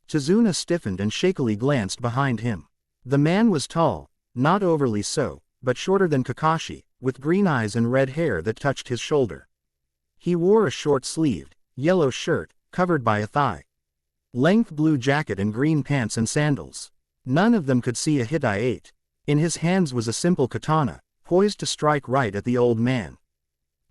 Tazuna stiffened and shakily glanced behind him. The man was tall, not overly so, but shorter than Kakashi, with green eyes and red hair that touched his shoulder. He wore a short-sleeved, yellow shirt, covered by a thigh-length blue jacket and green pants and sandals. None of them could see a hit. In his hands was a simple katana, poised to strike right at the old man.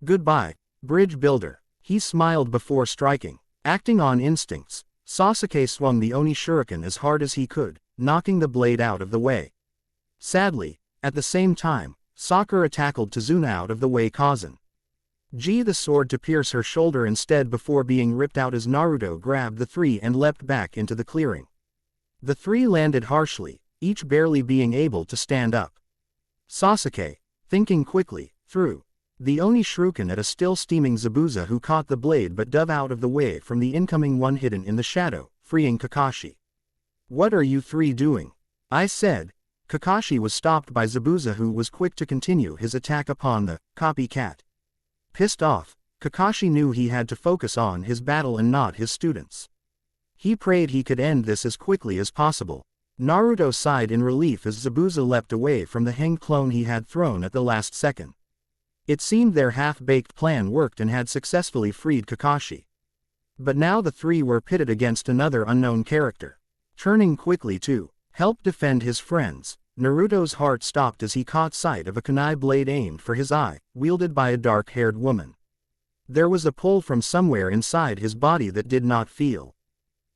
Goodbye, bridge builder. He smiled before striking. Acting on instincts, Sasuke swung the Oni shuriken as hard as he could, knocking the blade out of the way. Sadly, at the same time, Sakura tackled Tazuna out of the way, causing the sword to pierce her shoulder instead before being ripped out as Naruto grabbed the three and leapt back into the clearing. The three landed harshly, each barely being able to stand up. Sasuke, thinking quickly, threw the Oni shuriken at a still steaming Zabuza who caught the blade but dove out of the way from the incoming one hidden in the shadow, freeing Kakashi. What are you three doing? I said. Kakashi was stopped by Zabuza who was quick to continue his attack upon the copycat. Pissed off, Kakashi knew he had to focus on his battle and not his students. He prayed he could end this as quickly as possible. Naruto sighed in relief as Zabuza leapt away from the hanged clone he had thrown at the last second. It seemed their half-baked plan worked and had successfully freed Kakashi. But now the three were pitted against another unknown character. Turning quickly to help defend his friends, Naruto's heart stopped as he caught sight of a kunai blade aimed for his eye, wielded by a dark-haired woman. There was a pull from somewhere inside his body that did not feel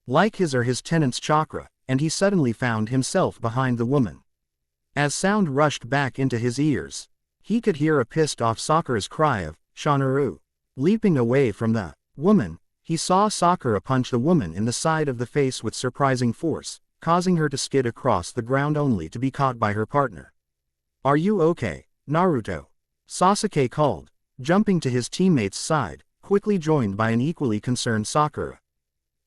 like his or his tenant's chakra, and he suddenly found himself behind the woman. As sound rushed back into his ears, he could hear a pissed-off Sakura's cry of, "Shanaru!" Leaping away from the woman, He saw Sakura punch the woman in the side of the face with surprising force, causing her to skid across the ground only to be caught by her partner. "Are you okay, Naruto?" Sasuke called, jumping to his teammate's side, quickly joined by an equally concerned Sakura.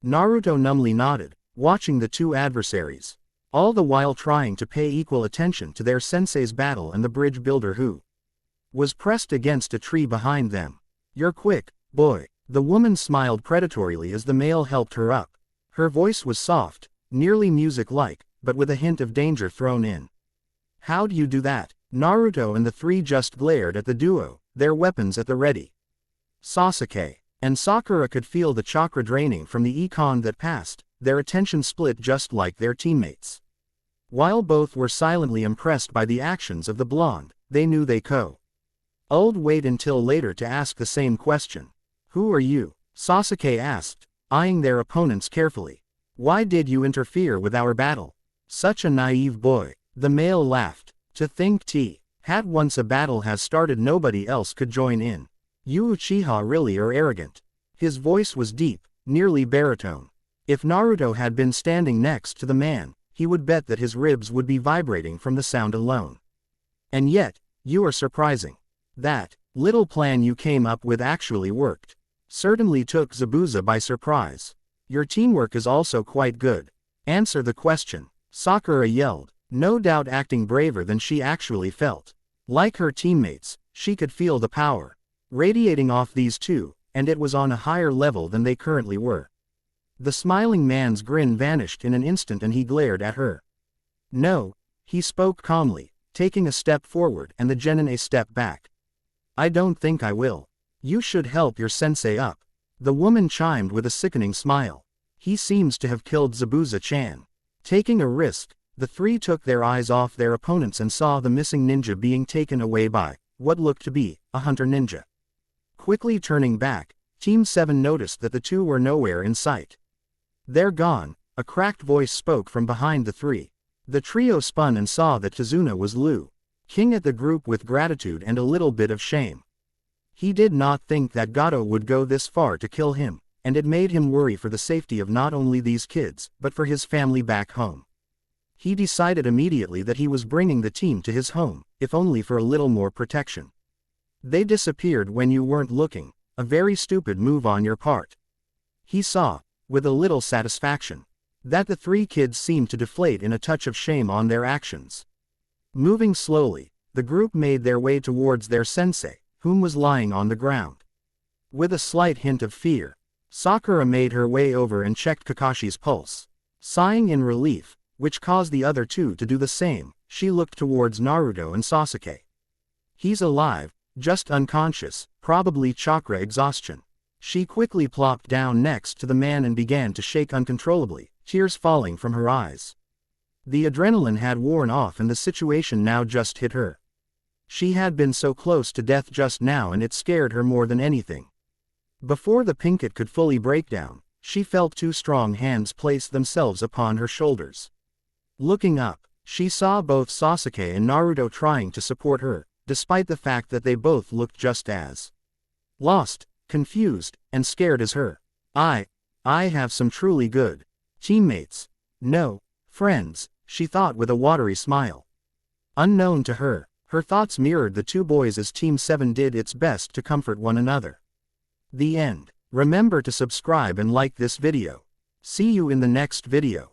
Naruto numbly nodded, watching the two adversaries, all the while trying to pay equal attention to their sensei's battle and the bridge builder who was pressed against a tree behind them. "You're quick, boy." The woman smiled predatorily as the male helped her up. Her voice was soft, nearly music-like, but with a hint of danger thrown in. "How'd you do that?" Naruto and the three just glared at the duo, their weapons at the ready. Sasuke and Sakura could feel the chakra draining from the econ that passed, their attention split just like their teammates. While both were silently impressed by the actions of the blonde, they knew they would wait until later to ask the same question. "Who are you?" Sasuke asked, eyeing their opponents carefully. "Why did you interfere with our battle?" "Such a naive boy." The male laughed. "To think had once a battle has started nobody else could join in. You Uchiha really are arrogant." His voice was deep, nearly baritone. If Naruto had been standing next to the man, he would bet that his ribs would be vibrating from the sound alone. "And yet, you are surprising. That little plan you came up with actually worked. Certainly took Zabuza by surprise. Your teamwork is also quite good. Answer the question." Sakura yelled, no doubt acting braver than she actually felt. Like her teammates, she could feel the power radiating off these two, and it was on a higher level than they currently were. The smiling man's grin vanished in an instant and he glared at her. "No," he spoke calmly, taking a step forward and the genin a step back. "I don't think I will. You should help your sensei up." The woman chimed with a sickening smile. "He seems to have killed Zabuza-chan." Taking a risk, the three took their eyes off their opponents and saw the missing ninja being taken away by what looked to be a hunter ninja. Quickly turning back, Team 7 noticed that the two were nowhere in sight. "They're gone," a cracked voice spoke from behind the three. The trio spun and saw that Tazuna was looking at the group with gratitude and a little bit of shame. He did not think that Gato would go this far to kill him, and it made him worry for the safety of not only these kids, but for his family back home. He decided immediately that he was bringing the team to his home, if only for a little more protection. "They disappeared when you weren't looking, a very stupid move on your part." He saw, with a little satisfaction, that the three kids seemed to deflate in a touch of shame on their actions. Moving slowly, the group made their way towards their sensei, whom was lying on the ground. With a slight hint of fear, Sakura made her way over and checked Kakashi's pulse. Sighing in relief, which caused the other two to do the same, she looked towards Naruto and Sasuke. "He's alive, just unconscious, probably chakra exhaustion." She quickly plopped down next to the man and began to shake uncontrollably, tears falling from her eyes. The adrenaline had worn off and the situation now just hit her. She had been so close to death just now and it scared her more than anything. Before the pinkett could fully break down, she felt two strong hands place themselves upon her shoulders. Looking up, she saw both Sasuke and Naruto trying to support her, despite the fact that they both looked just as lost, confused, and scared as her. I have some truly good teammates. No, friends," she thought with a watery smile. Unknown to her, her thoughts mirrored the two boys as Team 7 did its best to comfort one another. The end. Remember to subscribe and like this video. See you in the next video.